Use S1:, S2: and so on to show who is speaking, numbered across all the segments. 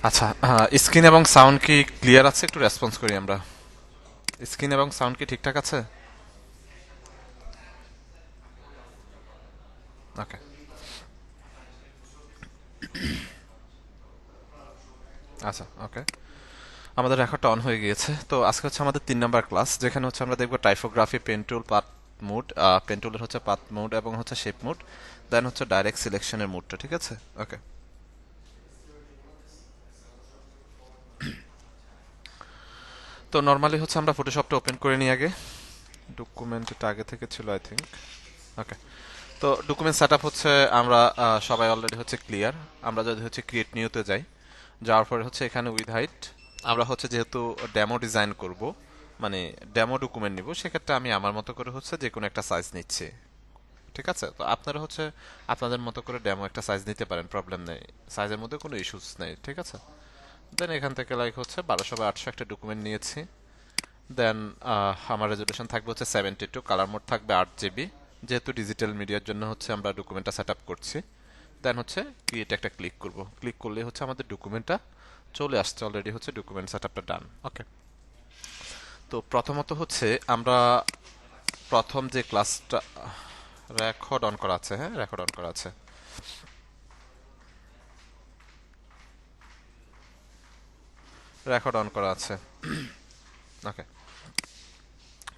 S1: আচ্ছা, স্ক্রিন এবং সাউন্ড কি ক্লিয়ার আছে? একটু রেসপন্স করি আমরা। স্ক্রিন এবং সাউন্ড কি ঠিকঠাক আছে? ওকে। আচ্ছা, ওকে। আমাদের রেকর্ডটা অন হয়ে গিয়েছে। তো আজকে হচ্ছে আমাদের 3 নাম্বার ক্লাস, যেখানে হচ্ছে আমরা দেখবো typography, pen tool, path mode. Pen টুলের হচ্ছে পাথ মুড এবং হচ্ছে শেপ মুড। দেন হচ্ছে ডাইরেক্ট সিলেকশনের মুডটা, ঠিক আছে? ওকে। তো নর্মালি হচ্ছে আমরা ফটোশপটা ওপেন করে নিই আগে। ডকুমেন্টটা আগে থেকে ছিল আই থিঙ্ক। ওকে। তো ডকুমেন্ট সেট আপ হচ্ছে আমরা সবাই অলরেডি হচ্ছে ক্লিয়ার। আমরা যদি হচ্ছে ক্রিয়েট নিউতে যাই, যাওয়ার পরে হচ্ছে এখানে উইথ হাইট আমরা হচ্ছে যেহেতু ডেমো ডিজাইন করব, মানে ডেমো ডকুমেন্ট নিব, সেক্ষেত্রে আমি আমার মতো করে হচ্ছে যে কোনো একটা সাইজ নিচ্ছি। ঠিক আছে? তো আপনারা হচ্ছে আপনাদের মতো করে ডেমো একটা সাইজ নিতে পারেন, প্রবলেম নেই। সাইজের মধ্যে কোনো ইস্যুস নেই, ঠিক আছে? দেন এখান থেকে লাইক হচ্ছে 1200 বা 800 একটা ডকুমেন্ট নিয়েছি। দেন আমার রেজলিউশন থাকবে হচ্ছে 72, কালার মোড থাকবে 8 জিবি। যেহেতু ডিজিটাল মিডিয়ার জন্য হচ্ছে আমরা ডকুমেন্টটা সেট আপ করছি। দেন হচ্ছে ক্রিয়েট একটা ক্লিক করব। ক্লিক করলে হচ্ছে আমাদের ডকুমেন্টটা চলে আসছে, অলরেডি হচ্ছে ডকুমেন্ট সেট আপটা ডান। ওকে। তো প্রথমত হচ্ছে আমরা প্রথম যে ক্লাসটা রেকর্ড অন করা আছে, হ্যাঁ রেকর্ড অন করা আছে। রেকর্ড অন করা আছে। ওকে।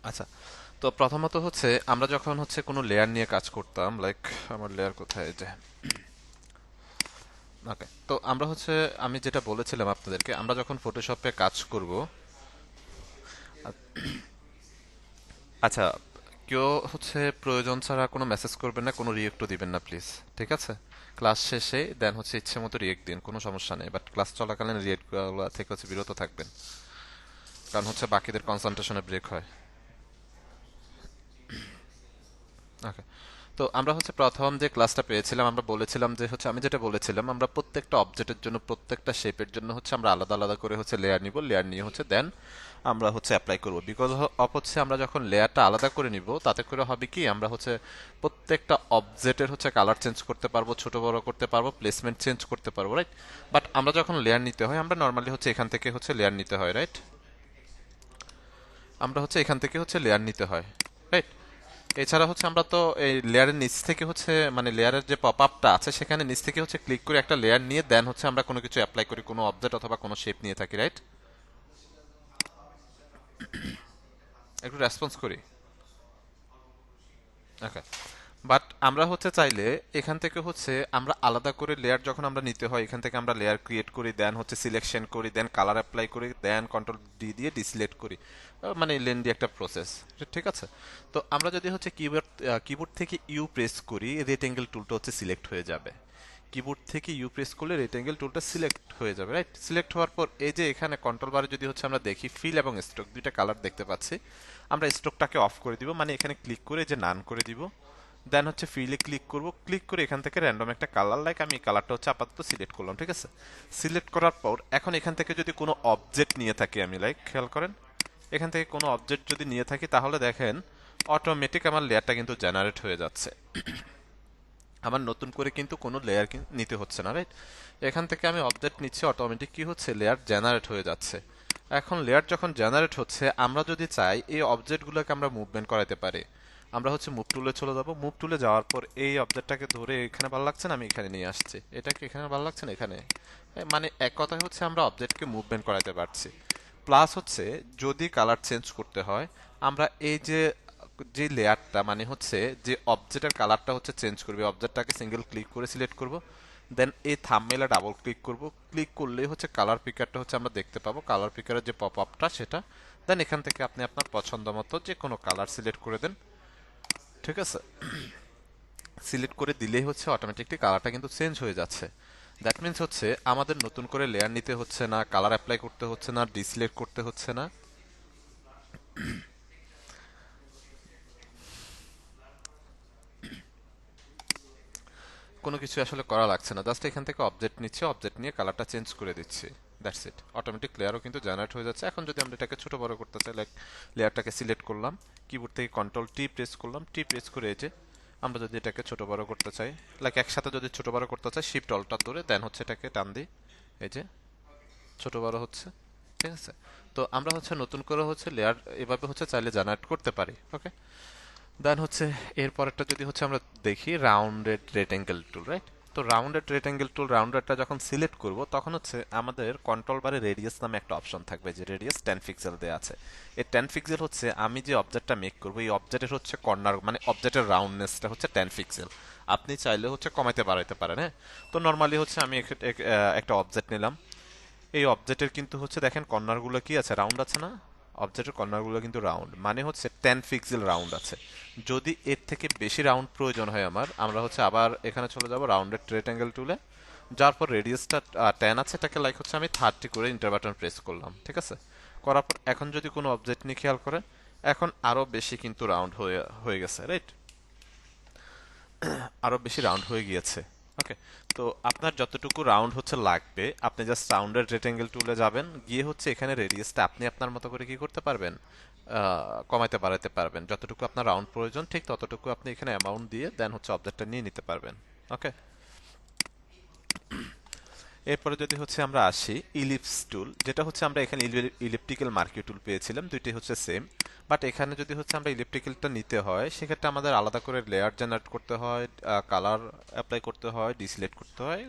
S1: আচ্ছা। তো প্রথমত হচ্ছে আমরা যখন হচ্ছে কোনো লেয়ার নিয়ে কাজ করতাম, লাইক আমার লেয়ার কোথায়, যে ওকে, তো আমরা হচ্ছে আমি যেটা বলেছিলাম আপনাদেরকে, আমরা যখন ফটোশপে কাজ করব। আচ্ছা, কেউ হচ্ছে প্রয়োজন ছাড়া কোনো মেসেজ করবেন না, কোনো রিয়েক্টও দিবেন না প্লিজ। ঠিক আছে? ক্লাস শেষে দেন হচ্ছে ইচ্ছে মতো রিয়েক্ট দিন, কোনো সমস্যা নেই, বাট ক্লাস চলাকালীন রিয়েক্টগুলো থেকে হচ্ছে বিরত থাকবেন, কারণ হচ্ছে বাকিদের কনসেন্ট্রেশনে ব্রেক হয়। ওকে। তো আমরা হচ্ছে প্রথম যে ক্লাসটা পেয়েছিলাম, আমরা বলেছিলাম যে হচ্ছে আমি যেটা বলেছিলাম, আমরা প্রত্যেকটা অবজেক্টের জন্য, প্রত্যেকটা শেপের জন্য হচ্ছে আমরা আলাদা আলাদা করে হচ্ছে লেয়ার নিব। লেয়ার নিয়ে হচ্ছে দেন আমরা হচ্ছে অ্যাপ্লাই করব। বিকজ অফ হচ্ছে আমরা যখন লেয়ারটা আলাদা করে নিব, তাতে করে হবে কি, আমরা হচ্ছে প্রত্যেকটা অবজেক্টের হচ্ছে কালার চেঞ্জ করতে পারবো, ছোট বড় করতে পারবো, প্লেসমেন্ট চেঞ্জ করতে পারবো, রাইট? বাট আমরা যখন লেয়ার নিতে হয়, আমরা নর্মালি হচ্ছে এখান থেকে হচ্ছে লেয়ার নিতে হয়, রাইট? আমরা হচ্ছে এখান থেকে হচ্ছে লেয়ার নিতে হয়, রাইট? এছাড়া হচ্ছে আমরা তো এই লেয়ারের নিচ থেকে হচ্ছে, মানে লেয়ারের যে পপ আপটা আছে সেখানে নিচ থেকে হচ্ছে ক্লিক করে একটা লেয়ার নিয়ে দেন হচ্ছে আমরা কোনো কিছু অ্যাপ্লাই করি, কোনো অবজেক্ট অথবা কোনো শেপ নিয়ে থাকি, রাইট? একটু রেসপন্স করি। ওকে। বাট আমরা হচ্ছে চাইলে এখান থেকে হচ্ছে আমরা আলাদা করে লেয়ার যখন আমরা নিতে হয়, এখান থেকে আমরা লেয়ার ক্রিয়েট করি, দেন হচ্ছে সিলেকশন করি, দেন কালার অ্যাপ্লাই করি, দেন কন্ট্রোল ডি দিয়ে ডিসিলেক্ট করি। মানে লেন্দি একটা প্রসেস। ঠিক আছে? তো আমরা যদি হচ্ছে কিবোর্ড কিবোর্ড থেকে ইউ প্রেস করি, রেক্টেঙ্গেল টুলটা হচ্ছে সিলেক্ট হয়ে যাবে। কিবোর্ড থেকে ইউ প্রেস করলে রেক্টেঙ্গেল টুলটা সিলেক্ট হয়ে যাবে, রাইট? সিলেক্ট হওয়ার পর এই যে এখানে কন্ট্রোল বারে যদি হচ্ছে আমরা দেখি ফিল এবং স্ট্রোক দুইটা কালার দেখতে পাচ্ছি। আমরা স্ট্রোকটাকে অফ করে দিব, মানে এখানে ক্লিক করে যে নান করে দিব। দেন হচ্ছে ফিলে ক্লিক করব, ক্লিক করে এখান থেকে র্যান্ডম একটা কালার, লাইক আমি কালারটা হচ্ছে আপাতত সিলেক্ট করলাম, ঠিক আছে? সিলেক্ট করার পর এখন এখান থেকে যদি কোনো অবজেক্ট নিয়ে থাকি আমি, লাইক খেয়াল করেন, এখান থেকে কোনো অবজেক্ট যদি নিয়ে থাকি, তাহলে দেখেন অটোমেটিক আমার লেয়ারটা কিন্তু জেনারেট হয়ে যাচ্ছে। আমার নতুন করে কিন্তু কোনো লেয়ার নিতে হচ্ছে না, রাইট? এখান থেকে আমি অবজেক্ট নিচ্ছি, অটোমেটিক কি হচ্ছে, লেয়ার জেনারেট হয়ে যাচ্ছে। এখন লেয়ার যখন জেনারেট হচ্ছে, আমরা যদি চাই এই অবজেক্টগুলোকে আমরা মুভমেন্ট করাতে পারি। আমরা হচ্ছে মুভ টুলে চলে যাব। মুভ টুলে যাওয়ার পর এই অবজেক্টটাকে ধরে এখানে ভালো লাগছে না, আমি এখানে নিয়ে আসছি, এটাকে এখানে ভালো লাগছে না এখানে। মানে এক কথায় হচ্ছে আমরা অবজেক্টকে মুভমেন্ট করাতে পারছি। প্লাস হচ্ছে যদি কালার চেঞ্জ করতে হয়, আমরা এই যে যে লেয়ারটা, মানে হচ্ছে যে অবজেক্টের কালারটা হচ্ছে চেঞ্জ করবে, অবজেক্টটাকে সিঙ্গেল ক্লিক করে সিলেক্ট করব। দেন এই থাম্বনেইলে ডাবল ক্লিক করব। ক্লিক করলেই হচ্ছে কালার পিকারটা হচ্ছে আমরা দেখতে পাবো, কালার পিকারের যে পপ আপটা সেটা। দেন এখান থেকে আপনি আপনার পছন্দ মতো যে কোনো কালার সিলেক্ট করে দেন, ঠিক আছে? সিলেক্ট করে দিলেই হচ্ছে অটোমেটিকলি কালারটা কিন্তু চেঞ্জ হয়ে যাচ্ছে। দ্যাট মিন্স হচ্ছে আমাদের নতুন করে লেয়ার নিতে হচ্ছে না, কালার অ্যাপ্লাই করতে হচ্ছে না, ডিসিলেক্ট করতে হচ্ছে না। কোনো কিছু আসলে করা লাগছে না, জাস্ট এখান থেকে অবজেক্ট নিচ্ছে, অবজেক্ট নিয়ে কালারটা চেঞ্জ করে দিচ্ছি। That's it. অটোমেটিক লেয়ারও কিন্তু জেনারেট হয়ে যাচ্ছে। এখন যদি আমরা এটাকে ছোট বড় করতে চাই, লাইক লেয়ারটাকে সিলেক্ট করলাম, কিবোর্ড থেকে কন্ট্রোল টি প্রেস করলাম, টি প্রেস করে এই যে আমরা যদি এটাকে ছোট বড় করতে চাই, লাইক একসাথে যদি ছোট বড় করতে চাই, শিফট অল্টার ধরে দেন হচ্ছে এটাকে টান দিই, এই যে ছোট বড় হচ্ছে, ঠিক আছে। তো আমরা হচ্ছে নতুন করে হচ্ছে লেয়ার এভাবে হচ্ছে চাইলে জেনারেট করতে পারি। ওকে, দেন হচ্ছে এরপরেরটা যদি হচ্ছে আমরা দেখি রাউন্ডেড রেক্টেঙ্গেল টুল, রাইট? তো রাউন্ডেড রেক্টেঙ্গেল টুল রাউন্ডেডটা যখন সিলেক্ট করব তখন হচ্ছে আমাদের কন্ট্রোল বারে রেডিয়াস নামে একটা অপশন থাকবে, যে রেডিয়াস 10 পিক্সেল দেওয়া আছে। এই 10 পিক্সেল হচ্ছে আমি যে অবজেক্টটা মেক করব এই অবজেক্টের হচ্ছে কর্নার, মানে অবজেক্টের রাউন্ডনেসটা হচ্ছে 10 পিক্সেল। আপনি চাইলে হচ্ছে কমাইতে বাড়াইতে পারেন, হ্যাঁ। তো নর্মালি হচ্ছে আমি একটা অবজেক্ট নিলাম। এই অবজেক্টের কিন্তু হচ্ছে দেখেন কর্নারগুলো কি আছে, রাউন্ড আছে না? অবজেক্টের কর্নারগুলো কিন্তু রাউন্ড, মানে হচ্ছে 10 পিক্সেল রাউন্ড আছে। যদি এর থেকে বেশি রাউন্ড প্রয়োজন হয় আমরা হচ্ছে আবার এখানে চলে যাব রাউন্ডেড রেক্টেঙ্গেল টুলে। যার পর রেডিয়াসটা 10 আছে, এটাকে লাইক হচ্ছে আমি 30 করে ইন্টার বাটন প্রেস করলাম, ঠিক আছে। করার পর এখন যদি কোনো অবজেক্ট নিয়ে খেয়াল করেন, এখন আরো বেশি কিন্তু রাউন্ড হয়ে হয়ে গেছে, রাইট? আরো বেশি রাউন্ড হয়ে গিয়েছে। ওকে, তো আপনার যতটুকু রাউন্ড হচ্ছে লাগবে আপনি জাস্ট রাউন্ডের রেক্টেঙ্গেল টুলে যাবেন, গিয়ে হচ্ছে এখানে রেডিয়াসটা আপনি আপনার মতো করে কি করতে পারবেন, কমাইতে বাড়াতে পারবেন। যতটুকু আপনার রাউন্ড প্রয়োজন ঠিক ততটুকু আপনি এখানে অ্যামাউন্ট দিয়ে দেন হচ্ছে অবজেক্টটা নিয়ে নিতে পারবেন। ওকে, এরপরে যদি হচ্ছে আমরা আসি ইলিপস টুল, যেটা হচ্ছে আমরা এখানে ইলিপ্টিক্যাল মার্কিউ টুল পেয়েছিলাম, দুইটি হচ্ছে সেম। বাট এখানে যদি হচ্ছে আমরা ইলিপ্টিক্যালটা নিতে হয় সেক্ষেত্রে আমাদের আলাদা করে লেয়ার জেনারেট করতে হয়, কালার অ্যাপ্লাই করতে হয়, ডিসিলেক্ট করতে হয়,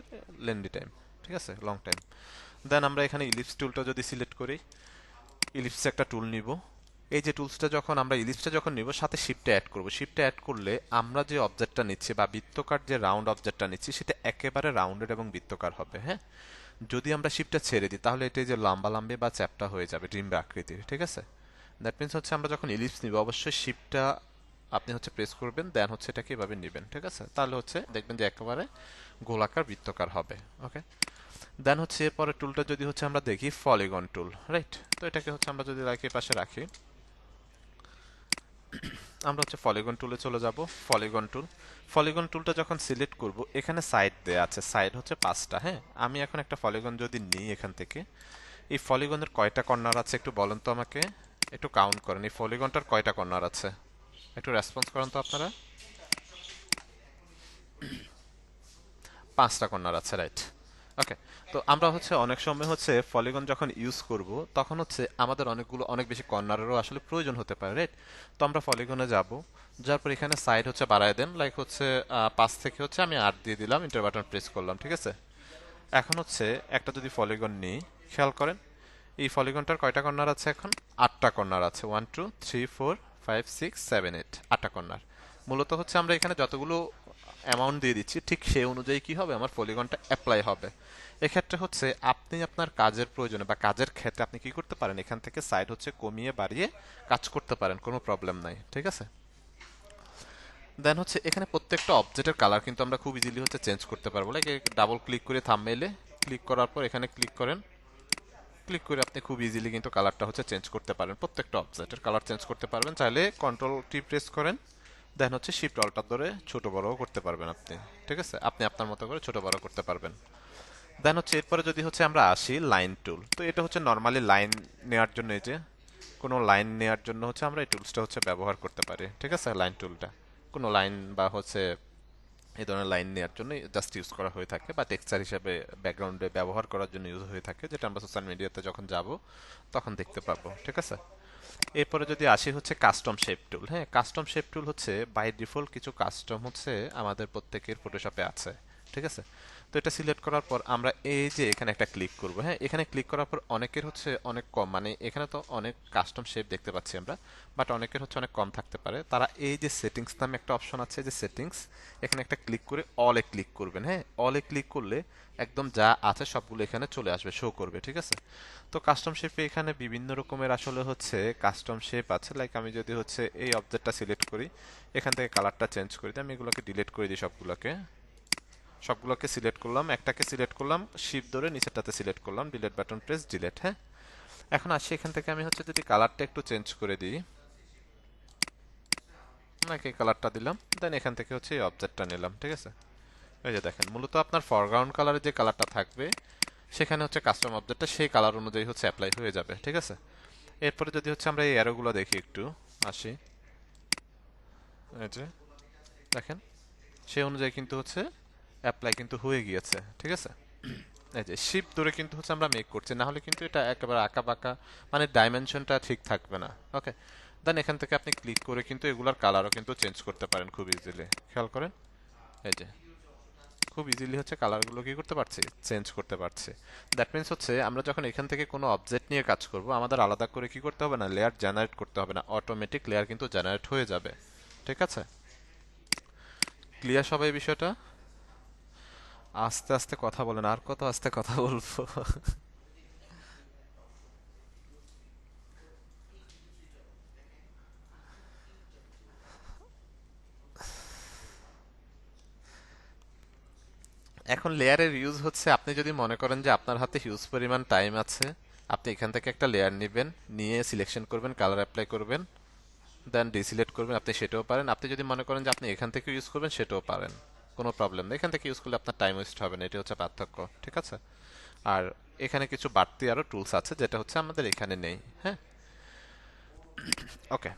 S1: লেন্দি টাইম, ঠিক আছে, লং টাইম। দেন আমরা এখানে ইলিপস টুলটা যদি সিলেক্ট করি, ইলিপস একটা টুল নিব। এই যে টুলসটা যখন আমরা ইলিপসটা যখন নিব সাথে শিফটে অ্যাড করব, শিফটে অ্যাড করলে আমরা যে অবজেক্টটা নিচ্ছি বা বৃত্তকার যে রাউন্ড অবজেক্টটা নিচ্ছি সেটা একেবারে রাউন্ডেড এবং বৃত্তকার হবে, হ্যাঁ। যদি আমরা শিফটটা ছেড়ে দিই তাহলে এটা যে লম্বা লম্বি বা চ্যাপ্টা হয়ে যাবে, ডিম্বে আকৃতির, ঠিক আছে। দ্যাট মিনস হচ্ছে আমরা যখন ইলিপস নিব অবশ্যই শিফটটা আপনি হচ্ছে প্রেস করবেন, দেন হচ্ছে এটাকে এভাবে নেবেন, ঠিক আছে। তাহলে হচ্ছে দেখবেন যে একেবারে গোলাকার বৃত্তকার হবে। ওকে, দেন হচ্ছে এরপরে টুলটা যদি হচ্ছে আমরা দেখি পলিগন টুল, রাইট? তো এটাকে হচ্ছে আমরা যদি রাখি পাশে রাখি, আমরা হচ্ছে পলিগন টুলে চলে যাব। পলিগন টুল, পলিগন টুলটা যখন সিলেক্ট করব এখানে সাইড দেয়া আছে, সাইড হচ্ছে 5টা, হ্যাঁ। আমি এখন একটা পলিগন যদি নিই এখান থেকে, এই পলিগনের কয়টা কর্নার আছে একটু বলেন তো আমাকে, একটু কাউন্ট করেন এই পলিগনটার কয়টা কর্নার আছে, একটু রেসপন্স করেন তো আপনারা। 5টা কর্নার আছে, রাইট? ওকে, তো আমরা হচ্ছে অনেক সময় হচ্ছে পলিগন যখন ইউজ করব তখন হচ্ছে আমাদের অনেক বেশি কর্নারেরও আসলে প্রয়োজন হতে পারে, রাইট? তো আমরা পলিগনে যাব, যার পর এখানে সাইড হচ্ছে বাড়ায় দেন, লাইক হচ্ছে 5 থেকে হচ্ছে আমি 8 দিয়ে দিলাম, ইন্টার বাটন প্রেস করলাম, ঠিক আছে। এখন হচ্ছে একটা যদি পলিগন নিই, খেয়াল করেন এই পলিগনটার কয়টা কর্নার আছে এখন, 8টা কর্নার আছে, 1 2 3 4 5 6 7 8, 8টা কর্নার। মূলত হচ্ছে আমরা এখানে যতগুলো অ্যামাউন্ট দিয়ে দিচ্ছি ঠিক সেই অনুযায়ী কি হবে, আমার পলিগনটা অ্যাপ্লাই হবে। এক্ষেত্রে হচ্ছে আপনি আপনার কাজের প্রয়োজনে বা কাজের ক্ষেত্রে আপনি কি করতে পারেন, এখান থেকে সাইড হচ্ছে কমিয়ে বাড়িয়ে কাজ করতে পারেন, কোনো প্রবলেম নাই, ঠিক আছে। দেন হচ্ছে এখানে প্রত্যেকটা অবজেক্টের কালার কিন্তু আমরা খুব ইজিলি হচ্ছে চেঞ্জ করতে পারবো, লাইক ডাবল ক্লিক করে থাম্বনেইলে ক্লিক করার পর এখানে ক্লিক করেন, ক্লিক করে আপনি খুব ইজিলি কিন্তু কালারটা হচ্ছে চেঞ্জ করতে পারেন, প্রত্যেকটা অবজেক্টের কালার চেঞ্জ করতে পারবেন। চাইলে কন্ট্রোল টি প্রেস করেন, দেন হচ্ছে শিফট অল্টার ধরে ছোট বড়ও করতে পারবেন আপনি, ঠিক আছে। আপনি আপনার মতো করে ছোট বড় করতে পারবেন। দেন হচ্ছে এরপরে যদি হচ্ছে আমরা আসি লাইন টুল, তো এটা হচ্ছে নর্মালি লাইন নেওয়ার জন্য, এই যে কোনো লাইন নেওয়ার জন্য হচ্ছে আমরা এই টুলসটা হচ্ছে ব্যবহার করতে পারি, ঠিক আছে। লাইন টুলটা কোনো লাইন বা হচ্ছে এই ধরনের লাইন নেওয়ার জন্য জাস্ট ইউজ করা হয়ে থাকে, বা টেক্সচার হিসেবে ব্যাকগ্রাউন্ডে ব্যবহার করার জন্য ইউজ হয়ে থাকে, যেটা আমরা সোশ্যাল মিডিয়াতে যখন যাব তখন দেখতে পাবো, ঠিক আছে। এরপরে যদি আসি হচ্ছে কাস্টম শেপ টুল, হ্যাঁ। কাস্টম শেপ টুল হচ্ছে বাই ডিফল্ট কিছু কাস্টম হচ্ছে আমাদের প্রত্যেকের ফটোশপে আছে, ঠিক আছে। তো এটা সিলেক্ট করার পর আমরা এই যে এখানে একটা ক্লিক করব, হ্যাঁ। এখানে ক্লিক করার পর অনেকের হচ্ছে অনেক কম, মানে এখানে তো অনেক কাস্টম শেপ দেখতে পাচ্ছি আমরা, বাট অনেকের হচ্ছে অনেক কম থাকতে পারে। তারা এই যে সেটিংস নামে একটা অপশন আছে, যে সেটিংস, এখানে একটা ক্লিক করে অলে ক্লিক করবেন, হ্যাঁ। অলে ক্লিক করলে একদম যা আছে সবগুলো এখানে চলে আসবে, শো করবে, ঠিক আছে। তো কাস্টম শেপে এখানে বিভিন্ন রকমের আসলে হচ্ছে কাস্টম শেপ আছে, লাইক আমি যদি হচ্ছে এই অবজেক্টটা সিলেক্ট করি, এখান থেকে কালারটা চেঞ্জ করে দিই, আমি এগুলোকে ডিলিট করে দিই, সবগুলোকে সবগুলোকে সিলেক্ট করলাম, একটাকে সিলেক্ট করলাম, শিফট ধরে নিচেরটাতে সিলেক্ট করলাম, ডিলিট বাটন প্রেস ডিলিট, হ্যাঁ। এখন আসি এখান থেকে আমি হচ্ছে যদি কালারটা একটু চেঞ্জ করে দিই, নাকি কালারটা দিলাম, দেন এখান থেকে হচ্ছে এই অবজেক্টটা নিলাম, ঠিক আছে। এই যে দেখেন মূলত আপনার ফরগ্রাউন্ড কালারের যে কালারটা থাকবে সেখানে হচ্ছে কাস্টম অবজেক্টটা সেই কালার অনুযায়ী হচ্ছে অ্যাপ্লাই হয়ে যাবে, ঠিক আছে। এরপরে যদি হচ্ছে আমরা এই অ্যারোগুলো দেখি, একটু আসি, এই যে দেখেন সেই অনুযায়ী কিন্তু হচ্ছে অ্যাপ্লাই কিন্তু হয়ে গিয়েছে, ঠিক আছে। এই যে শিপ ধরে কিন্তু হচ্ছে আমরা মেক করছি, না হলে কিন্তু এটা একেবারে আঁকা বাঁকা, মানে ডাইমেনশনটা ঠিক থাকবে না। ওকে, দেন এখান থেকে আপনি ক্লিক করে কিন্তু এগুলার কালারও কিন্তু চেঞ্জ করতে পারেন খুব ইজিলি। খেয়াল করেন, এই যে খুব ইজিলি হচ্ছে কালারগুলো কি করতে পারছি, চেঞ্জ করতে পারছি। দ্যাট মিন্স হচ্ছে আমরা যখন এখান থেকে কোনো অবজেক্ট নিয়ে কাজ করব, আমাদের আলাদা করে কি করতে হবে না, লেয়ার জেনারেট করতে হবে না, অটোমেটিক লেয়ার কিন্তু জেনারেট হয়ে যাবে। ঠিক আছে, ক্লিয়ার সবাই বিষয়টা? আস্তে আস্তে কথা বলেন, আর কত আস্তে কথা বলবো? এখন লেয়ারের ইউজ হচ্ছে, আপনি যদি মনে করেন যে আপনার হাতে হিউজ পরিমাণ টাইম আছে, আপনি এখান থেকে একটা লেয়ার নেবেন, নিয়ে সিলেকশন করবেন, কালার অ্যাপ্লাই করবেন, দেন ডিসিলেক্ট করবেন, আপনি সেটাও পারেন। আপনি যদি মনে করেন যে আপনি এখান থেকে ইউজ করবেন, সেটাও পারেন, কোনো প্রবলেম নেই। এখান থেকে ইউজ করলে আপনার টাইম ওয়েস্ট হবে না, এটা হচ্ছে পার্থক্য। ঠিক আছে, আর এখানে কিছু বাড়তি আরো টুলস আছে, যেটা হচ্ছে আমাদের এখানে নেই। হ্যাঁ, ওকে।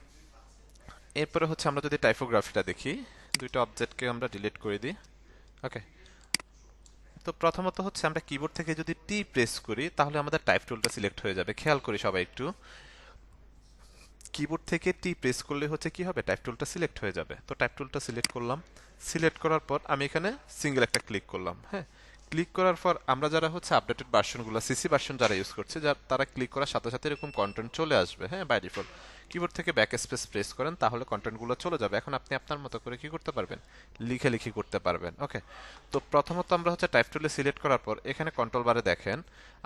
S1: এরপরে হচ্ছে আমরা যদি টাইপোগ্রাফিটা দেখি, দুইটা অবজেক্টকে আমরা ডিলিট করে দিই। ওকে, তো প্রথমত হচ্ছে আমরা কিবোর্ড থেকে যদি টি প্রেস করি, তাহলে আমাদের টাইপ টুলটা সিলেক্ট হয়ে যাবে। খেয়াল করি সবাই একটু, কিবোর্ড থেকে টি প্রেস করলে হচ্ছে কি হবে, টাইপ টুলটা সিলেক্ট হয়ে যাবে। তো টাইপ টুলটা সিলেক্ট করলাম, সিলেক্ট করার পর আমি এখানে সিঙ্গেল একটা ক্লিক করলাম। হ্যাঁ, ক্লিক করার পর আমরা যারা হচ্ছে আপডেটেড ভার্সনগুলো, সিসি ভার্সন যারা ইউজ করছে, তারা ক্লিক করার সাথে সাথে এরকম কন্টেন্ট চলে আসবে। হ্যাঁ, বাই ডিফল্ট কিবোর্ড থেকে ব্যাক স্পেস প্রেস করেন, তাহলে কন্টেন্টগুলো চলে যাবে। এখন আপনি আপনার মতো করে কি করতে পারবেন, লিখালিখি করতে পারবেন। ওকে, তো প্রথমত আমরা হচ্ছে টাইপ টুলে সিলেক্ট করার পর এখানে কন্ট্রোল বারে দেখেন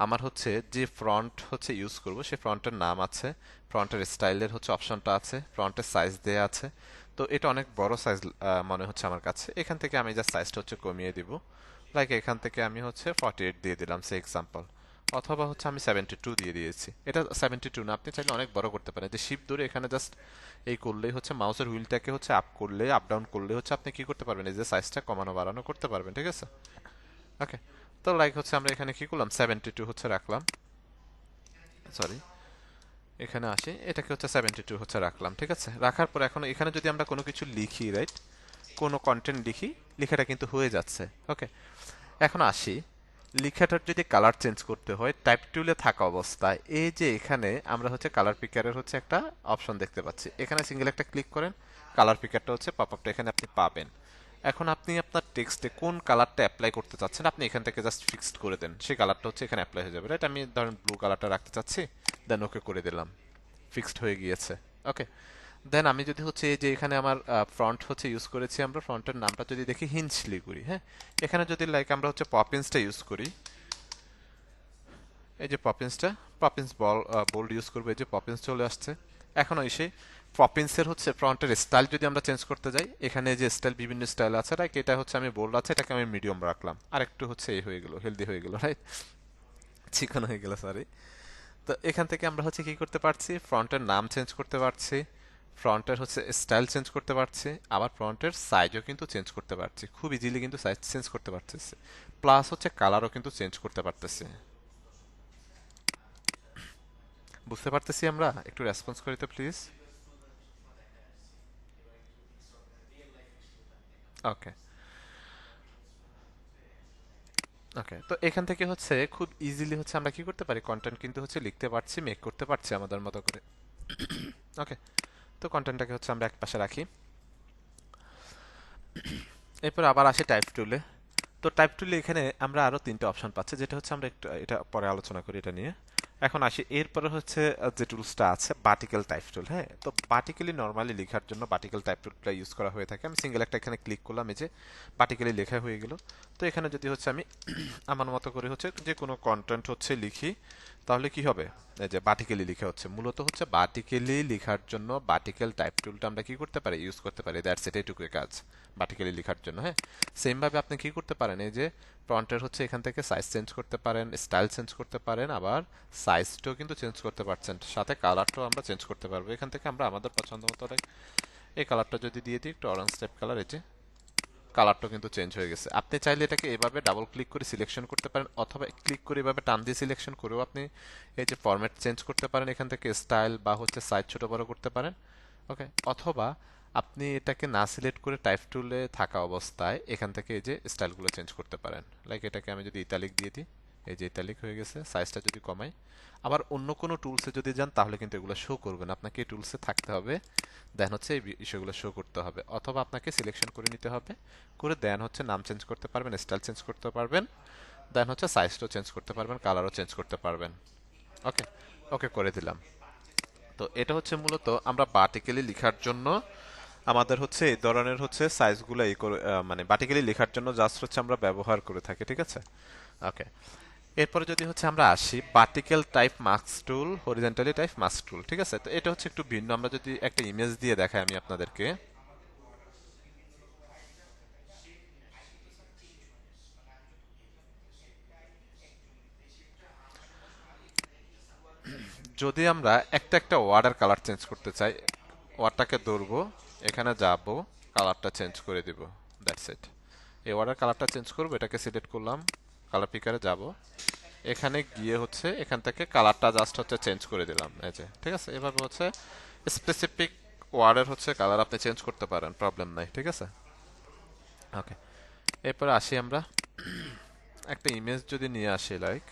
S1: আমার হচ্ছে যে ফ্রন্ট হচ্ছে ইউজ করব, সেই ফ্রন্টের নাম আছে, ফ্রন্টের স্টাইলের হচ্ছে অপশনটা আছে, ফ্রন্টের সাইজ দেয়া আছে। তো এটা অনেক বড় সাইজ মনে হচ্ছে আমার কাছে, এখান থেকে আমি যা সাইজটা হচ্ছে কমিয়ে দিব। লাইক এখান থেকে আমি হচ্ছে 48 দিয়ে দিলাম সে এক্সাম্পল, অথবা হচ্ছে আমি 72 দিয়ে দিয়েছি। এটা 72 না, আপনি চাইলে অনেক বড় করতে পারেন। যে শিপ ধরে এখানে জাস্ট এই করলেই হচ্ছে, মাউসের হুইলটাকে হচ্ছে আপ করলে, আপ ডাউন করলে হচ্ছে আপনি কি করতে পারবেন, এই যে সাইজটা কমানো বাড়ানো করতে পারবেন। ঠিক আছে, ওকে। তো লাইক হচ্ছে আমরা এখানে কি করলাম, 72 হচ্ছে রাখলাম, সরি এখানে আসি, এটাকে হচ্ছে 72 হচ্ছে রাখলাম। ঠিক আছে, রাখার পর এখন এখানে যদি আমরা কোনো কিছু লিখি, রাইট, কোনো কন্টেন্ট লিখি, লেখাটা কিন্তু হয়ে যাচ্ছে। ওকে, এখন আসি, লেখাটার যদি কালার চেঞ্জ করতে হয় টাইপ টুলে থাকা অবস্থায়, এই যে এখানে আমরা হচ্ছে কালার পিকারের হচ্ছে একটা অপশন দেখতে পাচ্ছি, এখানে সিঙ্গেল একটা ক্লিক করেন, কালার পিকারটা হচ্ছে পপ আপটা এখানে আপনি পাবেন। এখন আপনি আপনার টেক্সটে কোন কালারটা অ্যাপ্লাই করতে চাচ্ছেন, আপনি এখান থেকে জাস্ট ফিক্সড করে দেন, সেই কালারটা হচ্ছে এখানে অ্যাপ্লাই হয়ে যাবে। রাইট, আমি ধরেন ব্লু কালারটা রাখতে চাচ্ছি, দেন ওকে করে দিলাম, ফিক্সড হয়ে গিয়েছে। ওকে, দেন আমি যদি হচ্ছে এই যে এখানে আমার ফ্রন্ট হচ্ছে ইউজ করেছি, আমরা ফ্রন্টের নামটা যদি দেখি হিঞ্চলি করি, হ্যাঁ, এখানে যদি লাইক আমরা হচ্ছে পপিন্সটা ইউজ করি, এই যে পপিন্সটা, পপিন্স বোল্ড ইউজ করবো, এই যে পপিন্স চলে আসছে। এখন এসে পপিন্সের হচ্ছে ফ্রন্টের স্টাইল যদি আমরা চেঞ্জ করতে যাই, এখানে যে স্টাইল, বিভিন্ন স্টাইল আছে, রাইট, এটা হচ্ছে আমি বোল্ড আছে, এটাকে আমি মিডিয়াম রাখলাম, আর একটু হচ্ছে এই হয়ে গেল, হেলদি হয়ে গেল, রাইট, চিকন হয়ে গেল, সরি। তো এখান থেকে আমরা হচ্ছে কি করতে পারছি, ফ্রন্টের নাম চেঞ্জ করতে পারছি, ফ্রন্টের হচ্ছে স্টাইল চেঞ্জ করতে পারছি, আবার ফ্রন্টের সাইজও কিন্তু চেঞ্জ করতে পারছি, খুব ইজিলি কিন্তু সাইজ চেঞ্জ করতে পারতেছি, প্লাস হচ্ছে কালারও কিন্তু চেঞ্জ করতে পারতেছি। বুঝতে পারতেছি আমরা? একটু রেসপন্স করি তো প্লিজ। ওকে, ওকে, তো এখান থেকে হচ্ছে খুব ইজিলি হচ্ছে আমরা কি করতে পারি, কন্টেন্ট কিন্তু হচ্ছে লিখতে পারছি, মেক করতে পারছি আমাদের মতো করে। ওকে, তো কন্টেন্টটাকে হচ্ছে আমরা এক পাশে রাখি। এরপর আবার আসি টাইপ টুলে। তো টাইপ টুলে এখানে আমরা আরো তিনটা অপশন পাচ্ছি, যেটা হচ্ছে আমরা একটু এটা পরে আলোচনা করি এটা নিয়ে। এখন আসি, এরপরে হচ্ছে যে টুলসটা আছে বার্টিকেল টাইপ টুল। হ্যাঁ, তো বার্টিক্যালি নরমালি লেখার জন্য বার্টিকেল টাইপ টুলটা ইউজ করা হয়ে থাকে। আমি সিঙ্গেল একটা এখানে ক্লিক করলাম, এই যে বার্টিক্যালি লেখা হয়ে গেল। তো এখানে যদি হচ্ছে আমি আমার মতো করে হচ্ছে যে কোনো কন্টেন্ট হচ্ছে লিখি, তাহলে কি হবে, এই যে বার্টিক্যালি লেখা হচ্ছে, মূলত হচ্ছে বার্টিক্যালি লেখার জন্য বার্টিকেল টাইপ টুলটা আমরা কি করতে পারি, ইউজ করতে পারি। দ্যাটস ইট, এটুকুই কাজ বার্টিক্যালি লেখার জন্য। হ্যাঁ, সেম ভাবে আপনি কি করতে পারেন, এই যে ফন্টের হচ্ছে এখান থেকে সাইজ চেঞ্জ করতে পারেন, স্টাইল চেঞ্জ করতে পারেন, আবার সাইজটাও কিন্তু চেঞ্জ করতে পারছেন, সাথে কালারটাও আমরা চেঞ্জ করতে পারবো। এখান থেকে আমরা আমাদের পছন্দ মতো এই কালারটা যদি দিয়ে দিই, একটু অরেঞ্জ টাইপ কালার, এই যে কালারটা কিন্তু চেঞ্জ হয়ে গেছে। আপনি চাইলে এটাকে এভাবে ডাবল ক্লিক করে সিলেকশন করতে পারেন, অথবা ক্লিক করে এভাবে টান দিয়ে সিলেকশন করেও আপনি এই যে ফরম্যাট চেঞ্জ করতে পারেন, এখান থেকে স্টাইল বা হচ্ছে সাইজ ছোট বড় করতে পারেন। ওকে, অথবা আপনি এটাকে না সিলেক্ট করে টাইপ টুলে থাকা অবস্থায় এখান থেকে এই যে স্টাইলগুলো চেঞ্জ করতে পারেন। লাইক এটাকে আমি যদি ইতালিক দিয়ে দিই, এই যে ইতালিক হয়ে গেছে, সাইজটা যদি কমাই। আবার অন্য কোনো টুলসে যদি যান তাহলে কিন্তু এগুলো শো করবে না, আপনাকে এই টুলসে থাকতে হবে, দেন হচ্ছে এই বিষয়গুলো শো করতে হবে, অথবা আপনাকে সিলেকশন করে নিতে হবে, করে দেন হচ্ছে নাম চেঞ্জ করতে পারবেন, স্টাইল চেঞ্জ করতে পারবেন, দেন হচ্ছে সাইজটাও চেঞ্জ করতে পারবেন, কালারও চেঞ্জ করতে পারবেন। ওকে, ওকে করে দিলাম। তো এটা হচ্ছে মূলত আমরা ভার্টিক্যালি লেখার জন্য আমাদের হচ্ছে এই ধরনের হচ্ছে সাইজগুলো এই করে মানে ভার্টিক্যালি লেখার জন্য জাস্ট হচ্ছে আমরা ব্যবহার করে থাকি, ঠিক আছে। ওকে, এরপরে যদি হচ্ছে আমরা আসি ভার্টিক্যাল টাইপ মাস্ক টুল, হরিজন্টালি টাইপ মাস্ক টুল, ঠিক আছে। তো এটা হচ্ছে একটু ভিন্ন, আমরা যদি একটা ইমেজ দিয়ে দেখাই আমি আপনাদেরকে, যদি আমরা একটা একটা ওয়ার্ডের কালার চেঞ্জ করতে চাই, ওয়ার্ডটাকে ধরবো, এখানে যাব, কালারটা চেঞ্জ করে দিব, দ্যাটস ইট। এই ওয়ার্ডের কালারটা চেঞ্জ করবো, এটাকে সিলেক্ট করলাম, কালার পিকারে যাব, এখানে গিয়ে হচ্ছে এখান থেকে কালারটা জাস্ট হচ্ছে চেঞ্জ করে দিলাম, এই যে, ঠিক আছে। এভাবে হচ্ছে স্পেসিফিক ওয়ার্ডের হচ্ছে কালার আপনি চেঞ্জ করতে পারেন, প্রবলেম নাই, ঠিক আছে। ওকে, এরপরে আসি আমরা একটা ইমেজ যদি নিয়ে আসি, লাইক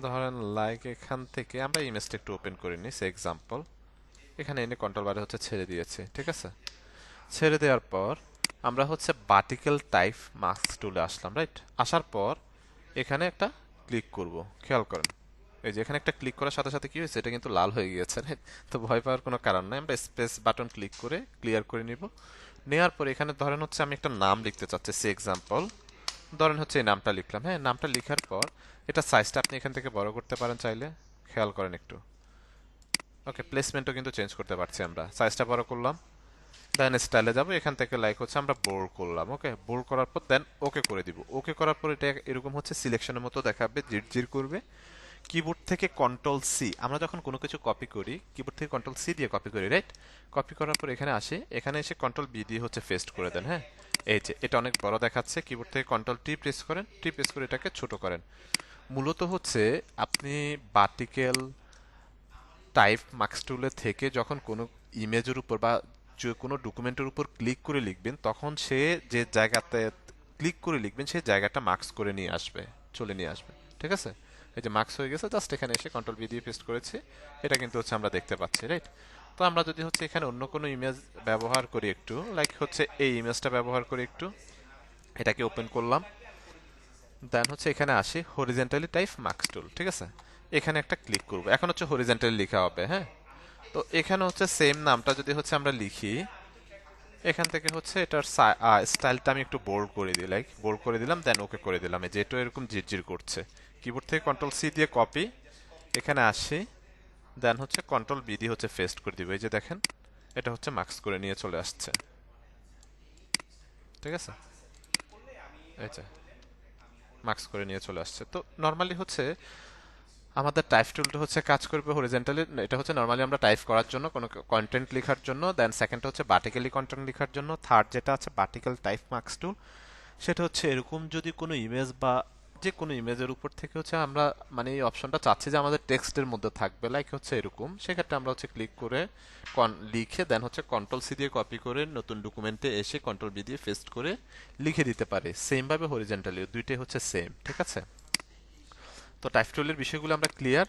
S1: ধরেন লাইক এখান থেকে আমরা ইমেজটা একটু ওপেন করে নিই, সে এক্সাম্পল, এখানে এনে কন্ট্রোল বারে হচ্ছে ছেড়ে দিয়েছি, ঠিক আছে। ছেড়ে দেওয়ার পর আমরা হচ্ছে ভার্টিক্যাল টাইপ মাস্ক টুলে আসলাম, রাইট। আসার পর এখানে একটা ক্লিক করব, খেয়াল করেন, এই যে এখানে একটা ক্লিক করার সাথে সাথে কি হয়েছে, এটা কিন্তু লাল হয়ে গিয়েছে, রাইট। তো ভয় পাওয়ার কোনো কারণ নাই, আমরা স্পেস বাটন ক্লিক করে ক্লিয়ার করে নিব। নেওয়ার পর এখানে ধরেন হচ্ছে আমি একটা নাম লিখতে চাচ্ছি, সে এক্সাম্পল, ধরেন হচ্ছে এই নামটা লিখলাম, হ্যাঁ। নামটা লিখার পর এটা সাইজটা আপনি এখান থেকে বড় করতে পারেন চাইলে, খেয়াল করেন একটু। ওকে, প্লেসমেন্টও কিন্তু চেঞ্জ করতে পারছি, আমরা সাইজটা বড় করলাম, দেন স্টাইলে যাব, এখান থেকে লাইক হচ্ছে আমরা বোল্ড করলাম, ওকে। বোল্ড করার পর দেন ওকে করে দিব। ওকে করার পর এটা এরকম হচ্ছে সিলেকশনের মতো দেখাবে, জির করবে। কিবোর্ড থেকে কন্ট্রোল সি, আমরা যখন কোনো কিছু কপি করি কিবোর্ড থেকে কন্ট্রোল সি দিয়ে কপি করি, রাইট। কপি করার পর এখানে আসি, এখানে এসে কন্ট্রোল বি দিয়ে হচ্ছে পেস্ট করে দেন, হ্যাঁ। এই যে এটা অনেক বড় দেখাচ্ছে, কিবোর্ড থেকে কন্ট্রোল টি প্রেস করেন, টি প্রেস করে এটাকে ছোট করেন। মূলত হচ্ছে আপনি ভার্টিক্যাল টাইপ মার্কস টুলে থেকে যখন কোনো ইমেজের উপর বা যে কোনো ডকুমেন্টের উপর ক্লিক করে লিখবেন, তখন সে যে জায়গাতে ক্লিক করে লিখবেন সেই জায়গাটা মার্কস করে নিয়ে আসবে, চলে নিয়ে আসবে, ঠিক আছে। এই যে মার্কস হয়ে গেছে, জাস্ট এখানে এসে কন্ট্রোল বি দিয়ে পেস্ট করেছি, এটা কিন্তু হচ্ছে আমরা দেখতে পাচ্ছি, রাইট। তো আমরা যদি হচ্ছে এখানে অন্য কোনো ইমেজ ব্যবহার করি একটু, লাইক হচ্ছে এই ইমেজটা ব্যবহার করি একটু, এটাকে ওপেন করলাম, দেন হচ্ছে এখানে আসি হরিজেন্টালি টাইপ মার্কস টুল, ঠিক আছে। এখানে একটা ক্লিক করব, এখন হচ্ছে হরিজেন্টালি লেখা হবে, হ্যাঁ। তো এখানে হচ্ছে সেম নামটা যদি হচ্ছে আমরা লিখি, এখান থেকে হচ্ছে এটার স্টাইলটা আমি একটু বোল্ড করে দিই, লাইক বোল্ড করে দিলাম, দেন ওকে করে দিলাম, এই যে এটা এরকম জিরজির করছে। কিবোর্ড থেকে কন্ট্রোল সি দিয়ে কপি, এখানে আসি, দেন হচ্ছে কন্ট্রোল বি দিয়ে হচ্ছে পেস্ট করে দিব, এই যে দেখেন এটা হচ্ছে মার্কস করে নিয়ে চলে আসছে, ঠিক আছে। এই যে মার্কস করে নিয়ে চলে আসছে। তো নর্মালি হচ্ছে আমাদের টাইপ টুলটা হচ্ছে কাজ করবে হরিজেন্টালি, এটা হচ্ছে নরমালি আমরা টাইপ করার জন্য, কোনো কন্টেন্ট লেখার জন্য, দেন সেকেন্ডটা হচ্ছে ভার্টিক্যালি কন্টেন্ট লেখার জন্য, থার্ড যেটা আছে ভার্টিক্যাল টাইপ মার্কস টুল, সেটা হচ্ছে এরকম যদি কোনো ইমেজ বা যে কোনো ইমেজের উপর থেকে হচ্ছে আমরা মানে এই অপশনটা চাচ্ছি যে আমাদের টেক্সটের মধ্যে থাকবে, লাইক হচ্ছে এরকম, সেক্ষেত্রে আমরা হচ্ছে ক্লিক করে লিখে দেন হচ্ছে কন্ট্রোল সি দিয়ে কপি করে নতুন ডকুমেন্টে এসে কন্ট্রোল বি দিয়ে পেস্ট করে লিখে দিতে পারি, সেম ভাবে হরিজেন্টালি দুইটাই হচ্ছে সেম, ঠিক আছে। তো টাইপ টুলের বিষয়গুলো আমরা ক্লিয়ার।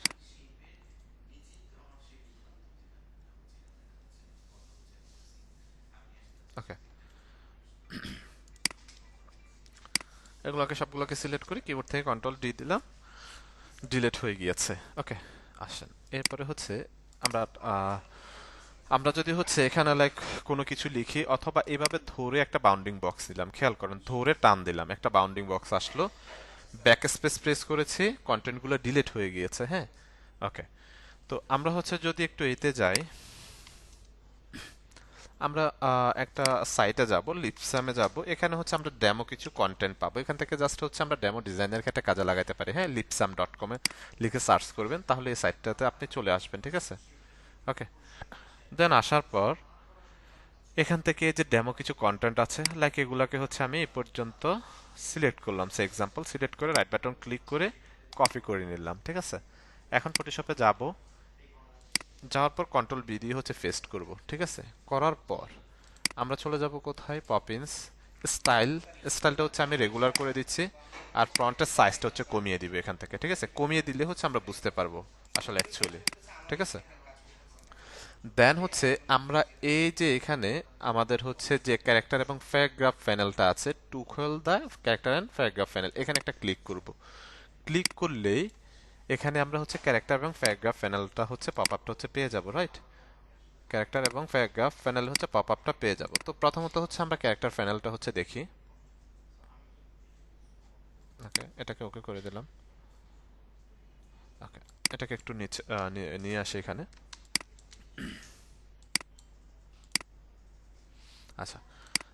S1: ওকে, এগুলোকে সবগুলোকে সিলেক্ট করি, কিবোর্ড থেকে কন্ট্রোল ডি দিলাম, ডিলিট হয়ে গিয়েছে। ওকে, আসেন এরপরে হচ্ছে আমরা আমরা যদি হচ্ছে এখানে লাইক কোনো কিছু লিখি অথবা এভাবে ধরে একটা বাউন্ডিং বক্স দিলাম, খেয়াল করেন ধরে টান দিলাম, একটা বাউন্ডিং বক্স আসলো, ব্যাক স্পেস প্রেস করেছি, কন্টেন্টগুলো ডিলিট হয়ে গিয়েছে, হ্যাঁ। ওকে, তো আমরা হচ্ছে যদি একটু এতে যাই, আমরা একটা সাইটে যাব, লিপসামে যাব, এখানে হচ্ছে আমরা ডেমো কিছু কন্টেন্ট পাবো, এখান থেকে জাস্ট হচ্ছে আমরা ডেমো ডিজাইনের ক্ষেত্রে কাজে লাগাতে পারি, হ্যাঁ। lipsam.com এ লিখে সার্চ করবেন, তাহলে এই সাইটটাতে আপনি চলে আসবেন, ঠিক আছে। ওকে, দেন আসার পর এখান থেকে যে ডেমো কিছু কন্টেন্ট আছে, লাইক এগুলাকে হচ্ছে আমি এই পর্যন্ত সিলেক্ট করলাম, সে এক্সাম্পল সিলেক্ট করে রাইট বাটন ক্লিক করে কপি করে নিলাম, ঠিক আছে। এখন ফটোশপে যাব, যাওয়ার পর কন্ট্রোল বি দিয়ে হচ্ছে পেস্ট করব, ঠিক আছে? করার পর আমরা চলে যাব কোথায়, পপিন্স স্টাইল। স্টাইলটা হচ্ছে আমি রেগুলার করে দিচ্ছি, আর ফ্রন্টের সাইজটা হচ্ছে কমিয়ে দিব এখান থেকে, ঠিক আছে? কমিয়ে দিলে হচ্ছে আমরা বুঝতে পারবো আসলে অ্যাকচুয়ালি, ঠিক আছে? দেন হচ্ছে আমরা এই যে এখানে আমাদের হচ্ছে যে ক্যারেক্টার এবং প্যারাগ্রাফ প্যানেলটা আছে, টু খোল দা ক্যারেক্টার এন্ড প্যারাগ্রাফ প্যানেল, এখানে একটা ক্লিক করব। ক্লিক করলেই এখানে আমরা হচ্ছে ক্যারেক্টার এবং প্যারাগ্রাফ প্যানেলটা হচ্ছে পপ আপটা হচ্ছে পেয়ে যাব, রাইট? ক্যারেক্টার এবং প্যারাগ্রাফ প্যানেল হচ্ছে পপ আপটা পেয়ে যাব। তো প্রথমত হচ্ছে আমরা ক্যারেক্টার প্যানেলটা হচ্ছে দেখি। ওকে, এটাকে ওকে করে দিলাম। ওকে, এটাকে একটু নিচে নিয়ে আসি এখানে। আচ্ছা,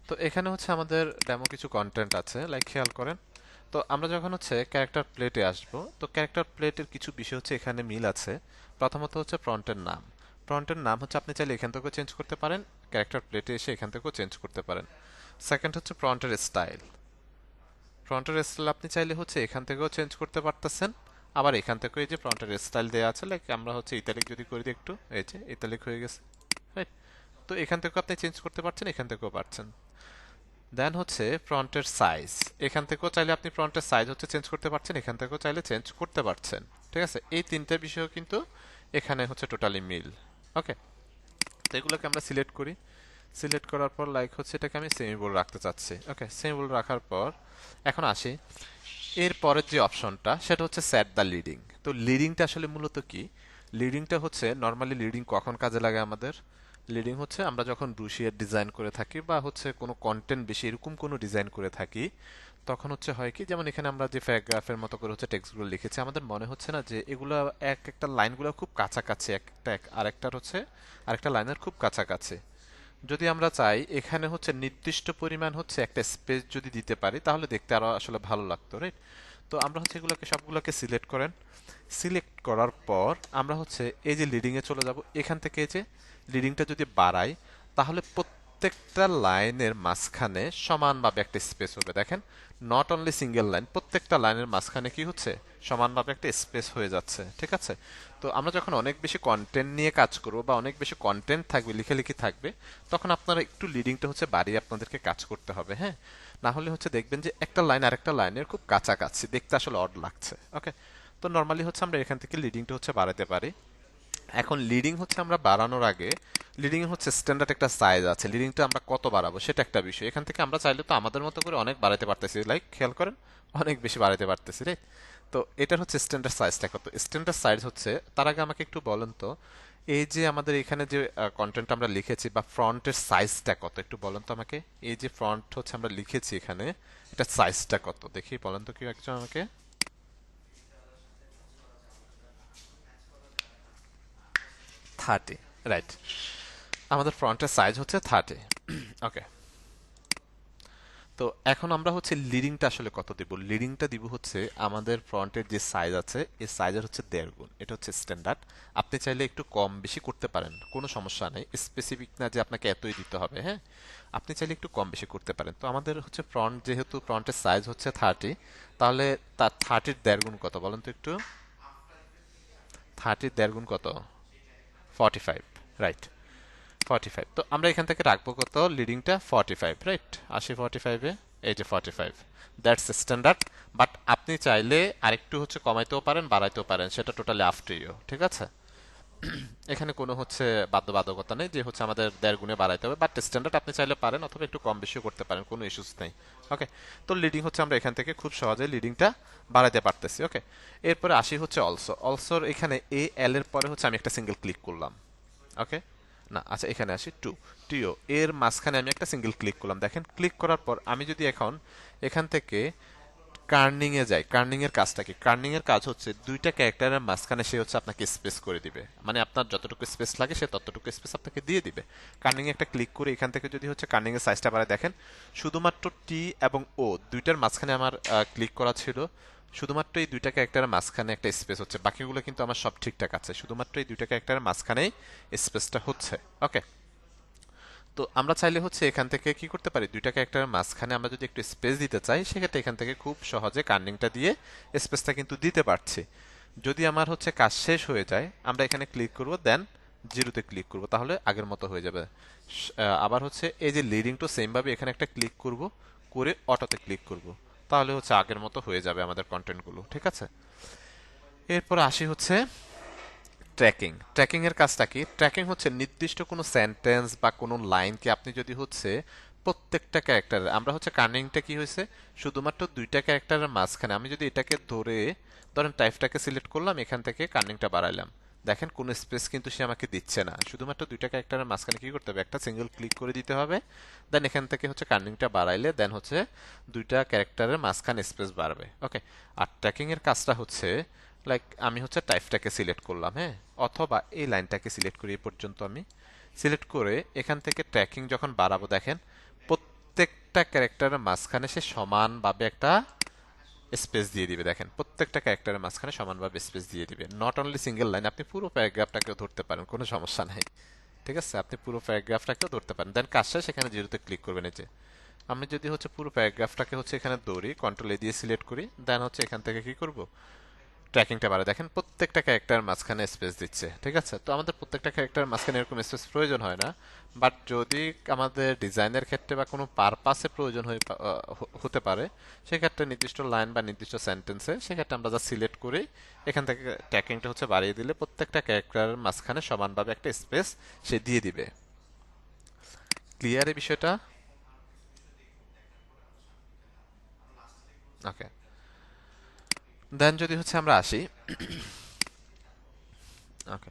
S1: তো এখানে হচ্ছে আমাদের ডেমো কিছু কন্টেন্ট আছে, লাইক খেয়াল করেন। তো আমরা যখন হচ্ছে ক্যারেক্টার প্লেটে আসব, তো ক্যারেক্টার প্লেটের কিছু বিষয় হচ্ছে এখানে মিল আছে। প্রথমত হচ্ছে ফ্রন্টের নাম। ফ্রন্টের নাম হচ্ছে আপনি চাইলে এখান থেকেও চেঞ্জ করতে পারেন, ক্যারেক্টার প্লেটে এসে এখান থেকেও চেঞ্জ করতে পারেন। সেকেন্ড হচ্ছে ফ্রন্টের স্টাইল। ফ্রন্টের স্টাইল আপনি চাইলে হচ্ছে এখান থেকেও চেঞ্জ করতে পারতেছেন, আবার এখান থেকেও এই যে ফ্রন্টের স্টাইল দেওয়া আছে, লাইক আমরা হচ্ছে ইতালিক যদি করি দিই একটু, এই যে ইতালিক হয়ে গেছে, রাইট? তো এখান থেকেও আপনি চেঞ্জ করতে পারছেন, এখান থেকেও পারছেন। দেন হচ্ছে ফ্রন্টের সাইজ। এখান থেকেও চাইলে আপনি ফ্রন্টের সাইজ হচ্ছে চেঞ্জ করতে পারছেন, এখান থেকেও চাইলে চেঞ্জ করতে পারছেন, ঠিক আছে? এই তিনটা বিষয় কিন্তু এখানে হচ্ছে টোটালি মিল। ওকে, তো এগুলোকে আমরা সিলেক্ট করি। সিলেক্ট করার পর লাইক হচ্ছে এটাকে আমি সেমিবোল্ড রাখতে চাচ্ছি। ওকে, সেমিবোল্ড রাখার পর এখন আসি এর পরের যে অপশনটা, সেটা হচ্ছে সেট দ্য লিডিং। তো লিডিংটা আসলে মূলত কি? লিডিংটা হচ্ছে নর্মালি লিডিং কখন কাজে লাগে আমাদের? লিডিং হচ্ছে আমরা যখন ব্রুশিয়ার ডিজাইন করে থাকি বা হচ্ছে কোনো কন্টেন্ট বেশি এরকম কোনো ডিজাইন করে থাকি, তখন হচ্ছে হয় কি, যেমন এখানে আমরা যে প্যারাগ্রাফের মতো করে হচ্ছে টেক্সটগুলো লিখেছি, আমাদের মনে হচ্ছে না যে এগুলো এক একটা লাইনগুলো খুব কাছাকাছি, একটা আরেকটার হচ্ছে আরেকটা লাইনের খুব কাছাকাছি। যদি আমরা চাই এখানে হচ্ছে নির্দিষ্ট পরিমাণ হচ্ছে একটা স্পেস যদি দিতে পারি, তাহলে দেখতে আরো আসলে ভালো লাগতো, রাইট? তো আমরা হচ্ছে এগুলোকে সবগুলোকে সিলেক্ট করেন। সিলেক্ট করার পর আমরা হচ্ছে এই যে লিডিং এ চলে যাব। এখান থেকে এই যে লিডিংটা যদি বাড়াই, তাহলে প্রত্যেকটা লাইনের মাঝখানে সমানভাবে একটা স্পেস হবে। দেখেন, নট অনলি সিঙ্গেল লাইন, প্রত্যেকটা লাইনের মাঝখানে কি হচ্ছে, সমানভাবে একটা স্পেস হয়ে যাচ্ছে, ঠিক আছে? তো আমরা যখন অনেক বেশি কন্টেন্ট নিয়ে কাজ করব বা অনেক বেশি কন্টেন্ট থাকবে, লিখালেখি থাকবে, তখন আপনারা একটু লিডিংটা হচ্ছে বাড়িয়ে আপনাদেরকে কাজ করতে হবে, হ্যাঁ? না হলে হচ্ছে দেখবেন যে একটা লাইন আরেকটা লাইনের খুব কাছাকাছি, দেখতে আসলে অড লাগছে। ওকে, তো নর্মালি হচ্ছে আমরা এখান থেকে লিডিংটা হচ্ছে বাড়াতে পারি। এখন লিডিং হচ্ছে আমরা বাড়ানোর আগে, লিডিং এর হচ্ছে স্ট্যান্ডার্ড একটা সাইজ আছে, লিডিংটা আমরা কত বাড়াবো সেটা একটা বিষয়। এখান থেকে আমরা চাইলে তো আমাদের মতো করে অনেক বাড়াতে পারতেছি, লাইক খেয়াল করেন, অনেক বেশি বাড়াতে পারতেছি, রাইট? তো এটার হচ্ছে স্ট্যান্ডার্ড সাইজটা কত? স্ট্যান্ডার্ড সাইজ হচ্ছে, তার আগে আমাকে একটু বলেন তো, এই যে আমাদের এখানে যে কন্টেন্ট আমরা লিখেছি বা ফ্রন্টের সাইজটা কত একটু বলেন তো আমাকে। এই যে ফ্রন্ট হচ্ছে আমরা লিখেছি এখানে, এটা সাইজটা কত দেখি, বলেন তো কেউ একজন আমাকে। 30, রাইট? আমাদের ফ্রন্টের সাইজ হচ্ছে 30। ওকে, তো এখন আমরা হচ্ছে লিডিংটা আসলে কত দিব? লিডিংটা দিব হচ্ছে আমাদের ফ্রন্টের যে সাইজ আছে, এই সাইজের হচ্ছে 1.5 গুণ, এটা হচ্ছে স্ট্যান্ডার্ড। আপনি চাইলে একটু কম বেশি করতে পারেন, কোনো সমস্যা নেই, স্পেসিফিক না যে আপনাকে এতই দিতে হবে, হ্যাঁ? আপনি চাইলে একটু কম বেশি করতে পারেন। তো আমাদের হচ্ছে ফ্রন্ট, যেহেতু ফ্রন্টের সাইজ হচ্ছে 30, তাহলে তার 30-র 1.5 গুণ কত বলেন তো একটু। 30-র 1.5 গুণ কত? 45, রাইট? 45। তো আমরা এখান থেকে রাখবো কত লিডিংটা? 45, রাইট? আসি 45-এ, এই যে 45, দ্যাটস স্ট্যান্ডার্ড। বাট আপনি চাইলে আরেকটু হচ্ছে কমাইতেও পারেন, বাড়াইতেও পারেন, সেটা টোটালি আপ টু ইউ, ঠিক আছে? এখানে কোনো হচ্ছে বাধ্যবাধকতা নেই যে হচ্ছে আমাদের 1.5 গুণে বাড়াইতে হবে, বাট স্ট্যান্ডার্ড আপনি চাইলে পারেন, অথবা একটু কম বেশিও করতে পারেন, কোনো ইস্যুস নেই। ওকে, তো লিডিং হচ্ছে আমরা এখান থেকে খুব সহজে লিডিংটা বাড়াইতে পারতেছি। ওকে, এরপরে আসি হচ্ছে অলসো। অলসোর এখানে এ এল এর পরে হচ্ছে আমি একটা সিঙ্গেল ক্লিক করলাম। ওকে, না আচ্ছা, এখানে আসি টু, টিও এর মাঝখানে আমি একটা সিঙ্গেল ক্লিক করলাম। দেখেন, ক্লিক করার পর আমি যদি এখন এখান থেকে কার্নিং এ যাই, কার্নিং এর কাজটা কি? কার্নিং এর কাজ হচ্ছে দুইটা ক্যারেক্টারের মাঝখানে সে হচ্ছে আপনাকে স্পেস করে দিবে, মানে আপনার যতটুকু স্পেস লাগে সে ততটুকু স্পেস আপনাকে দিয়ে দিবে। কার্নিং এ একটা ক্লিক করে এখান থেকে যদি হচ্ছে কার্নিং এর সাইজটা বাড়ায়, দেখেন শুধুমাত্র টি এবং ও দুইটার মাঝখানে আমার ক্লিক করা ছিল, শুধুমাত্র এই দুইটা ক্যারেক্টারের মাঝখানে একটা স্পেস হচ্ছে, বাকিগুলো কিন্তু আমার সব ঠিকঠাক আছে, শুধুমাত্র এই দুইটা ক্যারেক্টারের মাঝখানেই স্পেসটা হচ্ছে। ওকে, তো আমরা চাইলে হচ্ছে এখান থেকে কি করতে পারি, দুইটা ক্যারেক্টারের মাঝখানে আমরা যদি একটু স্পেস দিতে চাই, সেক্ষেত্রে এখান থেকে খুব সহজে কার্নিংটা দিয়ে স্পেসটা কিন্তু দিতে পারছি। যদি আমার হচ্ছে কাজ শেষ হয়ে যায়, আমরা এখানে ক্লিক করব, দেন জিরোতে ক্লিক করব, তাহলে আগের মতো হয়ে যাবে। আবার হচ্ছে এই যে লিডিং টু সেম ভাবে এখানে একটা ক্লিক করব, করে অটোতে ক্লিক করব, তাহলে হচ্ছে আগের মতো হয়ে যাবে আমাদের কন্টেন্টগুলো। ঠিক আছে, এরপর আসি হচ্ছে ট্র্যাকিং। ট্র্যাকিং এর কাজটা কি? ট্র্যাকিং হচ্ছে নির্দিষ্ট কোনো সেন্টেন্স বা কোনো লাইনকে আপনি যদি হচ্ছে প্রত্যেকটা ক্যারেক্টার, আমরা হচ্ছে কার্নিংটা কি হয়েছে, শুধুমাত্র দুইটা ক্যারেক্টারের মাঝখানে আমি যদি এটাকে ধরে ধরেন টাইপটাকে সিলেক্ট করলাম, এখান থেকে কার্নিংটা বাড়াইলাম, দেখেন কোনো স্পেস কিন্তু সে আমাকে দিচ্ছে না, শুধুমাত্র দুইটা ক্যারেক্টারের মাঝখানে কি করতে হবে, একটা সিঙ্গেল ক্লিক করে দিতে হবে, দেন এখান থেকে হচ্ছে কার্নিংটা বাড়াইলে দেন হচ্ছে দুইটা ক্যারেক্টারের মাঝখানে স্পেস বাড়বে। ওকে, আর ট্র্যাকিং এর কাজটা হচ্ছে লাইক আমি হচ্ছে টাইপটাকে সিলেক্ট করলাম, হ্যাঁ, অথবা এই লাইনটাকে সিলেক্ট করি, এই পর্যন্ত আমি সিলেক্ট করে এখান থেকে ট্র্যাকিং যখন বাড়াবো, দেখেন প্রত্যেকটা ক্যারেক্টারের মাঝখানে সে সমানভাবে একটা স্পেস দিয়ে দিবে। দেখেন প্রত্যেকটা ক্যারেক্টারের মাঝখানে সমানভাবে স্পেস দিয়ে দিবে, নট অনলি সিঙ্গেল লাইন, আপনি পুরো প্যারাগ্রাফটাকেও ধরতে পারেন, কোনো সমস্যা নাই। ঠিক আছে, আপনি পুরো প্যারাগ্রাফটাকেও ধরতে পারেন, দেন কাজ শেষ, এখানে জিরোতে ক্লিক করবেন। এই যে আমি যদি হচ্ছে পুরো প্যারাগ্রাফটাকে হচ্ছে এখানে দৌড়ি, কন্ট্রোল এ দিয়ে সিলেক্ট করি, দেন হচ্ছে এখান থেকে কি করব, ট্র্যাকিংটা বাড়ে, দেখেন প্রত্যেকটা ক্যারেক্টার মাঝখানে স্পেস দিচ্ছে। ঠিক আছে, তো আমাদের প্রত্যেকটা ক্যারেক্টার মাঝখানে এরকম স্পেস প্রয়োজন হয় না, বাট যদি আমাদের ডিজাইনের ক্ষেত্রে বা কোনো পারপাসে প্রয়োজন হতে পারে, সেক্ষেত্রে নির্দিষ্ট লাইন বা নির্দিষ্ট সেন্টেন্সে সেক্ষেত্রে আমরা যা সিলেক্ট করি, এখান থেকে ট্র্যাকিংটা হচ্ছে বাড়িয়ে দিলে প্রত্যেকটা ক্যারেক্টারের মাঝখানে সমানভাবে একটা স্পেস সে দিয়ে দিবে। ক্লিয়ার এই বিষয়টা? ওকে, দেন যদি হচ্ছে আমরা আসি, ওকে,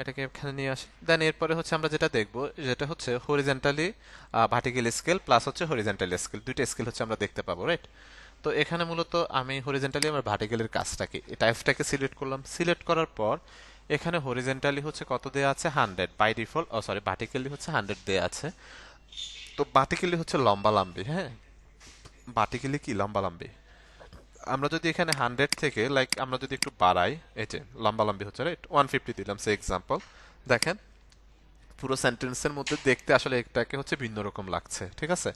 S1: এটাকে এখানে নিয়ে আসি, দেন এরপরে হচ্ছে আমরা যেটা দেখব, যেটা হচ্ছে হরিজেন্টালি ভার্টিক্যাল স্কেল প্লাস হচ্ছে হরিজেন্টাল স্কেল, দুইটা স্কেল হচ্ছে আমরা দেখতে পাবো, রাইট? তো এখানে মূলত আমি হরিজেন্টালি আমার ভার্টিক্যালের কাজটাকে টাইপটাকে সিলেক্ট করলাম, সিলেক্ট করার পর এখানে হরিজেন্টালি হচ্ছে কত দেয়া আছে, 100 বাই ডিফল্ট, ও সরি ভার্টিক্যালি হচ্ছে 100 দেয়া আছে। তো ভার্টিক্যালি হচ্ছে লম্বা লম্বি, হ্যাঁ, ভার্টিক্যালি কি লম্বা লম্বি, আমরা যদি এখানে 100 থেকে লাইক আমরা যদি একটু বাড়াই, এই যে লম্বা লম্বি হচ্ছে, রাইট, 150 দিলাম সে এক্সাম্পল, দেখেন পুরো সেন্টেন্সের মধ্যে দেখতে আসলে এটাকে হচ্ছে ভিন্ন রকম লাগছে। ঠিক আছে,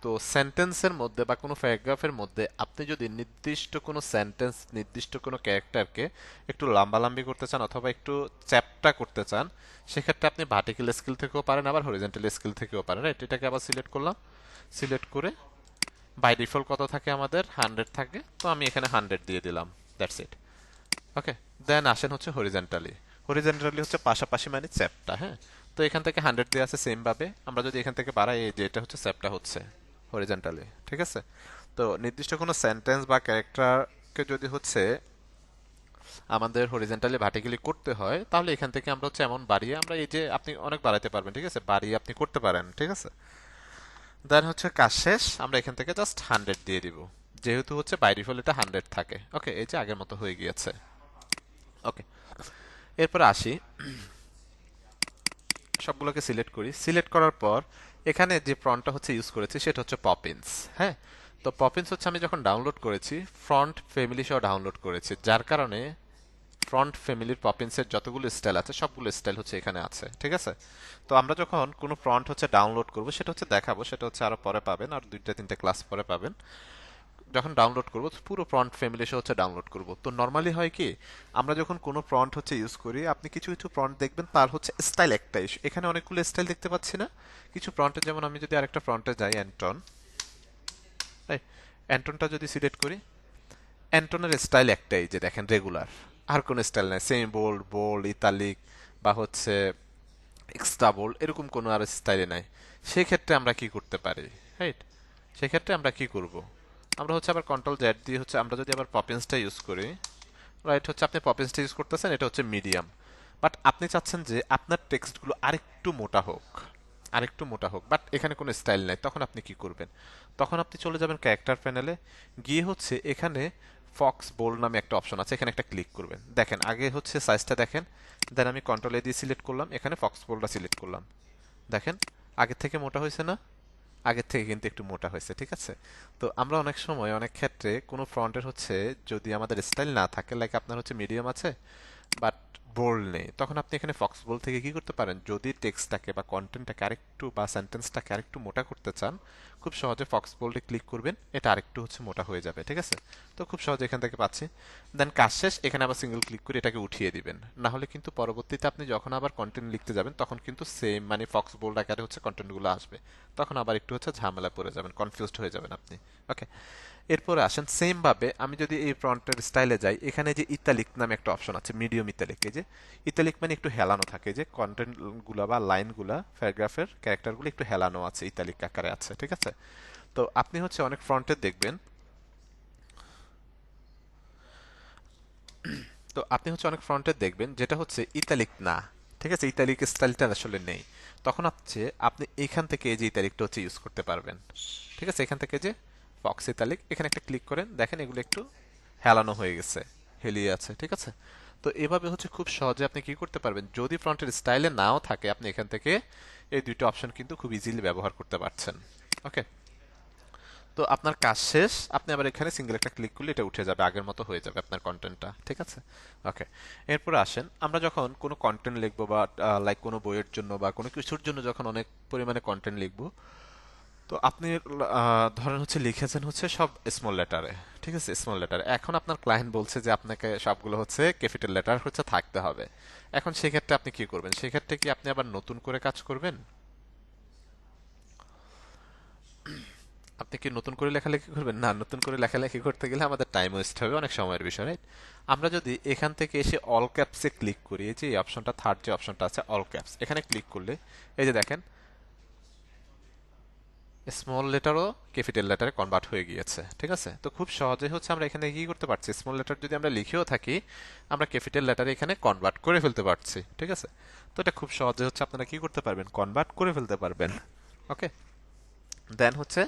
S1: তো সেন্টেন্সের মধ্যে বা কোনো প্যারাগ্রাফের মধ্যে আপনি যদি নির্দিষ্ট কোনো সেন্টেন্স, নির্দিষ্ট কোনো ক্যারেক্টারকে একটু লম্বালম্বি করতে চান অথবা একটু চ্যাপ্টা করতে চান, সেক্ষেত্রে আপনি ভার্টিক্যাল স্কেল থেকেও পারেন, আবার হরিজন্টাল স্কেল থেকেও পারেন, রাইট? এটাকে আবার সিলেক্ট করলাম, সিলেক্ট করে বাই ডিফল্ট কত থাকে আমাদের, 100 থাকে, তো আমি এখানে 100 দিয়ে দিলাম, দ্যাটস ইট। ওকে, দেন আসেন হচ্ছে হরিজেন্টালি। হরিজেন্টালি হচ্ছে পাশাপাশি মানে চ্যাপটা, হ্যাঁ, তো এখান থেকে 100 দিয়ে আছে সেম ভাবে, আমরা যদি এখান থেকে বাড়াই, এই যে এটা হচ্ছে চ্যাপটা হচ্ছে হরিজেন্টালি। ঠিক আছে, তো নির্দিষ্ট কোনো সেন্টেন্স বা ক্যারেক্টারকে যদি হচ্ছে আমাদের হরিজেন্টালি ভার্টিক্যালি করতে হয়, তাহলে এখান থেকে আমরা হচ্ছে এমন বাড়িয়ে, আমরা এই যে আপনি অনেক বাড়াইতে পারবেন, ঠিক আছে, বাড়িয়ে আপনি করতে পারেন। ঠিক আছে, দেন হচ্ছে কাজ শেষ, আমরা এখান থেকে জাস্ট 100 দিয়ে দিব, যেহেতু হচ্ছে বাই ডিফল্ট এটা 100 থাকে। ওকে, এই যে আগের মতো হয়ে গিয়েছে। ওকে, এরপর আসি, সবগুলোকে সিলেক্ট করি, সিলেক্ট করার পর এখানে যে ফ্রন্টটা হচ্ছে ইউজ করেছি সেটা হচ্ছে পপিন্স। হ্যাঁ, তো পপিন্স হচ্ছে আমি যখন ডাউনলোড করেছি ফ্রন্ট ফ্যামিলি সহ ডাউনলোড করেছি, যার কারণে ফ্রন্ট ফ্যামিলির পপিন্সের যতগুলো স্টাইল আছে সবগুলো স্টাইল হচ্ছে এখানে আছে। ঠিক আছে, তো আমরা যখন কোনো ফ্রন্ট হচ্ছে ডাউনলোড করব, সেটা হচ্ছে দেখাবো, সেটা হচ্ছে আরো পরে পাবেন, আর দুইটা তিনটা ক্লাস পরে পাবেন। যখন ডাউনলোড করব পুরো ফ্রন্ট ফ্যামিলি সহ হচ্ছে ডাউনলোড করব, তো নর্মালি হয় কি, আমরা যখন কোনো ফ্রন্ট হচ্ছে ইউজ করি, আপনি কিছু কিছু ফ্রন্ট দেখবেন তার হচ্ছে স্টাইল একটাই, এখানে অনেকগুলো স্টাইল দেখতে পাচ্ছি না কিছু ফ্রন্টে, যেমন আমি যদি আরেকটা ফ্রন্টে যাই, অ্যান্টন, এই অ্যান্টনটা যদি সিলেক্ট করি, অ্যান্টনের স্টাইল একটাই, যে দেখেন রেগুলার, আর কোনো স্টাইল নাই, সেমি বোল্ড, বোল্ড, ইতালিক বা হচ্ছে এক্সট্রা বোল্ড, এরকম কোনো আর স্টাইলে নাই। সেক্ষেত্রে আমরা কি করতে পারি, রাইট? সেক্ষেত্রে আমরা কি করব, আমরা হচ্ছে আবার কন্ট্রোল জেড দিয়ে হচ্ছে আমরা যদি আবার পপিন্সটা ইউজ করি, রাইট, হচ্ছে আপনি পপিন্সটা ইউজ করতেছেন, এটা হচ্ছে মিডিয়াম, বাট আপনি চাচ্ছেন যে আপনার টেক্সটগুলো আরেকটু মোটা হোক, আরেকটু মোটা হোক, বাট এখানে কোনো স্টাইল নাই, তখন আপনি কি করবেন, তখন আপনি চলে যাবেন ক্যারেক্টার প্যানেলে, গিয়ে হচ্ছে এখানে ফক্স বোল্ড নামে একটা অপশন আছে, এখানে একটা ক্লিক করবেন, দেখেন আগে হচ্ছে সাইজটা দেখেন, দেন আমি কন্ট্রোল এ দিয়ে সিলেক্ট করলাম, এখানে ফক্স বোল্ডটা সিলেক্ট করলাম, দেখেন আগের থেকে মোটা হয়েছে না, আগের থেকে কিন্তু একটু মোটা হয়েছে। ঠিক আছে, তো আমরা অনেক সময় অনেক ক্ষেত্রে কোনো ফ্রন্টের হচ্ছে যদি আমাদের স্টাইল না থাকে, লাইক আপনার হচ্ছে মিডিয়াম আছে বাট বোল্ড নেই, তখন আপনি এখানে ফক্স বোল্ড থেকে কি করতে পারেন, যদি টেক্সটটাকে বা কন্টেন্টটাকে আরেকটু বা সেন্টেন্সটাকে আরেকটু মোটা করতে চান, খুব সহজে ফক্স বোল্ডে ক্লিক করবেন, এটা আরেকটু হচ্ছে মোটা হয়ে যাবে, ঠিক আছে? তো খুব সহজে এখান থেকে পাচ্ছি। দেন কাজ শেষ, এখানে আবার সিঙ্গেল ক্লিক করে এটাকে উঠিয়ে দিবেন, না হলে কিন্তু পরবর্তীতে আপনি যখন আবার কন্টেন্ট লিখতে যাবেন তখন কিন্তু সেম মানে ফক্স বোল্ড আকারে হচ্ছে কন্টেন্টগুলো আসবে, তখন আবার একটু হচ্ছে ঝামেলা পড়ে যাবেন, কনফিউজড হয়ে যাবেন আপনি। ওকে, এরপরে আসেন সেম ভাবে আমি যদি এই ফ্রন্টের স্টাইলে যাই, এখানে যে ইতালিক নামে একটা অপশন আছে, মিডিয়াম ইতালিক, এই যে ইতালিক মানে একটু হেলানো থাকে, যে কন্টেন্ট গুলা বা লাইনগুলা প্যারাগ্রাফের ক্যারেক্টারগুলো একটু হেলানো আছে, ইতালিক আকারে আছে, ঠিক আছে? তো আপনি হচ্ছে অনেক ফ্রন্টে দেখবেন, তো আপনি হচ্ছে অনেক ফ্রন্টে দেখবেন যেটা হচ্ছে ইতালিক না, ঠিক আছে, ইতালিক স্টাইলটা আসলে নেই, তখন হচ্ছে আপনি এখান থেকে এই যে ইতালিকটা হচ্ছে ইউজ করতে পারবেন, ঠিক আছে? এখান থেকে যে ফক্স ইতালিক, এখানে একটা ক্লিক করেন, দেখেন এগুলো একটু হেলানো হয়ে গেছে, হেলিয়ে আছে, ঠিক আছে? তো এভাবে হচ্ছে খুব সহজে আপনি কি করতে পারবেন, যদি ফ্রন্টের স্টাইলে নাও থাকে, আপনি এখান থেকে এই দুইটা অপশন কিন্তু খুব ইজিলি ব্যবহার করতে পারছেন। ওকে, তো আপনার কাজ শেষ, আপনি আবার এখানে সিঙ্গেল একটা ক্লিক করলে এটা উঠে যাবে, আগের মতো হয়ে যাবে আপনার কন্টেন্টটা, ঠিক আছে? ওকে, এরপরে আসেন, আমরা যখন কোনো কন্টেন্ট লিখবো বা লাইক কোনো বইয়ের জন্য বা কোনো কিছুর জন্য যখন অনেক পরিমাণে কন্টেন্ট লিখবো, তো আপনি ধরেন হচ্ছে লিখেছেন হচ্ছে সব স্মল লেটারে, ঠিক আছে, স্মল লেটার, এখন আপনার ক্লায়েন্ট বলছে যে আপনাকে সবগুলো হচ্ছে ক্যাপিটাল লেটার হচ্ছে থাকতে হবে, এখন সেক্ষেত্রে আপনি কি করবেন, সেক্ষেত্রে কি আপনি আবার নতুন করে কাজ করবেন? আপনি কি নতুন করে লেখালেখি করবেন? না, নতুন করে লেখালেখি করতে গেলে আমাদের টাইম ওয়েস্ট হবে, অনেক সময়ের বিষয়, রাইট? আমরা যদি এখান থেকে এসে অল ক্যাপসে ক্লিক করি, এই যে এই অপশনটা, থার্ড যে অপশনটা আছে অল ক্যাপস, এখানে ক্লিক করলে এই যে দেখেন স্মল লেটারও ক্যাপিটাল লেটারে কনভার্ট হয়ে গিয়েছে, ঠিক আছে? তো খুব সহজে হচ্ছে আমরা এখানে কি করতে পারছি, স্মল লেটার যদি আমরা লিখেও থাকি, আমরা ক্যাপিটাল লেটারে এখানে কনভার্ট করে ফেলতে পারছি, ঠিক আছে? তো এটা খুব সহজে হচ্ছে আপনারা কি করতে পারবেন, কনভার্ট করে ফেলতে পারবেন। ওকে, দেন হচ্ছে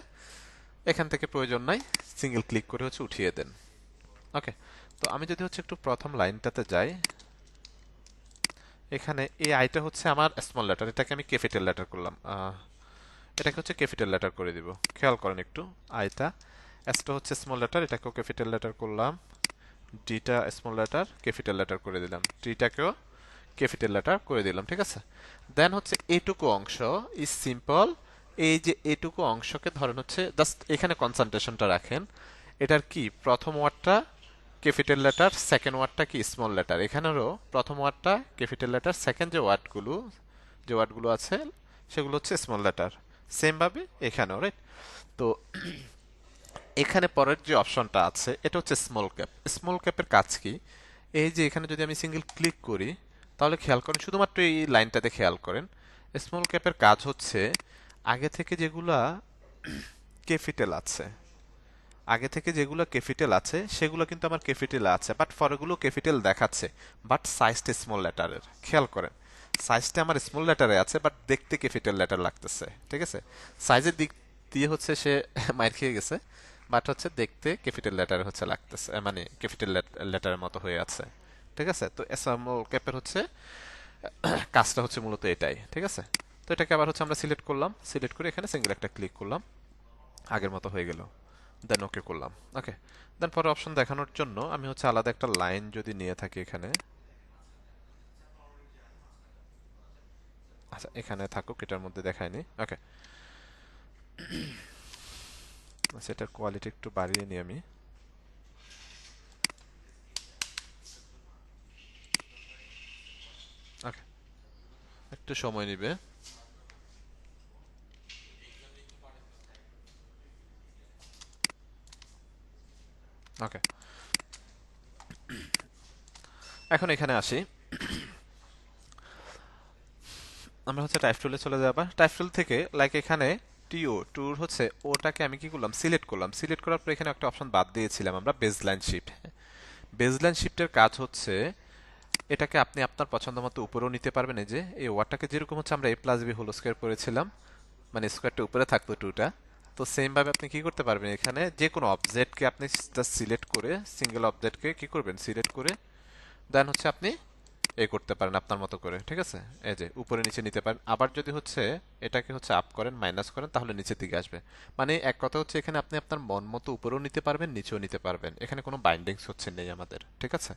S1: এখান থেকে প্রয়োজন নাই, সিঙ্গেল ক্লিক করে হচ্ছে উঠিয়ে দেন। ওকে, তো আমি যদি হচ্ছে একটু প্রথম লাইনটাতে যাই, এখানে এই আইটা হচ্ছে আমার স্মল লেটার, এটাকে আমি ক্যাপিটাল লেটার করলাম, এটাকে হচ্ছে ক্যাপিটাল লেটার করে দিব, খেয়াল করেন একটু, আইটা, এসটা হচ্ছে স্মল লেটার, এটাকেও ক্যাপিটাল লেটার করলাম, ডিটা স্মল লেটার ক্যাপিটাল লেটার করে দিলাম, টিটাকেও ক্যাপিটাল লেটার করে দিলাম, ঠিক আছে? দেন হচ্ছে এটুকু অংশ ইজ সিম্পল, এই যে এটুকু অংশকে ধরেন হচ্ছে জাস্ট এখানে কনসেন্ট্রেশনটা রাখেন, এটার কি প্রথম ওয়ার্ডটা ক্যাপিটাল লেটার, সেকেন্ড ওয়ার্ডটা কি স্মল লেটার, এখানেরও প্রথম ওয়ার্ডটা ক্যাপিটাল লেটার, সেকেন্ড যে ওয়ার্ডগুলো আছে সেগুলো হচ্ছে স্মল লেটার, সেম ভাবে এখানেও, রাইট? তো এখানে পরের যে অপশনটা আছে এটা হচ্ছে স্মল ক্যাপ, স্মল ক্যাপের কাজ কি, এই যে এখানে যদি আমি সিঙ্গেল ক্লিক করি, তাহলে খেয়াল করেন, শুধুমাত্র এই লাইনটাতে খেয়াল করেন, স্মল ক্যাপের কাজ হচ্ছে আগে থেকে যেগুলা ক্যাপিটাল আছে, আগে থেকে যেগুলো ক্যাপিটাল আছে সেগুলো কিন্তু আমার ক্যাপিটাল আছে, বাট পরেগুলো ক্যাপিটাল দেখাচ্ছে, বাট সাইজটা স্মল লেটারের, খেয়াল করেন, সাইজটা আমার স্মল লেটারে আছে বাট দেখতে ক্যাপিটাল লেটার লাগতেছে, ঠিক আছে? সাইজের দিক দিয়ে হচ্ছে সে মাইর খেয়ে গেছে, বাট হচ্ছে দেখতে ক্যাপিটাল লেটার হচ্ছে লাগতেছে, মানে ক্যাপিটাল লেটারের মতো হয়ে আছে, ঠিক আছে? তো স্মল ক্যাপের হচ্ছে কাজটা হচ্ছে মূলত এটাই, ঠিক আছে? তো এটাকে আবার হচ্ছে আমরা সিলেক্ট করলাম, সিলেক্ট করে এখানে সিঙ্গেল একটা ক্লিক করলাম, আগের মতো হয়ে গেল, দেন ওকে করলাম। ওকে, দেন পরে অপশন দেখানোর জন্য আমি হচ্ছে আলাদা একটা লাইন যদি নিয়ে থাকি এখানে, আচ্ছা এখানে থাকুক, এটার মধ্যে দেখায়নি। ওকে, আচ্ছা এটার কোয়ালিটি একটু বাড়িয়ে নিই আমি। ওকে, একটু সময় নিবে। ওকে, এখন এখানে আসি, আমরা হচ্ছে টাইপ টুলে চলে যাবা, টাইপ টুল থেকে লাইক এখানে টিও টুর হচ্ছে ওটাকে আমি কি করলাম, সিলেক্ট করলাম, সিলেক্ট করার পর এখানে একটা অপশন বাদ দিয়েছিলাম আমরা, বেজলাইন শিফট। বেজলাইন শিফটের কাজ হচ্ছে এটাকে আপনি আপনার পছন্দ মতো উপরেও নিতে পারবেন, এই যে এই ওয়ার্ডটাকে যেরকম হচ্ছে আমরা a+b হোল স্কয়ার করেছিলাম, মানে স্কোয়ারটা উপরে থাকতো টুটা, তো সেম ভাবে আপনি কি করতে পারবেন, এখানে যে কোনো অবজেক্টকে আপনি জাস্ট সিলেক্ট করে, সিঙ্গেল অবজেক্টকে কি করবেন, সিলেক্ট করে দেন হচ্ছে আপনি করতে পারেন আপনার মতো করে, ঠিক আছে? এই যে উপরে নিচে নিতে পারেন, আবার যদি হচ্ছে এটাকে হচ্ছে আপ করেন, মাইনাস করেন, তাহলে নিচের দিকে আসবে, মানে এক কথা হচ্ছে এখানে আপনি আপনার মন মতো উপরেও নিতে পারবেন, নিচেও নিতে পারবেন, এখানে কোনো বাইন্ডিংস হচ্ছে নেই আমাদের, ঠিক আছে?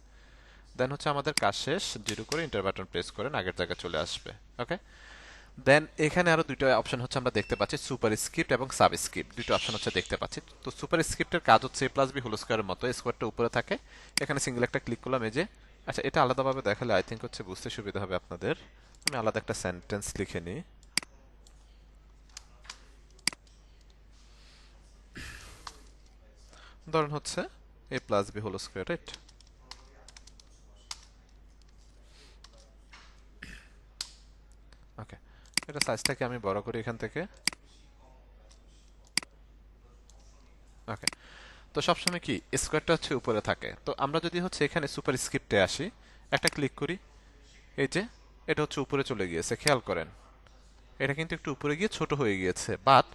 S1: দেন হচ্ছে আমাদের কাজ শেষ, জিরো করে এন্টার বাটন প্রেস করেন, আগের জায়গায় চলে আসবে। ওকে, দেন এখানে আরো দুটো অপশন হচ্ছে আমরা দেখতে পাচ্ছি, সুপার স্ক্রিপ্ট এবং সাব স্ক্রিপ্ট, দুটো অপশন হচ্ছে দেখতে পাচ্ছি। তো সুপার স্ক্রিপ্টের কাজ হচ্ছে a প্লাস বি হোল স্কোয়ারের মতো, স্কোয়ারটা উপরে থাকে, এখানে সিঙ্গেল একটা ক্লিক করলাম, এই যে। আচ্ছা, এটা আলাদাভাবে দেখালে আই থিঙ্ক হচ্ছে বুঝতে সুবিধা হবে আপনাদের। আমি আলাদা একটা সেন্টেন্স লিখে নিই। ধরেন হচ্ছে a plus B whole square, right? Okay, এটা সাইজটাকে আমি বড় করি এখান থেকে। ওকে, তো সবসময় কি স্কোয়ারটা হচ্ছে উপরে থাকে, তো আমরা যদি হচ্ছে এখানে সুপার স্ক্রিপ্টে আসি, একটা ক্লিক করি, এই যে এটা হচ্ছে উপরে চলে গিয়েছে, খেয়াল করেন এটা কিন্তু একটু উপরে গিয়ে ছোট হয়ে গিয়েছে, বাট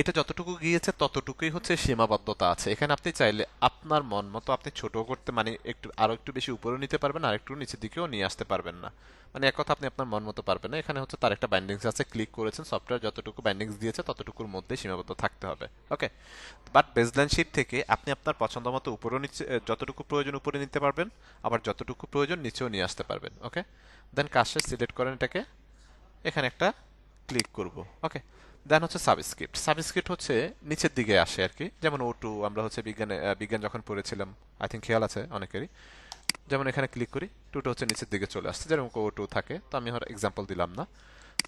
S1: এটা যতটুকু গিয়েছে ততটুকুই হচ্ছে সীমাবদ্ধতা আছে। এখানে আপনি চাইলে আপনার মন মতো আপনি ছোট করতে, মানে একটু আরো একটু বেশি উপরে নিতে পারবেন, আর একটু নিচের দিকেও নিয়ে আসতে পারবেন না, মানে এক কথা আপনি আপনার মন মতো পারবেন না। এখানে হচ্ছে তার একটা বাইন্ডিংস আছে, ক্লিক করেছেন, সফটওয়্যার যতটুকু বাইন্ডিংস দিয়েছে ততটুকুর মধ্যে সীমাবদ্ধ থাকতে হবে। ওকে, বাট বেসলাইন শীট থেকে আপনি আপনার পছন্দ মতো উপরেও নিচে, যতটুকু প্রয়োজন উপরে নিতে পারবেন, আবার যতটুকু প্রয়োজন নিচেও নিয়ে আসতে পারবেন। ওকে, দেন কাজটা সিলেক্ট করেন এটাকে, এখানে একটা ক্লিক করব। ওকে, দেন হচ্ছে সাবস্ক্রিপ্ট। সাবস্ক্রিপ্ট হচ্ছে নিচের দিকে আসে আর কি, যেমন O2 আমরা হচ্ছে বিজ্ঞান যখন পড়েছিলাম, আই থিঙ্ক খেয়াল আছে অনেকেরই। যেমন এখানে ক্লিক করি, টুটো হচ্ছে নিচের দিকে চলে আসছে, যেরকম O2 থাকে, তো আমি আর এক্সাম্পল দিলাম না।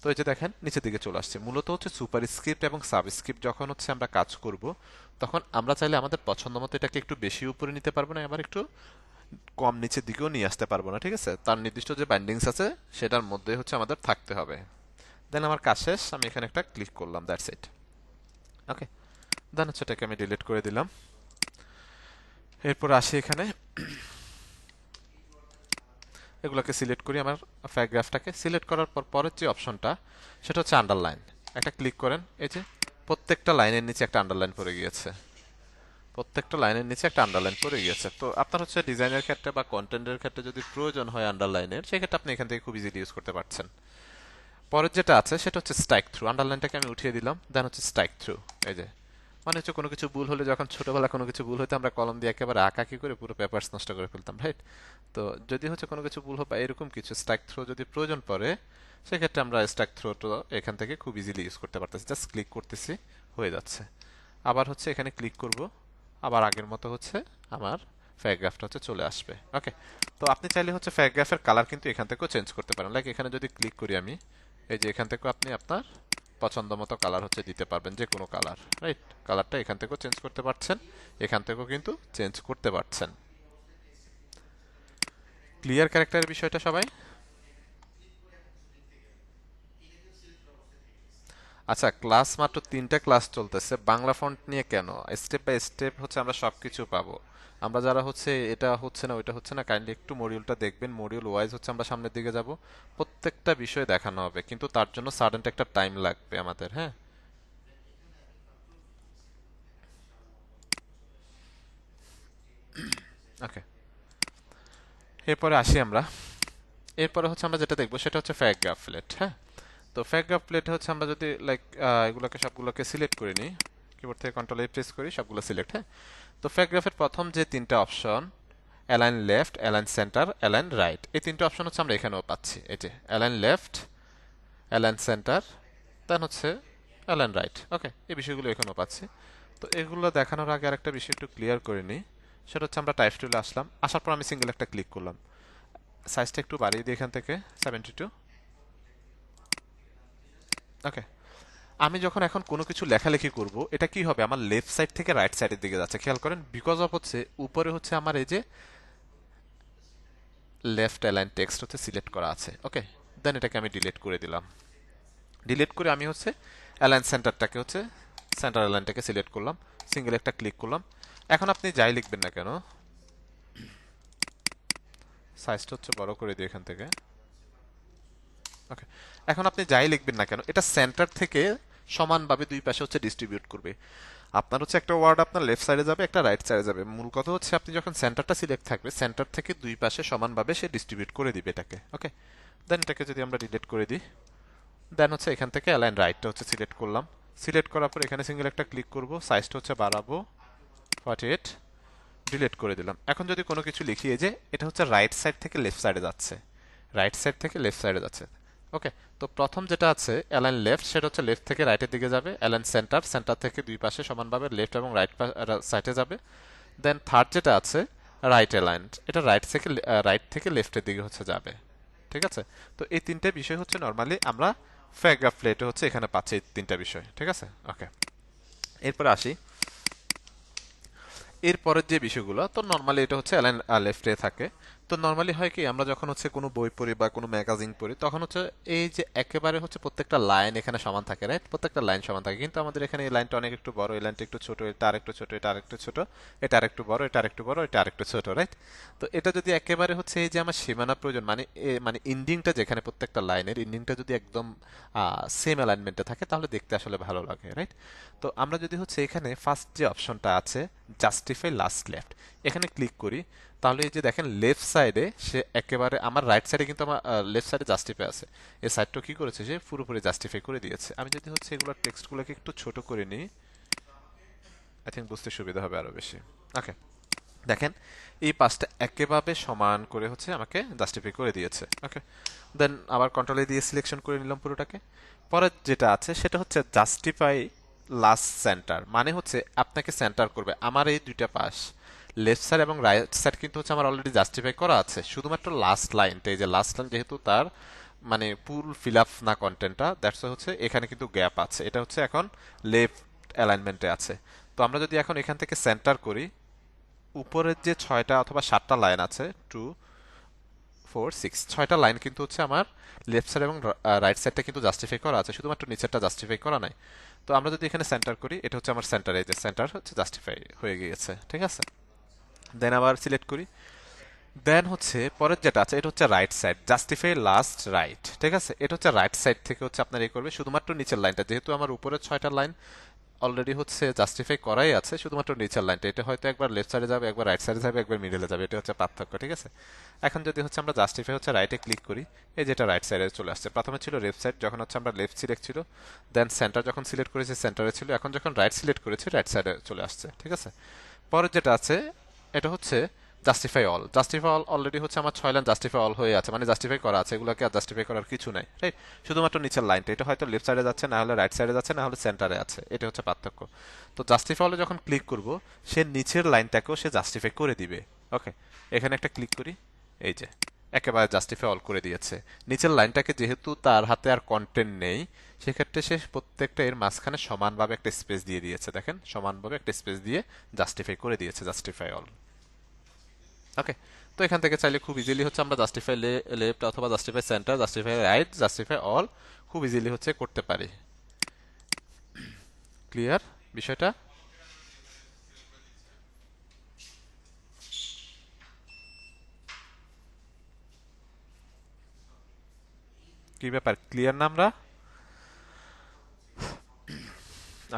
S1: তো এই যে দেখেন নিচের দিকে চলে আসছে। মূলত হচ্ছে সুপার স্ক্রিপ্ট এবং সাবস্ক্রিপ্ট যখন হচ্ছে আমরা কাজ করব, তখন আমরা চাইলে আমাদের পছন্দ মতো এটাকে একটু বেশি উপরে নিতে পারবো না, আবার একটু কম নিচের দিকেও নিয়ে আসতে পারবো না, ঠিক আছে? তার নির্দিষ্ট যে বাইন্ডিংস আছে সেটার মধ্যে হচ্ছে আমাদের থাকতে হবে। দেন আমার কাজ শেষ, আমি এখানে একটা ক্লিক করলাম, দ্যাটস ইট। ওকে, দেন হচ্ছে এটাকে আমি ডিলিট করে দিলাম। এরপর আসি এখানে, এগুলোকে সিলেক্ট করি, আমার প্যারাগ্রাফটাকে সিলেক্ট করার পর পরের যে অপশনটা সেটা হচ্ছে আন্ডারলাইন। একটা ক্লিক করেন, এই যে প্রত্যেকটা লাইনের নিচে একটা আন্ডারলাইন পড়ে গিয়েছে, প্রত্যেকটা লাইনের নিচে একটা আন্ডারলাইন পড়ে গিয়েছে। তো আপনার হচ্ছে ডিজাইনের ক্ষেত্রে বা কন্টেন্টের ক্ষেত্রে যদি প্রয়োজন হয় আন্ডারলাইনের, সেক্ষেত্রে আপনি এখান থেকে খুব ইজিলি ইউজ করতে পারছেন। পরের যেটা আছে সেটা হচ্ছে স্ট্রাইক থ্রু। আন্ডারলাইনটাকে আমি উঠিয়ে দিলাম, দেন হচ্ছে স্ট্রাইক থ্রু। এই যে মানে হচ্ছে কোনো কিছু ভুল হলে, যখন ছোটবেলা কোনো কিছু ভুল হতো আমরা কলম দিয়ে একেবারে আঁকাকি করে পুরো পেপারস নষ্ট করে ফেলতাম, রাইট? তো যদি হচ্ছে কোনো কিছু ভুল হয় বা এরকম কিছু, স্ট্রাইক থ্রো যদি প্রয়োজন পড়ে, সেক্ষেত্রে আমরা স্ট্রাইক থ্রোটা এখান থেকে খুব ইজিলি ইউজ করতে পারতেছি। জাস্ট ক্লিক করতেছি, হয়ে যাচ্ছে। আবার হচ্ছে এখানে ক্লিক করব, আবার আগের মতো হচ্ছে আমার প্যারাগ্রাফটা হচ্ছে চলে আসবে। ওকে, তো আপনি চাইলে হচ্ছে প্যারাগ্রাফের কালার কিন্তু এখান থেকেও চেঞ্জ করতে পারেন। লাইক এখানে যদি ক্লিক করি আমি, এই যে এখান থেকেও আপনি আপনার পছন্দ মতো কালার হচ্ছে দিতে পারবেন, যে কোনো কালার, রাইট? কালারটা এখান থেকেও চেঞ্জ করতে পারছেন, এখান থেকেও কিন্তু চেঞ্জ করতে পারছেন। ক্লিয়ার ক্যারেক্টারের বিষয়টা সবাই? আচ্ছা, ক্লাস মাত্র 3টা ক্লাস চলতেছে, বাংলা ফন্ট নিয়ে কেন? স্টেপ বাই স্টেপ হচ্ছে আমরা সবকিছু পাবো। আমরা যারা হচ্ছে এটা হচ্ছে না ওইটা হচ্ছে না, কাইন্ডলি একটু মডিউলটা দেখবেন, মডিউল ওয়াইজ হচ্ছে আমরা সামনের দিকে যাব, প্রত্যেকটা বিষয় দেখানো হবে, কিন্তু তার জন্য সাডেন একটা টাইম লাগবে আমাদের, হ্যাঁ? ওকে, এরপরে আসি আমরা। এরপরে হচ্ছে আমরা যেটা দেখবো সেটা হচ্ছে প্যারাগ্রাফ প্লেট, হ্যাঁ? তো প্যারাগ্রাফ প্লেটে হচ্ছে আমরা যদি লাইক এগুলোকে সবগুলোকে সিলেক্ট করে নিই, কিবোর্ড থেকে কন্ট্রোল A প্রেস করি, সবগুলো সিলেক্ট, হ্যাঁ? তো প্যারাগ্রাফের প্রথম যে তিনটা option, align left, align centre, align right, এই তিনটা অপশন হচ্ছে আমরা এখানেও পাচ্ছি। এই যে অ্যালাইন লেফট, অ্যালাইন সেন্টার, দেন হচ্ছে অ্যালাইন রাইট। ওকে, এই বিষয়গুলো এখানেও পাচ্ছি। তো এগুলো দেখানোর আগে আরেকটা বিষয় একটু ক্লিয়ার করে নিই, সেটা হচ্ছে আমরা টাইপ টুলে আসলাম, আসার পর আমি সিঙ্গেল একটা ক্লিক করলাম, সাইজটা একটু বাড়িয়ে দিই এখান থেকে 72। ওকে, আমি যখন এখন কোনো কিছু লেখালেখি করব, এটা কি হবে, আমার লেফট সাইড থেকে রাইট সাইডের দিকে যাচ্ছে, খেয়াল করেন, বিকজ অফ হচ্ছে উপরে হচ্ছে আমার এই যে লেফট অ্যালাইন টেক্সট হচ্ছে সিলেক্ট করা আছে। ওকে, দেন এটাকে আমি ডিলিট করে দিলাম। ডিলিট করে আমি হচ্ছে অ্যালাইন সেন্টারটাকে হচ্ছে, সেন্টার অ্যালাইনটাকে সিলেক্ট করলাম, সিঙ্গেল একটা ক্লিক করলাম। এখন আপনি যাই লিখবেন না কেন, সাইজটা হচ্ছে বড় করে দিই এখান থেকে। ওকে, এখন আপনি যাই লিখবেন না কেন, এটা সেন্টার থেকে সমানভাবে দুই পাশে হচ্ছে ডিস্ট্রিবিউট করবে। আপনার হচ্ছে একটা ওয়ার্ড আপনার লেফট সাইডে যাবে, একটা রাইট সাইডে যাবে। মূল কথা হচ্ছে আপনি যখন সেন্টারটা সিলেক্ট থাকবে, সেন্টার থেকে দুই পাশে সমানভাবে সে ডিস্ট্রিবিউট করে দিবে এটাকে। ওকে, দেন এটাকে যদি আমরা ডিলিট করে দিই, দেন হচ্ছে এখান থেকে অ্যালাইন রাইটটা হচ্ছে সিলেক্ট করলাম। সিলেক্ট করার পর এখানে সিঙ্গেল একটা ক্লিক করব, সাইজটা হচ্ছে বাড়াবো 48, ডিলিট করে দিলাম। এখন যদি কোনো কিছু লিখি, এই যে এটা হচ্ছে রাইট সাইড থেকে লেফট সাইডে যাচ্ছে, রাইট সাইড থেকে লেফট সাইডে যাচ্ছে। ওকে, তো প্রথম যেটা আছে অ্যালাইন লেফট, সেটা হচ্ছে লেফট থেকে রাইটের দিকে যাবে। অ্যালাইন সেন্টার, সেন্টার থেকে দুই পাশে সমানভাবে লেফট এবং রাইট সাইডে যাবে। দেন থার্ড যেটা আছে রাইট অ্যালাইন্ড, এটা রাইট থেকে লেফটের দিকে হচ্ছে যাবে। ঠিক আছে, তো এই তিনটে বিষয় হচ্ছে নর্মালি আমরা প্যারাগ্রাফ প্লেটে হচ্ছে এখানে পাচ্ছি, এই তিনটা বিষয়। ঠিক আছে, ওকে। এরপরে আসি, এরপরের যে বিষয়গুলো, তো নর্মালি এটা হচ্ছে অ্যালাইন লেফটে থাকে। তো নর্মালি হয় কি, আমরা যখন হচ্ছে কোনো বই পড়ি বা কোনো ম্যাগাজিন পড়ি, তখন হচ্ছে এই যে একেবারে হচ্ছে প্রত্যেকটা লাইন এখানে সমান থাকে, রাইট? প্রত্যেকটা লাইন সমান থাকে, কিন্তু আমাদের এখানে এই লাইনটা অনেক একটু বড়, এই লাইনটা একটু ছোট, এটা আরেকটু ছোট, এটা আরেকটু ছোট, এটা আরেকটু বড়, এটা আরেকটু বড়, এটা আরেকটু ছোট, রাইট? তো এটা যদি একেবারে হচ্ছে এই যে আমার সীমানা প্রয়োজন, মানে মানে ইন্ডিংটা, যেখানে প্রত্যেকটা লাইনের ইন্ডিংটা যদি একদম সেম অ্যালাইনমেন্টে থাকে, তাহলে দেখতে আসলে ভালো লাগে, রাইট? তো আমরা যদি হচ্ছে এখানে ফার্স্ট যে অপশনটা আছে জাস্টিফাই লাস্ট লেফট, এখানে ক্লিক করি, তাহলে এই যে দেখেন লেফট সাইডে সে একেবারে, আমার রাইট সাইডে কিন্তু আমার লেফট সাইডে জাস্টিফাই আছে, এই সাইডটা কি করেছে, সে পুরোপুরি জাস্টিফাই করে দিয়েছে। আমি যদি হচ্ছে এগুলোর টেক্সটগুলোকে একটু ছোট করে নিই, আই থিঙ্ক বুঝতে সুবিধা হবে আরো বেশি। ওকে, দেখেন এই পাঁচটা একেবারে সমান করে হচ্ছে আমাকে জাস্টিফাই করে দিয়েছে। ওকে, দেন আবার কন্ট্রোলে দিয়ে সিলেকশন করে নিলাম পুরোটাকে। পরে যেটা আছে সেটা হচ্ছে জাস্টিফাই লাস্ট সেন্টার, মানে হচ্ছে আপনাকে সেন্টার করবে। আমার এই দুইটা পাশ, লেফট সাইড এবং রাইট সাইড কিন্তু হচ্ছে আমার অলরেডি জাস্টিফাই করা আছে, শুধুমাত্র লাস্ট লাইনটা, এই যে লাস্ট লাইন যেহেতু তার মানে ফুল ফিল আপ না কন্টেন্টটা, দ্যাটস হচ্ছে এখানে কিন্তু গ্যাপ আছে, এটা হচ্ছে এখন লেফট অ্যালাইনমেন্টে আছে। তো আমরা যদি এখন এখান থেকে সেন্টার করি, উপরের যে 6টা অথবা 7টা লাইন আছে, 2 4 6, 6টা লাইন কিন্তু হচ্ছে আমার লেফট সাইড এবং রাইট সাইডটা কিন্তু জাস্টিফাই করা আছে, শুধুমাত্র নিচেরটা জাস্টিফাই করা নাই। তো আমরা যদি এখানে সেন্টার করি, এটা হচ্ছে আমার সেন্টার, এই যে সেন্টার হচ্ছে জাস্টিফাই হয়ে গিয়েছে। ঠিক আছে, দেন আবার সিলেক্ট করি। দেন হচ্ছে পরের যেটা আছে, এটা হচ্ছে right side, justify last right. ঠিক আছে, এটা হচ্ছে রাইট সাইড থেকে হচ্ছে আপনার এই করবে, শুধুমাত্র নিচের লাইনটা, যেহেতু আমার উপরের 6টা লাইন অলরেডি হচ্ছে জাস্টিফাই করাই আছে, শুধুমাত্র নিচের লাইনটা, এটা হয়তো একবার লেফট সাইডে যাবে, একবার রাইট সাইডে যাবে, একবার মিডলে যাবে, এটা হচ্ছে পার্থক্য। ঠিক আছে, এখন যদি হচ্ছে আমরা জাস্টিফাই হচ্ছে রাইটে ক্লিক করি, এই যেটা রাইট সাইডে চলে আসছে। প্রথমে ছিল লেফট সাইড, যখন হচ্ছে আমরা লেফট সিলেক্ট ছিল, দেন সেন্টার যখন সিলেক্ট করেছি সেন্টারে ছিল, এখন যখন রাইট সিলেক্ট করেছি রাইট সাইডে চলে আসছে। ঠিক আছে, পরের যেটা আছে এটা হচ্ছে justify all. Justify all already হচ্ছে আমার 6 লাইন জাস্টিফাই অল হয়ে আছে, মানে জাস্টিফাই করা আছে, এগুলোকে আর জাস্টিফাই করার কিছু নাই, রাইট? শুধুমাত্র নিচের লাইনটা, এটা হয়তো লেফট সাইডে যাচ্ছে, না হলে রাইট সাইডে যাচ্ছে, না হলে সেন্টারে আছে, এটা হচ্ছে পার্থক্য। তো জাস্টিফাই অলে যখন ক্লিক করব, সে নিচের লাইনটাকেও সে জাস্টিফাই করে দিবে। ওকে, এখানে একটা ক্লিক করি, এই যে একেবারে জাস্টিফাই অল করে দিয়েছে। নিচের লাইনটাকে যেহেতু তার হাতে আর কন্টেন্ট নেই, সেক্ষেত্রে সে প্রত্যেকটা এর মাঝখানে সমানভাবে একটা স্পেস দিয়ে দিয়েছে, দেখেন সমানভাবে একটা স্পেস দিয়ে জাস্টিফাই করে দিয়েছে, জাস্টিফাই অল। ওকে, তো এখান থেকে চাইলে খুব ইজিলি হচ্ছে আমরা জাস্টিফাই লেফট অথবা justify centre, justify right, justify all খুব ইজিলি হচ্ছে করতে পারি। ক্লিয়ার বিষয়টা? কি ব্যাপার, ক্লিয়ার না আমরা?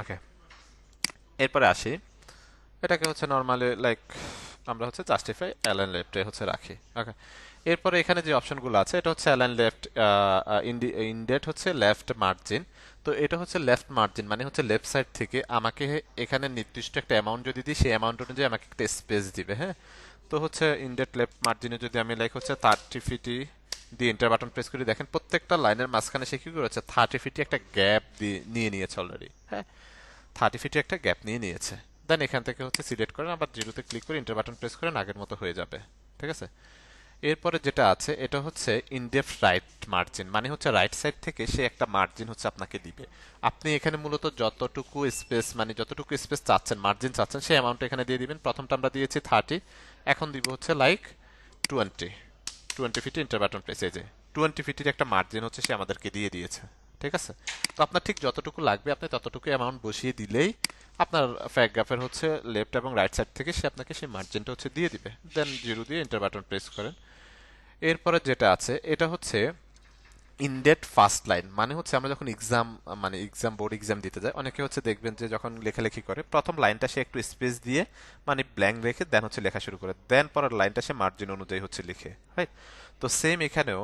S1: ওকে, এরপরে আসি, এটাকে হচ্ছে নর্মালি লাইক আমরা হচ্ছে জাস্টিফাই অ্যালাইন লেফটে হচ্ছে রাখি। ওকে, এরপরে এখানে যে অপশনগুলো আছে, এটা হচ্ছে অ্যালাইন লেফট, ইনডেট হচ্ছে লেফট মার্জিন। তো এটা হচ্ছে লেফট মার্জিন, মানে হচ্ছে লেফট সাইড থেকে আমাকে এখানে নির্দিষ্ট একটা অ্যামাউন্ট যদি দিই, সেই অ্যামাউন্ট অনুযায়ী আমাকে একটা স্পেস দিবে। হ্যাঁ, তো হচ্ছে ইনডেট লেফট মার্জিনে যদি আমি লাইক হচ্ছে 30 ফিটি দিয়ে এন্টার বাটন প্রেস করি, দেখেন প্রত্যেকটা লাইনের মাঝখানে সে কি করেছে, 30 ফিটি একটা গ্যাপ দিয়ে নিয়ে নিয়েছে অলরেডি। হ্যাঁ, 30 ফিটে একটা গ্যাপ নিয়ে নিয়েছে। দেন এখান থেকে হচ্ছে সিলেক্ট করেন, আবার জিরোতে ক্লিক করে এন্টার বাটন প্রেস করেন, আগের মতো হয়ে যাবে। ঠিক আছে, এরপরে যেটা আছে এটা হচ্ছে ইনডেপথ রাইট মার্জিন, মানে হচ্ছে রাইট সাইড থেকে সে একটা মার্জিন হচ্ছে আপনাকে দিবে। আপনি এখানে মূলত যতটুকু স্পেস, মানে যতটুকু স্পেস চাচ্ছেন, মার্জিন চাচ্ছেন, সেই অ্যামাউন্ট এখানে দিয়ে দিবেন। প্রথমটা আমরা দিয়েছি 30, এখন দিব হচ্ছে লাইক 20, 20 ফিটে ইন্টার বাটন প্রেস, এই যে 20 ফিটের একটা মার্জিন হচ্ছে সে আমাদেরকে দিয়ে দিয়েছে। ঠিক আছে, তো আপনার ঠিক যতটুকু লাগবে আপনি ততটুকু অ্যামাউন্ট বসিয়ে দিলেই আপনার প্যারাগ্রাফের হচ্ছে লেফট এবং রাইট সাইড থেকে সে আপনাকে সেই মার্জিনটা হচ্ছে দিয়ে দিবে। দেন জিরো দিয়ে এন্টার বাটন প্রেস করেন। এরপরে যেটা আছে এটা হচ্ছে ইনডেট ফার্স্ট লাইন, মানে হচ্ছে আমরা যখন এক্সাম, মানে এক্সাম বোর্ড এক্সাম দিতে যাই, অনেকে হচ্ছে দেখবেন যে যখন লেখালেখি করে প্রথম লাইনটা সে একটু স্পেস দিয়ে মানে ব্ল্যাঙ্ক রেখে দেন হচ্ছে লেখা শুরু করে, দেন পরের লাইনটা সে মার্জিন অনুযায়ী হচ্ছে লিখে, রাইট? তো সেম এখানেও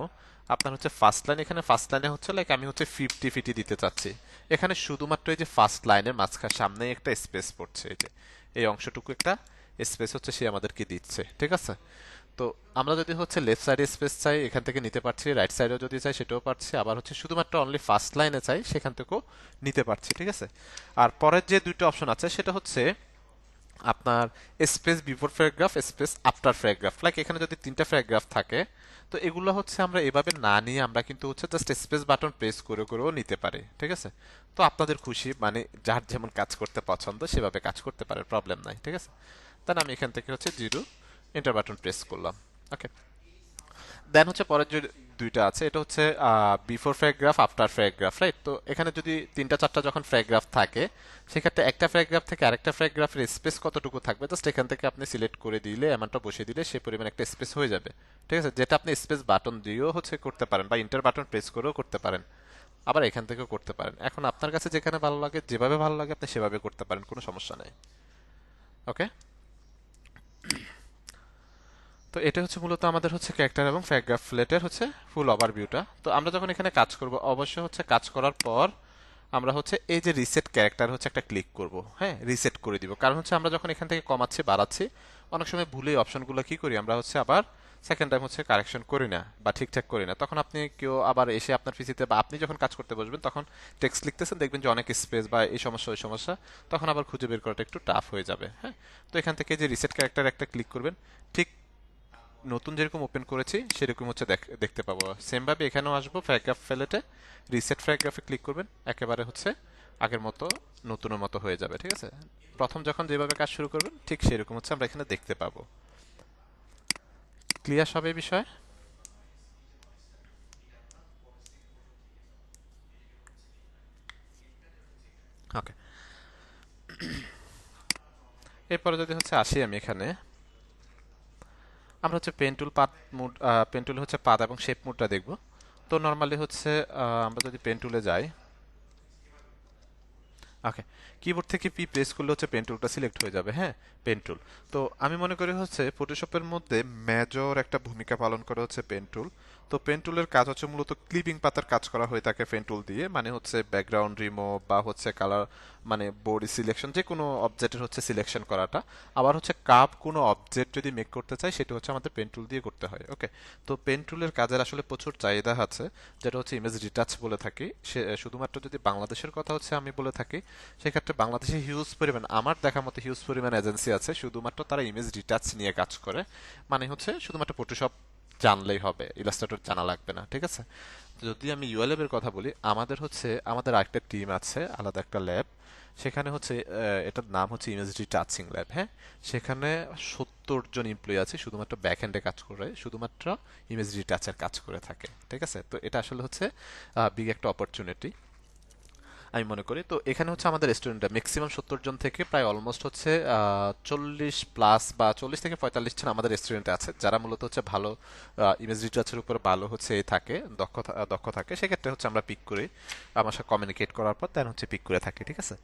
S1: আপনার হচ্ছে ফার্স্ট লাইন, এখানে ফার্স্ট লাইনে হচ্ছে লাইক আমি হচ্ছে 50 ফিটি দিতে চাচ্ছি, এখানে শুধুমাত্র এই যে ফার্স্ট লাইনের মাঝখানে সামনে একটা স্পেস পড়ছে, এই যে এই অংশটুকু একটা স্পেস হচ্ছে সে আমাদেরকে দিচ্ছে, ঠিক আছে? তো আমরা যদি হচ্ছে লেফট সাইডে স্পেস চাই এখান থেকে নিতে পারছি, রাইট সাইডেও যদি চাই সেটাও পারছি, আবার হচ্ছে শুধুমাত্র অনলি ফার্স্ট লাইনে চাই সেখান থেকেও নিতে পারছি, ঠিক আছে? আর পরের যে দুইটা অপশন আছে সেটা হচ্ছে আপনার space before paragraph, space after paragraph. Like এখানে যদি তিনটা প্যারাগ্রাফ থাকে তো এগুলো হচ্ছে আমরা এভাবে না নিয়ে আমরা কিন্তু হচ্ছে জাস্ট স্পেস বাটন প্রেস করে করেও নিতে পারি, ঠিক আছে? তো আপনাদের খুশি, মানে যার যেমন কাজ করতে পছন্দ সেভাবে কাজ করতে পারে, প্রবলেম নাই, ঠিক আছে? তাহলে আমি এখান থেকে হচ্ছে জিরো এন্টার বাটন প্রেস করলাম। ওকে, দেন হচ্ছে পরের যে দুইটা আছে এটা হচ্ছে before paragraph, after paragraph, right? তো এখানে যদি তিনটা চারটা যখন প্যারাগ্রাফ থাকে সেক্ষেত্রে একটা প্যারাগ্রাফ থেকে আরেকটা প্যারাগ্রাফের স্পেস কতটুকু থাকবে জাস্ট এখান থেকে আপনি সিলেক্ট করে দিলে, অ্যামাউন্টটা বসিয়ে দিলে সে পরিমাণ একটা স্পেস হয়ে যাবে, ঠিক আছে? যেটা আপনি স্পেস বাটন দিয়েও হচ্ছে করতে পারেন বা ইন্টার বাটন প্রেস করেও করতে পারেন, আবার এখান থেকেও করতে পারেন। এখন আপনার কাছে যেখানে ভালো লাগে, যেভাবে ভালো লাগে আপনি সেভাবে করতে পারেন, কোনো সমস্যা নেই। ওকে, তো এটা হচ্ছে মূলত আমাদের হচ্ছে ক্যারেক্টার এবং প্যারাগ্রাফ ফ্লেটের হচ্ছে ফুল ওভারভিউটা। তো আমরা যখন এখানে কাজ করব অবশ্যই হচ্ছে কাজ করার পর আমরা হচ্ছে এই যে রিসেট ক্যারেক্টার হচ্ছে একটা ক্লিক করব, হ্যাঁ, রিসেট করে দিব। কারণ হচ্ছে আমরা যখন এখান থেকে কমাচ্ছি বাড়াচ্ছি অনেক সময় ভুলে অপশনগুলো কি করি আমরা হচ্ছে আবার সেকেন্ড টাইম হচ্ছে কারেকশন করি না বা ঠিকঠাক করি না, তখন আপনি কেউ আবার এসে আপনার পিসিতে বা আপনি যখন কাজ করতে বসবেন তখন টেক্সট লিখতেছেন দেখবেন যে অনেক স্পেস বা এই সমস্যা ওই সমস্যা, তখন আবার খুঁজে বের করাটা একটু টাফ হয়ে যাবে, হ্যাঁ? তো এখান থেকে যে রিসেট ক্যারেক্টার একটা ক্লিক করবেন, ঠিক নতুন যেরকম ওপেন করেছি সেরকম হচ্ছে দেখতে পাবো। সেম ভাবে এখানেও আসবো প্যারাগ্রাফ ফেলেটে, রিসেট প্যারাগ্রাফে ক্লিক করবেন, একেবারে হচ্ছে আগের মতো নতুনের মতো হয়ে যাবে, ঠিক আছে? প্রথম যখন যেভাবে কাজ শুরু করবেন ঠিক সেরকম হচ্ছে আমরা এখানে দেখতে পাবো। ক্লিয়ার সব এই বিষয়ে? ওকে, এরপরে যদি হচ্ছে আসি আমি এখানে, আমরা হচ্ছে পেন টুল পাত মুড, পেন টুল হচ্ছে পাত এবং শেপ মুডটা দেখব। তো নর্মালি হচ্ছে আমরা যদি পেন টুলে যাই, ওকে, কিবোর্ড থেকে পি প্রেস করলে হচ্ছে পেন টুলটা সিলেক্ট হয়ে যাবে, হ্যাঁ, পেন টুল। তো আমি মনে করি হচ্ছে ফটোশপের মধ্যে মেজর একটা ভূমিকা পালন করে হচ্ছে পেন টুল। তো পেন টুলের কাজ হচ্ছে মূলত ক্লিপিং পাতার কাজ করা হয়ে থাকে পেন টুল দিয়ে, মানে হচ্ছে ব্যাকগ্রাউন্ড রিমুভ বা হচ্ছে কালার, মানে বডি সিলেকশন, যে কোনো অবজেক্টের হচ্ছে সিলেকশন করাটা। আবার হচ্ছে কাপ কোনো অবজেক্ট যদি মেক করতে চাই সেটা হচ্ছে আমাদের পেন টুল দিয়ে করতে হয়। ওকে, তো পেন টুলের কাজের আসলে প্রচুর চাহিদা আছে, যেটা হচ্ছে ইমেজ রিটাচ বলে থাকি। সে শুধুমাত্র যদি বাংলাদেশের কথা হচ্ছে আমি বলে থাকি, সেক্ষেত্রে বাংলাদেশে হিউজ পরিমাণ, আমার দেখা মতো হিউজ পরিমাণ এজেন্সি আছে শুধুমাত্র তারা ইমেজ রিটাচ নিয়ে কাজ করে। মানে হচ্ছে শুধুমাত্র ফটোশপ জানলেই হবে, ইলাস্ট্রেটর জানা লাগবে না, ঠিক আছে? যদি আমি ইউএলএব এর কথা বলি, আমাদের হচ্ছে আমাদের আরেকটা টিম আছে, আলাদা একটা ল্যাব। সেখানে হচ্ছে এটার নাম হচ্ছে ইমেজ রিটাচিং ল্যাব, হ্যাঁ। সেখানে 70 জন এমপ্লয়ি আছে শুধুমাত্র ব্যাক এন্ডে কাজ করে, শুধুমাত্র ইমেজ রিটাচের কাজ করে থাকে, ঠিক আছে? তো এটা আসলে হচ্ছে বিগ একটা অপরচুনিটি আমি মনে করি। তো এখানে হচ্ছে আমাদের স্টুডেন্টরা ম্যাক্সিমাম 70 জন থেকে প্রায় অলমোস্ট হচ্ছে 40+ বা 40 থেকে 45 জন আমাদের স্টুডেন্ট আছে যারা মূলত হচ্ছে ভালো ইমেজ রিসার্চের উপর ভালো হচ্ছে থাকে, দক্ষ থাকে। সেক্ষেত্রে হচ্ছে আমরা পিক করি, আমার সাথে কমিউনিকেট করার পর দেন হচ্ছে পিক করে থাকি, ঠিক আছে?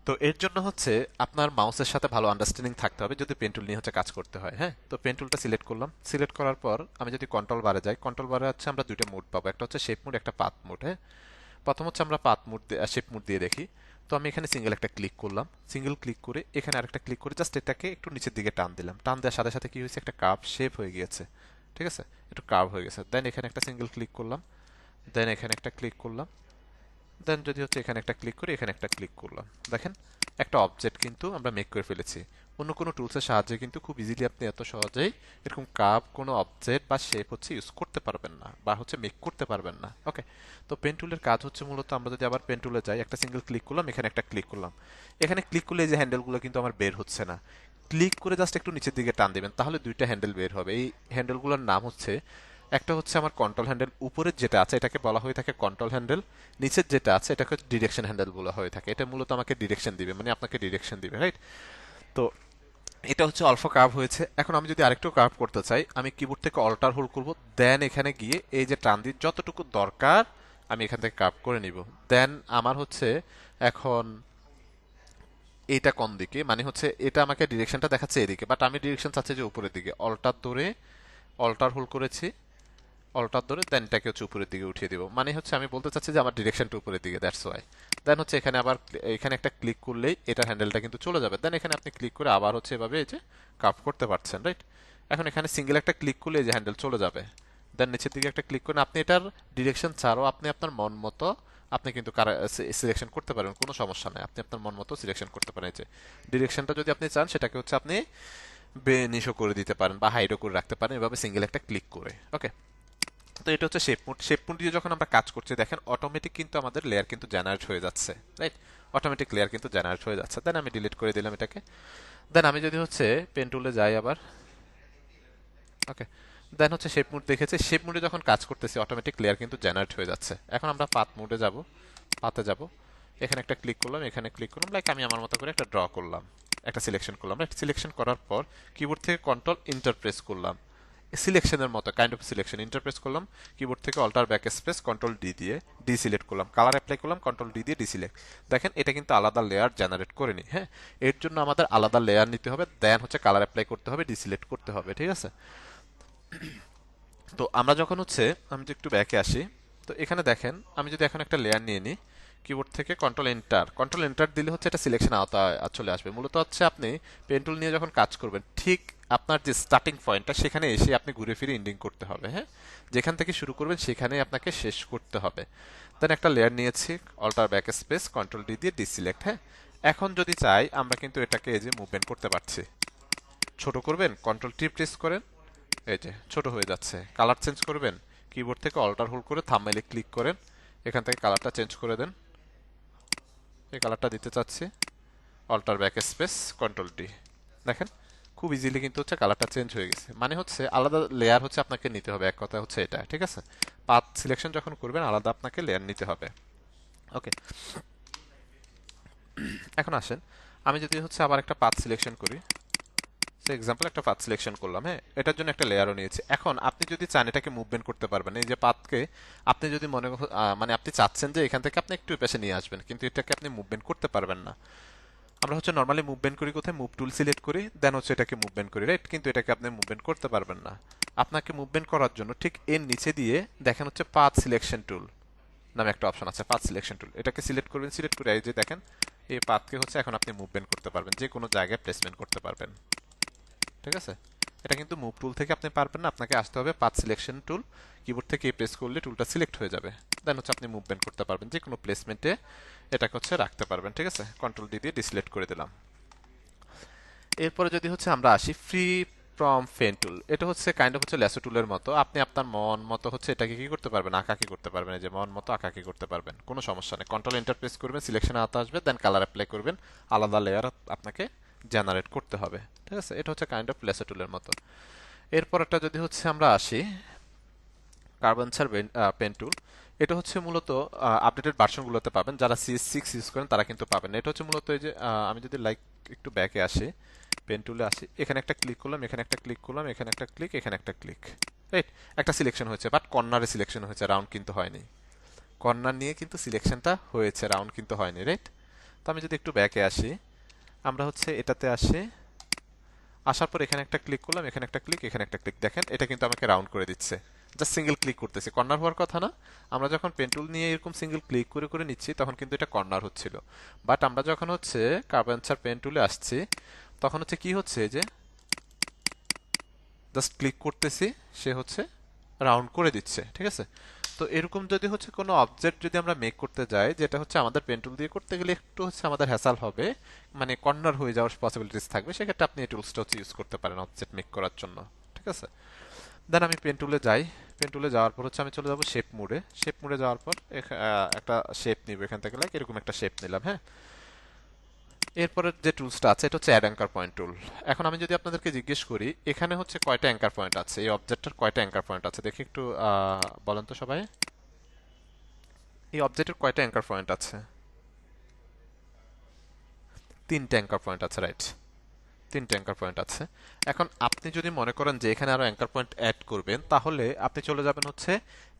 S1: তো এর জন্য হচ্ছে আপনার মাউসের সাথে ভালো আন্ডারস্ট্যান্ডিং থাকতে হবে যদি পেন টুল নিয়ে হচ্ছে কাজ করতে হয়, হ্যাঁ। তো পেন টুলটা সিলেক্ট করলাম, সিলেক্ট করার পর আমি যদি কন্ট্রোল বারে যাই, কন্ট্রোল বারে হচ্ছে আমরা দুইটা মোড পাবো, একটা হচ্ছে শেপ মোড, একটা পাথ মোড, হ্যাঁ। প্রথম হচ্ছে আমরা পাথ মোড শেপ মোড দিয়ে দেখি। তো আমি এখানে সিঙ্গেল একটা ক্লিক করলাম, সিঙ্গেল ক্লিক করে এখানে আরেকটা ক্লিক করে জাস্ট এটাকে একটু নিচের দিকে টান দিলাম, টান দেওয়ার সাথে সাথে কি হয়েছে, একটা কার্ভ শেপ হয়ে গিয়েছে, ঠিক আছে? একটু কার্ভ হয়ে গেছে। দেন এখানে একটা সিঙ্গেল ক্লিক করলাম, দেন এখানে একটা ক্লিক করলাম, দেন যদি হচ্ছে এখানে একটা ক্লিক করি, এখানে একটা ক্লিক করলাম, দেখেন একটা অবজেক্ট কিন্তু আমরা মেক করে ফেলেছি। অন্য কোনো টুলসের সাহায্যে কিন্তু খুব ইজিলি আপনি এত সহজেই এরকম কার্ভ কোনো অবজেক্ট বা শেপ হচ্ছে ইউজ করতে পারবেন না বা হচ্ছে মেক করতে পারবেন না। ওকে, তো পেন টুলের কাজ হচ্ছে মূলত, আমরা যদি আবার পেন টুলে যাই, একটা সিঙ্গেল ক্লিক করলাম, এখানে একটা ক্লিক করলাম, এখানে ক্লিক করলে এই যে হ্যান্ডেলগুলো কিন্তু আমার বের হচ্ছে না। ক্লিক করে জাস্ট একটু নিচের দিকে টান দিবেন, তাহলে দুইটা হ্যান্ডেল বের হবে। এই হ্যান্ডেলগুলোর নাম হচ্ছে, একটা হচ্ছে আমার কন্ট্রোল হ্যান্ডেল, উপরের যেটা আছে এটাকে বলা হয়ে থাকে কন্ট্রোল হ্যান্ডেল, নিচের যেটা আছে এটাকে ডিরেকশন হ্যান্ডেল বলা হয়ে থাকে। এটা মূলত আমাকে ডিরেকশন দিবে, মানে আপনাকে ডিরেকশন দিবে, রাইট? তো এটা হচ্ছে অল্প কার্ভ হয়েছে। এখন আমি যদি আরেকটু কার্ভ করতে চাই, আমি কিবোর্ড থেকে অল্টার হোল্ড করব, দেন এখানে গিয়ে এই যে টান দিয়ে যতটুকু দরকার আমি এখান থেকে কার্ভ করে নিব। দেন আমার হচ্ছে এখন এইটা কোন দিকে, মানে হচ্ছে এটা আমাকে ডিরেকশনটা দেখাচ্ছে এদিকে, বাট আমি ডিরেকশন চাচ্ছি যে উপরের দিকে। অল্টার ধরে অল্টার হোল্ড করেছি, অল্টার ধরে দেন এটাকে হচ্ছে উপরের দিকে উঠিয়ে দিব, মানে হচ্ছে আমি বলতে চাচ্ছি যে আমার ডিরেকশনটা উপরের দিকে, দ্যাটস ওয়াই। দেন হচ্ছে এখানে আবার এখানে একটা ক্লিক করলেই এটার হ্যান্ডেলটা কিন্তু চলে যাবে। দেন এখানে আপনি ক্লিক করে আবার হচ্ছে এভাবে এই যে কার্ভ করতে পারছেন, রাইট? এখন এখানে সিঙ্গেল একটা ক্লিক করলে এই যে হ্যান্ডেল চলে যাবে। দেন নিচের দিকে একটা ক্লিক করে আপনি এটার ডিরেকশন ছাড়াও আপনি আপনার মন মতো আপনি কিন্তু সিলেকশন করতে পারবেন, কোনো সমস্যা নেই। আপনি আপনার মন মতো সিলেকশন করতে পারেন। এই যে ডিরেকশনটা যদি আপনি চান সেটাকে হচ্ছে আপনি বেনিশও করে দিতে পারেন বা হাইডও করে রাখতে পারেন এভাবে সিঙ্গেল একটা ক্লিক করে। ওকে, তো এটা হচ্ছে শেপ মোড। শেপ মোড দিয়ে যখন আমরা কাজ করছি দেখেন অটোমেটিক কিন্তু আমাদের লেয়ার কিন্তু জেনারেট হয়ে যাচ্ছে, রাইট? অটোমেটিক লেয়ার কিন্তু জেনারেট হয়ে যাচ্ছে। দেন আমি ডিলিট করে দিলাম এটাকে। দেন আমি যদি হচ্ছে পেন টুলে যাই আবার, ওকে, দেন হচ্ছে শেপ মোড দেখেছি, শেপ মোডে যখন কাজ করতেছি অটোমেটিক লেয়ার কিন্তু জেনারেট হয়ে যাচ্ছে। এখন আমরা পাথ মোডে যাব, পাতে যাব, এখানে একটা ক্লিক করলাম, এখানে ক্লিক করলাম, লাইক আমি আমার মতো করে একটা ড্র করলাম, একটা সিলেকশন করলাম, রাইট? সিলেকশন করার পর কিবোর্ড থেকে কন্ট্রোল ইন্টারপ্রেস করলাম, সিলেকশনের মতো কাইন্ড অফ সিলেকশন ইন্টারপ্রেস করলাম। কিবোর্ড থেকে alter backspace control D দিয়ে ডিসিলেক্ট করলাম, কালার অ্যাপ্লাই করলাম, কন্ট্রোল ডি দিয়ে ডিসিলেক্ট। দেখেন এটা কিন্তু আলাদা লেয়ার জেনারেট করে নি। হ্যাঁ, এর জন্য আমাদের আলাদা লেয়ার নিতে হবে, দেন হচ্ছে কালার অ্যাপ্লাই করতে হবে, ডিসিলেক্ট করতে হবে, ঠিক আছে? তো আমরা যখন হচ্ছে আমি যদি একটু ব্যাকে আসি, তো এখানে দেখেন আমি যদি এখন একটা লেয়ার নিয়ে নিই, কিবোর্ড থেকে কন্ট্রোল এন্টার দিলে হচ্ছে এটা সিলেকশন আওতায় চলে আসবে। মূলত হচ্ছে আপনি পেন টুল নিয়ে যখন কাজ করবেন ঠিক আপনার যে স্টার্টিং পয়েন্টটা সেখানে এসে আপনি ঘুরে ফিরে এন্ডিং করতে হবে। হ্যাঁ, যেখান থেকে শুরু করবেন সেখানেই আপনাকে শেষ করতে হবে। দেন একটা লেয়ার নিয়েছি, alter backspace control D দিয়ে ডিসিলেক্ট। হ্যাঁ, এখন যদি চাই আমরা কিন্তু এটাকে এই যে মুভমেন্ট করতে পারছি। ছোট করবেন কন্ট্রোল টি প্রেস করেন, এই যে ছোট হয়ে যাচ্ছে। কালার চেঞ্জ করবেন, কিবোর্ড থেকে অল্টার হোল্ড করে থাম্বনেইলে ক্লিক করেন, এখান থেকে কালারটা চেঞ্জ করে দেন। এই কালারটা দিতে চাচ্ছি, alter backspace control D. দেখেন খুব ইজিলি কিন্তু হচ্ছে কালারটা চেঞ্জ হয়ে গেছে। মানে হচ্ছে আলাদা লেয়ার হচ্ছে আপনাকে নিতে হবে, এক কথা হচ্ছে এটা, ঠিক আছে? পাথ সিলেকশন যখন করবেন আলাদা আপনাকে লেয়ার নিতে হবে। ওকে, এখন আসেন আমি যদি হচ্ছে আবার একটা পাথ সিলেকশন করি, এক্সাম্পল একটা পাথ সিলেকশন করলাম। হ্যাঁ, এটার জন্য একটা লেয়ারও নিয়েছি। এখন আপনি যদি চান এটাকে মুভমেন্ট করতে পারবেন, এই যে পাথকে আপনি যদি মানে আপনি চাচ্ছেন যে এখান থেকে আপনি একটু পেছে নিয়ে আসবেন, কিন্তু এটাকে আপনি মুভমেন্ট করতে পারবেন না। আমরা হচ্ছে নর্মালি মুভমেন্ট করি কোথায়, মুভ টুল সিলেক্ট করি, দেন হচ্ছে এটাকে মুভমেন্ট করি, রাইট? কিন্তু এটাকে আপনি মুভমেন্ট করতে পারবেন না। আপনাকে মুভমেন্ট করার জন্য ঠিক এর নিচে দিয়ে দেখেন হচ্ছে পাথ সিলেকশন টুল নামে একটা অপশন আছে, পাথ সিলেকশন টুল। এটাকে সিলেক্ট করবেন, সিলেক্ট করে এই যে দেখেন এই পাথকে হচ্ছে এখন আপনি মুভমেন্ট করতে পারবেন, যে কোনো জায়গায় প্লেসমেন্ট করতে পারবেন, ঠিক আছে? এটা কিন্তু মুভ টুল থেকে আপনি পারবেন না, আপনাকে আসতে হবে পাথ সিলেকশন টুল। কিবোর্ড থেকে প্রেস করলে টুলটা সিলেক্ট হয়ে যাবে, দেন হচ্ছে আপনি মুভমেন্ট করতে পারবেন, যে কোনো প্লেসমেন্টে এটাকে হচ্ছে রাখতে পারবেন, ঠিক আছে? কন্ট্রোল ডি দিয়ে ডিসিলেক্ট করে দিলাম। এরপরে যদি হচ্ছে আমরা আসি ফ্রি ফ্রম পেন টুল, এটা হচ্ছে কাইন্ড অফ হচ্ছে ল্যাসো টুলের মতো। আপনি আপনার মন মতো হচ্ছে এটাকে কি করতে পারবেন, আঁকাকি করতে পারবেন, এই যে মন মতো আঁকাকি করতে পারবেন, কোনো সমস্যা নেই। কন্ট্রোল এন্টার প্রেস করবেন, সিলেকশন আওতা আসবে, দেন কালার অ্যাপ্লাই করবেন, আলাদা লেয়ার আপনাকে জেনারেট করতে হবে, ঠিক আছে? এটা হচ্ছে কাইন্ড অফ ল্যাসো টুলের মতো। এরপর একটা যদি হচ্ছে আমরা আসি কার্বনচার পেন টুল, এটা হচ্ছে মূলত আপডেটেড ভার্সনগুলোতে পাবেন, যারা CS6 ইউজ করেন তারা কিন্তু পাবেন না। এটা হচ্ছে মূলত এই যে আমি যদি লাইক একটু ব্যাকে আসি, পেন টুলে আসি, এখানে একটা ক্লিক করলাম, এখানে একটা ক্লিক করলাম, এখানে একটা ক্লিক, এখানে একটা ক্লিক, রাইট? একটা সিলেকশন হয়েছে, বাট কর্নারে সিলেকশন হয়েছে, রাউন্ড কিন্তু হয়নি। কর্নার নিয়ে কিন্তু সিলেকশনটা হয়েছে, রাউন্ড কিন্তু হয়নি, রাইট? তো আমি যদি একটু ব্যাকে আসি, আমরা হচ্ছে এটাতে আসি, আসার পর এখানে একটা ক্লিক করলাম, এখানে একটা ক্লিক, এখানে একটা ক্লিক, দেখেন এটা কিন্তু আমাকে রাউন্ড করে দিচ্ছে। জাস্ট সিঙ্গেল ক্লিক করতেছি, কর্নার হওয়ার কথা না। আমরা যখন পেন টুল নিয়ে এরকম সিঙ্গেল ক্লিক করে করে নিচ্ছি তখন কিন্তু এটা কর্নার হচ্ছিল, বাট আমরা যখন হচ্ছে কার্বনচার পেন টুলে আসছি তখন হচ্ছে কি হচ্ছে যে জাস্ট ক্লিক করতেছি, সে হচ্ছে রাউন্ড করে দিচ্ছে, ঠিক আছে? তো এরকম যদি হচ্ছে কোনো অবজেক্ট যদি আমরা মেক করতে যাই, যেটা হচ্ছে আমাদের পেন টুল দিয়ে করতে গেলে একটু হচ্ছে আমাদের হ্যাসাল হবে, মানে কর্নার হয়ে যাওয়ার পসিবিলিটিস থাকবে, সেক্ষেত্রে আপনি এই টুলসটা হচ্ছে ইউজ করতে পারেন অবজেক্ট মেক করার জন্য, ঠিক আছে? দেন আমি পেন টুলে যাই, পেন টুলে যাওয়ার পর হচ্ছে আমি চলে যাবো শেপ মোডে। শেপ মোডে যাওয়ার পর একটা শেপ নিব এখান থেকে, লাইক এরকম একটা শেপ নিলাম। হ্যাঁ, এরপরে যে টুলসটা আছে এটা হচ্ছে অ্যাড অ্যাঙ্কার পয়েন্ট টুল। এখন আমি যদি আপনাদেরকে জিজ্ঞেস করি এখানে হচ্ছে কয়টা অ্যাঙ্কার পয়েন্ট আছে, এই অবজেক্টটার কয়টা অ্যাঙ্কার পয়েন্ট আছে, দেখি একটু বলেন তো সবাই, এই অবজেক্টের কয়টা অ্যাঙ্কার পয়েন্ট আছে? তিনটা অ্যাঙ্কার পয়েন্ট আছে, রাইট? তিনটা অ্যাঙ্কার পয়েন্ট আছে। এখন আপনি যদি মনে করেন যে এখানে আরো অ্যাঙ্কার পয়েন্ট অ্যাড করবেন, তাহলে আপনি চলে যাবেন হচ্ছে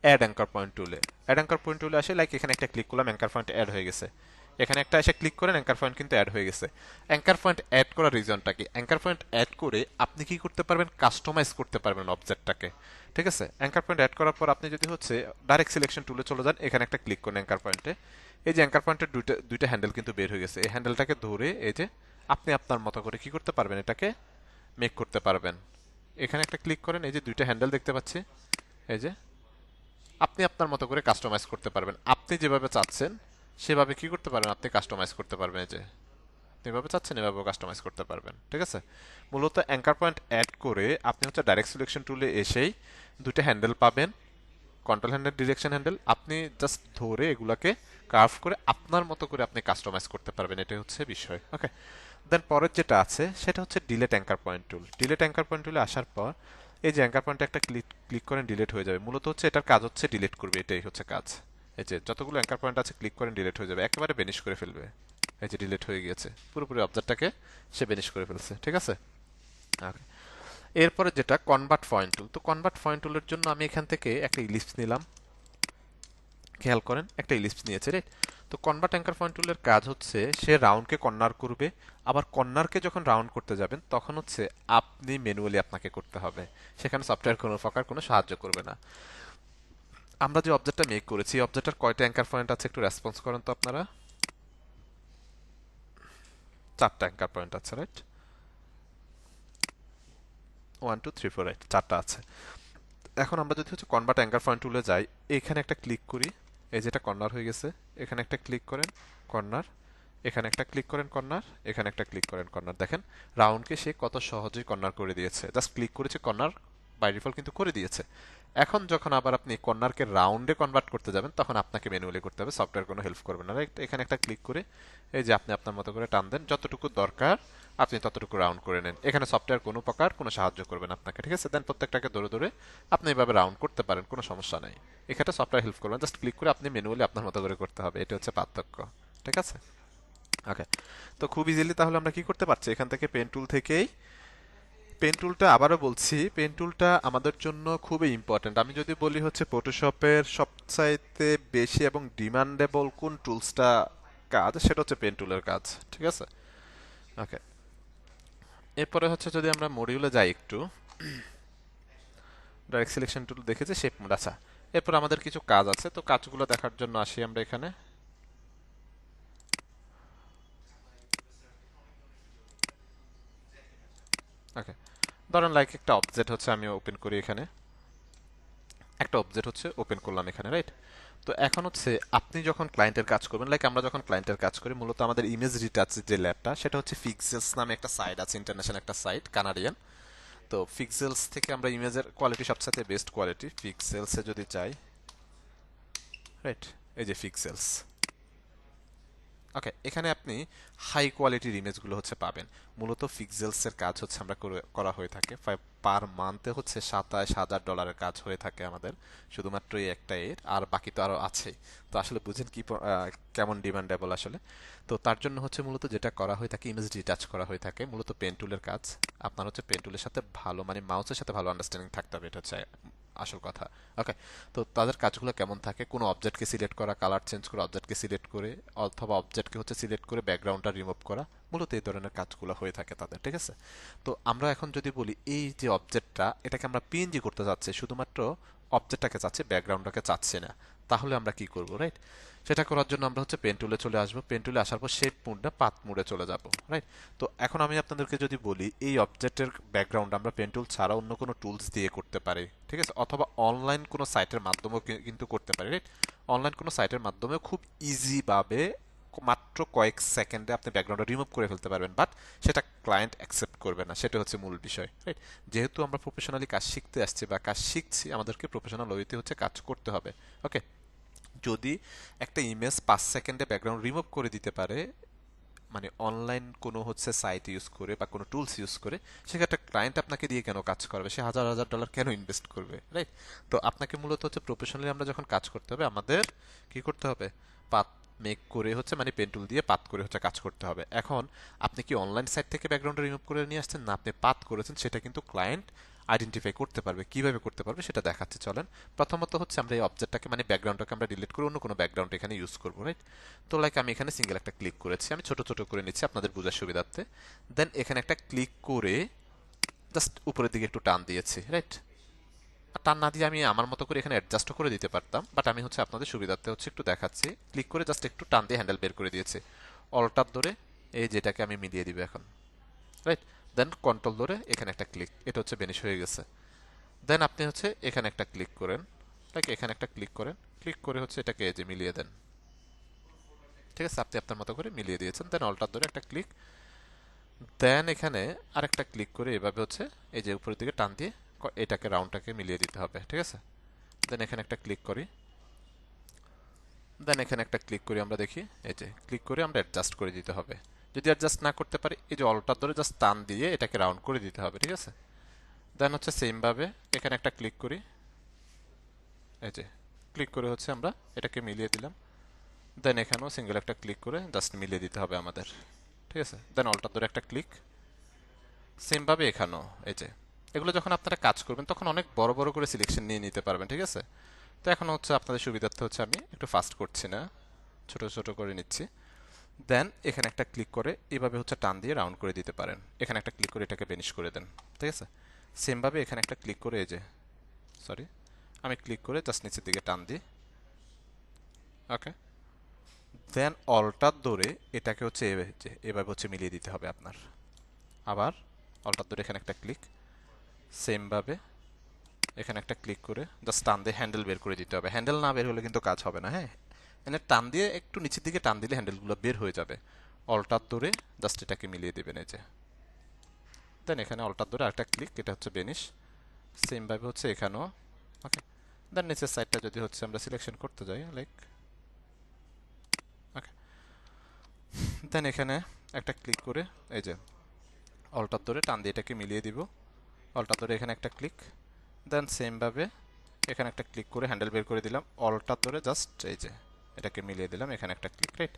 S1: অ্যাড অ্যাঙ্কার পয়েন্ট টুলে। অ্যাড অ্যাঙ্কার পয়েন্ট টুলে আসে, লাইক এখানে একটা ক্লিক করলাম, অ্যাঙ্কার পয়েন্ট অ্যাড হয়ে গেছে। এখানে একটা এসে ক্লিক করেন, অ্যাঙ্কার পয়েন্ট কিন্তু অ্যাড হয়ে গেছে। অ্যাঙ্কার পয়েন্ট অ্যাড করার রিজনটা কি? অ্যাঙ্কার পয়েন্ট অ্যাড করে আপনি কি করতে পারবেন, কাস্টমাইজ করতে পারবেন অবজেক্টটাকে, ঠিক আছে, অ্যাঙ্কার পয়েন্ট অ্যাড করার পর আপনি যদি হচ্ছে ডাইরেক্ট সিলেকশন টুলে চলে যান, এখানে একটা ক্লিক করেন অ্যাঙ্কার পয়েন্টে। এই যে অ্যাঙ্কার পয়েন্টের দুইটা দুইটা হ্যান্ডেল কিন্তু বের হয়ে গেছে। এই হ্যান্ডেলটাকে ধরে এই যে আপনি আপনার মতো করে কি করতে পারবেন, এটাকে মেক করতে পারবেন। এখানে একটা ক্লিক করেন, এই যে দুইটা হ্যান্ডেল দেখতে পাচ্ছি, এই যে আপনি আপনার মতো করে কাস্টমাইজ করতে পারবেন। আপনি যেভাবে চাচ্ছেন সেভাবে কি করতে পারবেন, আপনি কাস্টমাইজ করতে পারবেন। এই যে আপনি এভাবে চাচ্ছেন এভাবেও কাস্টমাইজ করতে পারবেন। ঠিক আছে, মূলত অ্যাঙ্কার পয়েন্ট অ্যাড করে আপনি হচ্ছে ডাইরেক্ট সিলেকশন টুলে এসেই দুইটা হ্যান্ডেল পাবেন, কন্ট্রোল হ্যান্ডেল, ডিরেকশন হ্যান্ডেল। আপনি জাস্ট ধরে এগুলাকে কার্ভ করে আপনার মতো করে আপনি কাস্টমাইজ করতে পারবেন। এটাই হচ্ছে বিষয়। ওকে, দেন পরের যেটা আছে সেটা হচ্ছে delete anchor point tool. Delete anchor point টুলে আসার পর এই যে অ্যাঙ্কার পয়েন্টে একটা ক্লিক ক্লিক করেন, ডিলেট হয়ে যাবে। মূলত হচ্ছে এটার কাজ হচ্ছে ডিলিট করবে, এটাই হচ্ছে কাজ। এই যে যতগুলো অ্যাঙ্কার পয়েন্ট আছে ক্লিক করেন, ডিলিট হয়ে যাবে, একেবারে বেনিশ করে ফেলবে। এই যে ডিলিট হয়ে গিয়েছে, পুরোপুরি অবজেক্টটাকে সে বেনিশ করে ফেলছে। ঠিক আছে, ওকে। এরপরে যেটা কনভার্ট পয়েন্ট টুল। তো কনভার্ট পয়েন্ট টুলের জন্য আমি এখান থেকে একটা ইলিপস নিলাম, খেয়াল করেন একটা ইলিপস নিয়েছে রে। তো কনভার্ট অ্যাঙ্কার পয়েন্ট টুলের কাজ হচ্ছে সে রাউন্ডকে কর্নার করবে, আবার কর্নারকে যখন রাউন্ড করতে যাবেন তখন হচ্ছে আপনি ম্যানুয়ালি আপনাকে করতে হবে, সেখানে সফটওয়্যার কোনো প্রকার কোনো সাহায্য করবে না। আমরা যে অবজেক্টটা মেক করেছি এই অবজেক্টটার কয়টা অ্যাঙ্কার পয়েন্ট আছে একটু রেসপন্স করেন তো আপনারা। 4টা অ্যাঙ্কার পয়েন্ট আছে, রাইট? 1 2 3 4, রাইট, 4টা আছে। এখন আমরা যদি হচ্ছে কনভার্ট অ্যাঙ্কার পয়েন্ট টুলে যাই, এখানে একটা ক্লিক করি, এই যেটা কর্নার হয়ে গেছে, এখানে একটা ক্লিক করেন, কর্নার, এখানে একটা ক্লিক করেন, কর্নার, এখানে একটা ক্লিক করেন, কর্নার। দেখেন রাউন্ডকে সে কত সহজেই কর্নার করে দিয়েছে, জাস্ট ক্লিক করেছে, কর্নার বাই ডিফল্ট কিন্তু করে দিয়েছে। এখন যখন আবার আপনি কর্নারকে রাউন্ডে কনভার্ট করতে যাবেন তখন আপনাকে ম্যানুয়ালি করতে হবে, সফটওয়্যার কোনো হেল্প করবে না, রাইট? এখানে একটা ক্লিক করে এই যে আপনি আপনার মতো করে টান দেন, যতটুকু দরকার আপনি ততটুকু রাউন্ড করে নেন। এখানে সফটওয়্যার কোনো প্রকার কোনো সাহায্য করবে না আপনাকে। ঠিক আছে, দেন প্রত্যেকটাকে ধরে ধরে আপনি এভাবে রাউন্ড করতে পারেন, কোনো সমস্যা নেই। এখানে সফটওয়্যার হেল্প করবেন, জাস্ট ক্লিক করে আপনি ম্যানুয়ালি আপনার মতো করে করতে হবে, এটা হচ্ছে পার্থক্য। ঠিক আছে, ওকে। তো খুব ইজিলি তাহলে আমরা কি করতে পারছি, এখান থেকে পেন টুল থেকেই, পেন টুলটা আবারও বলছি, পেন টুলটা আমাদের জন্য খুবই ইম্পর্ট্যান্ট। আমি যদি বলি হচ্ছে ফটোশপের সবচাইতে বেশি এবং ডিমান্ডেবল কোন টুলসটা কাজ, সেটা হচ্ছে পেন টুলের কাজ। ঠিক আছে, ওকে। এরপরে হচ্ছে যদি আমরা মডিউলে যাই একটু, ডাইরেক্ট সিলেকশন টুল দেখেছি, শেপ মোড। আচ্ছা, এরপর আমাদের কিছু কাজ আছে, তো কাজগুলো দেখার জন্য আসি আমরা এখানে। ওকে, ধরেন লাইক একটা অবজেক্ট হচ্ছে আমি ওপেন করি এখানে, একটা অবজেক্ট হচ্ছে ওপেন করলাম এখানে, রাইট? তো এখন হচ্ছে আপনি যখন ক্লায়েন্টের কাজ করবেন, লাইক আমরা যখন ক্লায়েন্টের কাজ করি, মূলত আমাদের ইমেজ রিটাচ যে ল্যাবটা সেটা হচ্ছে পিক্সেলস নামে একটা সাইট আছে, ইন্টারন্যাশনাল একটা সাইট, কানাডিয়ান। তো পিক্সেলস থেকে আমরা ইমেজের কোয়ালিটি সবসাথে বেস্ট কোয়ালিটি, পিক্সেলসে যদি চাই, রাইট, এই যে পিক্সেলস। ওকে, এখানে আপনি হাই কোয়ালিটির ইমেজগুলো হচ্ছে পাবেন। মূলত পিক্সেলসের কাজ হচ্ছে আমরা করা হয়ে থাকে পার মান্থে হচ্ছে $27,000 কাজ হয়ে থাকে আমাদের, শুধুমাত্র এই একটা এর, আর বাকি তো আরো আছে। তো আসলে বুঝেন কি কেমন ডিমান্ডেবল আসলে। তো তার জন্য হচ্ছে মূলত যেটা করা হয়ে থাকে, ইমেজ ডিটাচ করা হয়ে থাকে, মূলত পেন টুলের কাজ। আপনার হচ্ছে পেন টুলের সাথে ভালো মানে মাউসের সাথে ভালো আন্ডারস্ট্যান্ডিং থাকতে হবে, এটা হচ্ছে আসল কথা। ওকে, তো তাদের কাজগুলো কেমন থাকে, কোনো অবজেক্টকে সিলেক্ট করা, কালার চেঞ্জ করে অবজেক্টকে সিলেক্ট করে, অথবা অবজেক্টকে হচ্ছে সিলেক্ট করে ব্যাকগ্রাউন্ডটা রিমুভ করা, মূলত এই ধরনের কাজগুলো হয়ে থাকে তাদের। ঠিক আছে, তো আমরা এখন যদি বলি এই যে অবজেক্টটা, এটাকে আমরা পিএনজি করতে চাচ্ছি, শুধুমাত্র অবজেক্টটাকে চাচ্ছি, ব্যাকগ্রাউন্ডটাকে চাচ্ছি না, তাহলে আমরা কি করব, রাইট? সেটা করার জন্য আমরা হচ্ছে পেন টুলে চলে আসবো, পেন টুলে আসার পর শেপ মোড না পাথ মোডে চলে যাব, রাইট? তো এখন আমি আপনাদেরকে যদি বলি এই অবজেক্টের ব্যাকগ্রাউন্ড আমরা পেন টুল ছাড়া অন্য কোনো টুলস দিয়ে করতে পারি, ঠিক আছে, অথবা অনলাইন কোনো সাইটের মাধ্যমেও কিন্তু করতে পারি, রাইট? অনলাইন কোনো সাইটের মাধ্যমেও খুব ইজি ভাবে মাত্র কয়েক সেকেন্ডে আপনি ব্যাকগ্রাউন্ডটা রিমুভ করে ফেলতে পারবেন, বাট সেটা ক্লায়েন্ট অ্যাকসেপ্ট করবে না, সেটা হচ্ছে মূল বিষয়, রাইট? যেহেতু আমরা প্রফেশনালি কাজ শিখতে আসছি বা কাজ শিখছি, আমাদেরকে প্রফেশনাল ওয়েতে হচ্ছে কাজ করতে হবে। ওকে, যদি একটা ইমেজ 5 সেকেন্ডে ব্যাকগ্রাউন্ড রিমুভ করে দিতে পারে, মানে অনলাইন কোনো হচ্ছে সাইট ইউজ করে বা কোনো টুলস ইউজ করে, সেক্ষেত্রে ক্লায়েন্ট আপনাকে দিয়ে কেন কাজ করবে, সে হাজার হাজার ডলার কেন ইনভেস্ট করবে, রাইট? তো আপনাকে মূলত হচ্ছে প্রফেশনালি আমরা যখন কাজ করতে হবে, আমাদের কি করতে হবে, পাথ মেক করে হচ্ছে মানে পেন টুল দিয়ে পাথ করে হচ্ছে কাজ করতে হবে। এখন আপনি কি অনলাইন সাইট থেকে ব্যাকগ্রাউন্ড রিমুভ করে নিয়ে আসছেন, না আপনি পাথ করেছেন, সেটা কিন্তু ক্লায়েন্ট আইডেন্টিফাই করতে পারবে। কিভাবে করতে পারবে সেটা দেখাচ্ছি, চলেন। প্রথমত হচ্ছে আমরা এই অবজেক্টটাকে মানে ব্যাকগ্রাউন্ডটাকে আমরা ডিলিট করে অন্য কোনো ব্যাকগ্রাউন্ড এখানে ইউজ করবো, রাইট? তো লাইক আমি এখানে সিঙ্গেল একটা ক্লিক করেছি, আমি ছোট ছোট করে নিচ্ছি আপনাদের বোঝার সুবিধার্থে। দেন এখানে একটা ক্লিক করে জাস্ট উপরের দিকে একটু টান দিয়েছি, রাইট? টান না দিয়ে আমি আমার মতো করে এখানে অ্যাডজাস্ট করে দিতে পারতাম, বাট আমি হচ্ছে আপনাদের সুবিধার্থে হচ্ছে একটু দেখাচ্ছি। ক্লিক করে জাস্ট একটু টান দিয়ে হ্যান্ডেল বের করে দিয়েছি। অল্টার ধরে এই যেটাকে আমি মিলিয়ে দিব এখন, রাইট। দেন কন্ট্রোল ধরে এখানে একটা ক্লিক, এটা হচ্ছে বেনিশ হয়ে গেছে। দেন আপনি হচ্ছে এখানে একটা ক্লিক করেন, লাইক এখানে একটা ক্লিক করেন, ক্লিক করে হচ্ছে এটাকে এই যে মিলিয়ে দেন। ঠিক আছে, আপনি আপনার মতো করে মিলিয়ে দিয়েছেন। দেন অল্টার ধরে একটা ক্লিক, দেন এখানে আরেকটা ক্লিক করে এভাবে হচ্ছে এই যে উপরের দিকে টান দিয়ে এটাকে রাউন্ডটাকে মিলিয়ে দিতে হবে। ঠিক আছে, দেন এখানে একটা ক্লিক করি, দেন এখানে একটা ক্লিক করি, আমরা দেখি এই যে ক্লিক করে আমরা অ্যাডজাস্ট করে দিতে হবে। যদি অ্যাডজাস্ট না করতে পারি এই যে অল্টার ধরে জাস্ট টান দিয়ে এটাকে রাউন্ড করে দিতে হবে। ঠিক আছে, দেন হচ্ছে সেমভাবে এখানে একটা ক্লিক করি, এই যে ক্লিক করে হচ্ছে আমরা এটাকে মিলিয়ে দিলাম। দেন এখানেও সিঙ্গেল একটা ক্লিক করে জাস্ট মিলিয়ে দিতে হবে আমাদের। ঠিক আছে, দেন অল্টার ধরে একটা ক্লিক, সেমভাবে এখানেও এই যে। এগুলো যখন আপনারা কাজ করবেন তখন অনেক বড় বড় করে সিলেকশন নিয়ে নিতে পারবেন। ঠিক আছে, তো এখন হচ্ছে আপনাদের সুবিধার্থে হচ্ছে আমি একটু ফাস্ট করছি না, ছোট ছোট করে নিচ্ছি। দেন এখানে একটা ক্লিক করে এভাবে হচ্ছে টান দিয়ে রাউন্ড করে দিতে পারেন। এখানে একটা ক্লিক করে এটাকে বেনিশ করে দেন। ঠিক আছে, সেমভাবে এখানে একটা ক্লিক করে এই যে, সরি, আমি ক্লিক করে জাস্ট নিচের দিকে টান দিই। ওকে, দেন অল্টার ধরে এটাকে হচ্ছে এভাবে হচ্ছে মিলিয়ে দিতে হবে আপনার। আবার অল্টার ধরে এখানে একটা ক্লিক, সেমভাবে এখানে একটা ক্লিক করে জাস্ট টান দিয়ে হ্যান্ডেল বের করে দিতে হবে। হ্যান্ডেল না বের হলে কিন্তু কাজ হবে না। হ্যাঁ, এনে টান দিয়ে একটু নিচের দিকে টান দিলে হ্যান্ডেলগুলো বের হয়ে যাবে। অল্টার ধরে জাস্ট এটাকে মিলিয়ে দেবেন এই যে। দেন এখানে অল্টার ধরে আরেকটা ক্লিক, এটা হচ্ছে বেনিশ। সেমভাবে হচ্ছে এখানেও। ওকে, দেন নিচের সাইডটা যদি হচ্ছে আমরা সিলেকশন করতে যাই, লাইক ওকে, দেন এখানে একটা ক্লিক করে এই যে অল্টার ধরে টান দিয়ে এটাকে মিলিয়ে দিব। অল্টার ধরে এখানে একটা ক্লিক, দেন সেমভাবে এখানে একটা ক্লিক করে হ্যান্ডেল বের করে দিলাম। অল্টার ধরে জাস্ট এই যে এটাকে মিলিয়ে দিলাম, এখানে একটা ক্লিক, রাইট।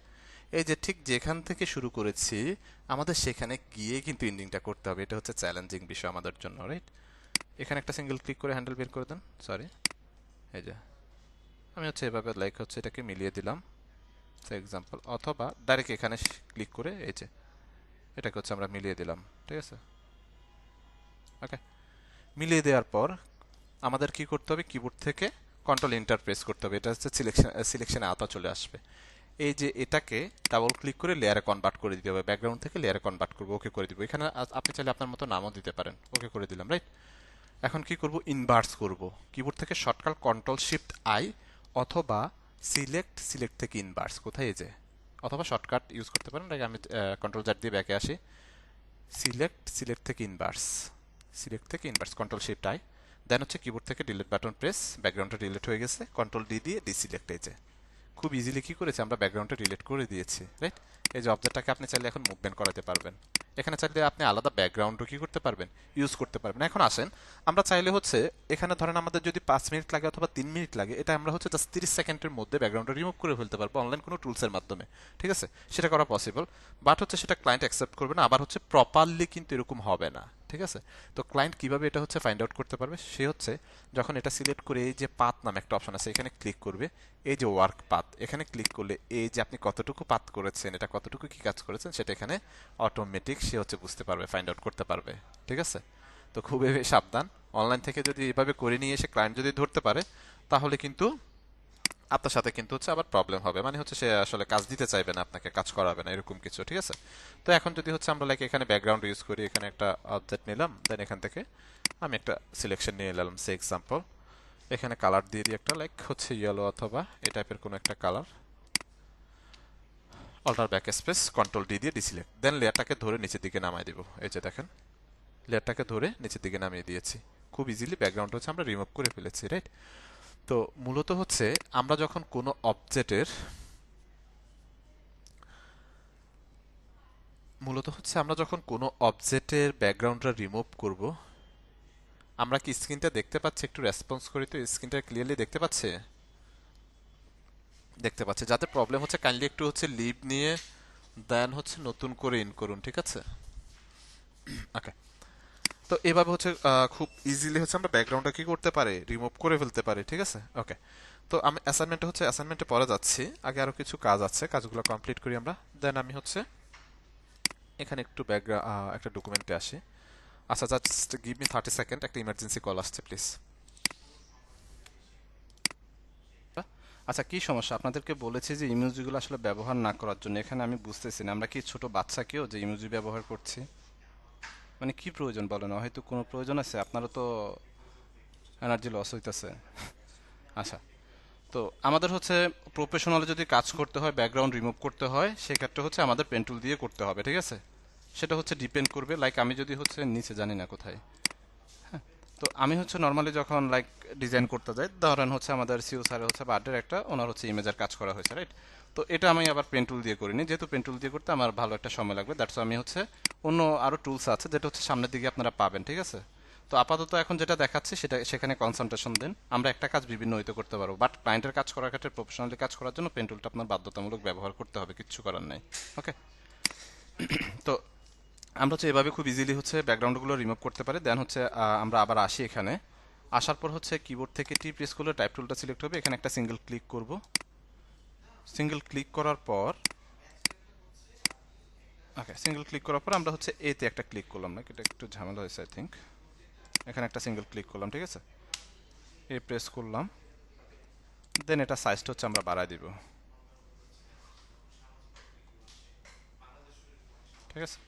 S1: এই যে ঠিক যেখান থেকে শুরু করেছি আমাদের সেখানে গিয়ে কিন্তু এন্ডিংটা করতে হবে। এটা হচ্ছে চ্যালেঞ্জিং বিষয় আমাদের জন্য, রাইট। এখানে একটা সিঙ্গেল ক্লিক করে হ্যান্ডেল বের করে দেন, সরি, এই যে আমি হচ্ছে এভাবে লাইক হচ্ছে এটাকে মিলিয়ে দিলাম এক্সাম্পল, অথবা ডাইরেক্ট এখানে ক্লিক করে এই যে এটাকে হচ্ছে আমরা মিলিয়ে দিলাম। ঠিক আছে, ওকে, মিলিয়ে দেওয়ার পর আমাদের কি করতে হবে, কিবোর্ড থেকে কন্ট্রোল এন্টার প্রেস করতে হবে। এটা হচ্ছে সিলেকশনে আওতা চলে আসবে। এই যে এটাকে ডাবল ক্লিক করে লেয়ারে কনভার্ট করে দিতে হবে। ব্যাকগ্রাউন্ড থেকে লেয়ারে কনভার্ট করবো, ওকে করে দিব। এখানে আপনি চাইলে আপনার মতো নামও দিতে পারেন। ওকে করে দিলাম, রাইট। এখন কি করব, ইনভার্স করব। কিবোর্ড থেকে শর্টকাট কন্ট্রোল শিফট আই, অথবা সিলেক্ট থেকে ইনভার্স, কোথায় এই যে, অথবা শর্টকাট ইউজ করতে পারেন। আমি কন্ট্রোল জেড দিয়ে ব্যাকে আসি, সিলেক্ট থেকে ইনভার্স, কন্ট্রোল শিফট আই। দেন হচ্ছে কিবোর্ড থেকে ডিলিট বাটন প্রেস, ব্যাকগ্রাউন্ডটা ডিলিট হয়ে গেছে, কন্ট্রোল ডি দিয়ে ডিসিলেক্ট। এই যে খুব ইজিলি কি করেছে, আমরা ব্যাকগ্রাউন্ডটা ডিলিট করে দিয়েছি, রাইট। এই যে অবজেক্টটাকে আপনি চাইলে এখন মুভমেন্ট করাতে পারবেন। এখানে চাইলে আপনি আলাদা ব্যাকগ্রাউন্ডও কি করতে পারবেন, ইউজ করতে পারবেন। এখন আসেন, আমরা চাইলে হচ্ছে এখানে ধরেন আমাদের যদি 5 মিনিট লাগে অথবা 3 মিনিট লাগে, এটা আমরা হচ্ছে জাস্ট 30 সেকেন্ডের মধ্যে ব্যাকগ্রাউন্ডটা রিমুভ করে ফেলতে পারবো অনলাইন কোনো টুলসের মাধ্যমে। ঠিক আছে, সেটা করা পসিবল, বাট হচ্ছে সেটা ক্লায়েন্ট অ্যাকসেপ্ট করবে না। আবার হচ্ছে প্রপারলি কিন্তু এরকম হবে না। ঠিক আছে, তো ক্লায়েন্ট কিভাবে এটা হচ্ছে ফাইন্ড আউট করতে পারবে, সে হচ্ছে যখন এটা সিলেক্ট করে এই যে পাথ নামে একটা অপশন আছে এখানে ক্লিক করবে। এই যে ওয়ার্ক পাথ, এখানে ক্লিক করলে এই যে আপনি কতটুকু পাথ করেছেন, এটা কতটুকু কি কাজ করেছেন, সেটা এখানে অটোমেটিক সে হচ্ছে বুঝতে পারবে, ফাইন্ড আউট করতে পারবে। ঠিক আছে, তো খুবই সাবধান। অনলাইন থেকে যদি এভাবে করে নিয়ে এসে ক্লায়েন্ট যদি ধরতে পারে, তাহলে কিন্তু আপনার সাথে কিন্তু হচ্ছে আবার প্রবলেম হবে। মানে হচ্ছে সে আসলে কাজ দিতে চাইবে না, আপনাকে কাজ করাবে না, এরকম কিছু। ঠিক আছে, তো এখন যদি হচ্ছে আমরা লাইক এখানে ব্যাকগ্রাউন্ড ইউজ করি, এখানে একটা অবজেক্ট নিলাম, দেন এখান থেকে আমি একটা সিলেকশন নিয়ে নিলাম, সে এক্সাম্পল। এখানে কালার দিয়ে দিই একটা, লাইক হচ্ছে ইয়েলো অথবা এই টাইপের কোনো একটা কালার। Alter backspace control D দিয়ে ডিসিলেক্ট, দেন লেয়ারটাকে ধরে নিচের দিকে নামাই দিব। এই যে দেখেন, লেয়ারটাকে ধরে নিচের দিকে নামিয়ে দিয়েছি। খুব ইজিলি ব্যাকগ্রাউন্ড হচ্ছে আমরা রিমুভ করে ফেলেছি, রাইট। তো মূলত হচ্ছে আমরা যখন কোনো অবজেক্টের ব্যাকগ্রাউন্ডটা রিমুভ করব, আমরা কি স্ক্রিনটা দেখতে পাচ্ছি? একটু রেসপন্স করি তো, স্ক্রিনটা ক্লিয়ারলি দেখতে পাচ্ছে? দেখতে পাচ্ছে। যাতে প্রবলেম হচ্ছে কাইন্ডলি একটু হচ্ছে লিভ নিয়ে দেন হচ্ছে নতুন করে ইন করুন। ঠিক আছে, ওকে। তো এভাবে হচ্ছে খুব ইজিলি হচ্ছে আমরা ব্যাকগ্রাউন্ডটা কি করতে পারি, রিমুভ করে ফেলতে পারি। ঠিক আছে, ওকে। তো আমি অ্যাসাইনমেন্টে পরে যাচ্ছি, আগে আরো কিছু কাজ আছে, কাজগুলো কমপ্লিট করি আমরা। দেন আমি হচ্ছে এখানে একটু একটা ডকুমেন্টে আসি। আচ্ছা, জাস্ট গিভ মি 30 সেকেন্ড, একটা ইমার্জেন্সি কল আসছে, প্লিজ।
S2: আচ্ছা, কি সমস্যা? আপনাদেরকে বলেছি যে ইমোজিগুলো আসলে ব্যবহার না করার জন্য। এখানে আমি বুঝতেছি না, আমরা কি ছোট বাচ্চাকেও যে ইমোজি ব্যবহার করছি? মানে কি প্রয়োজন বলেন? হয়তো কোনো প্রয়োজন আছে? আপনারও তো এনার্জি লস হইতেছে। আচ্ছা, তো আমাদের হচ্ছে প্রফেশনালি যদি কাজ করতে হয়, ব্যাকগ্রাউন্ড রিমুভ করতে হয়, সেক্ষেত্রে হচ্ছে আমাদের পেন টুল দিয়ে করতে হবে, ঠিক আছে? সেটা হচ্ছে ডিপেন্ড করবে, লাইক আমি যদি হচ্ছে নিচে জানি না কোথায়, তো আমি হচ্ছে নর্মালি যখন লাইক ডিজাইন করতে যাই, ধরেন হচ্ছে আমাদের সিও স্যার হচ্ছে বার্থডের একটা ওনার হচ্ছে ইমেজের কাজ করা হয়েছে, রাইট? তো এটা আমি আবার পেন টুল দিয়ে করিনি, যেহেতু পেন টুল দিয়ে করতে আমার ভালো একটা সময় লাগবে, দ্যাটস আমি হচ্ছে অন্য আরো টুলস আছে যেটা হচ্ছে সামনের দিকে আপনারা পাবেন, ঠিক আছে? তো আপাতত এখন যেটা দেখাচ্ছি সেটা সেখানে কনসেন্ট্রেশন দেন। আমরা একটা কাজ বিভিন্ন হইতে করতে পারবো, বাট ক্লায়েন্টের কাজ করার ক্ষেত্রে প্রফেশনালি কাজ করার জন্য পেন টুলটা আপনার বাধ্যতামূলক ব্যবহার করতে হবে, কিচ্ছু করার নাই। ওকে, তো আমরা হচ্ছে এভাবে খুব ইজিলি হচ্ছে ব্যাকগ্রাউন্ডগুলো রিমুভ করতে পারি। দেন হচ্ছে আমরা আবার আসি এখানে। আসার পর হচ্ছে কিবোর্ড থেকে টি প্রেস করলে টাইপ টুলটা সিলেক্ট হবে, এখানে একটা সিঙ্গেল ক্লিক করব। সিঙ্গেল ক্লিক করার পর, ওকে, সিঙ্গেল ক্লিক করার পর আমরা হচ্ছে এতে একটা ক্লিক করলাম, না এটা একটু ঝামেলা হয়েছে আই থিঙ্ক। এখানে একটা সিঙ্গেল ক্লিক করলাম, ঠিক আছে? এ প্রেস করলাম, দেন এটা সাইজটা হচ্ছে আমরা বাড়ায় দিব, ঠিক আছে?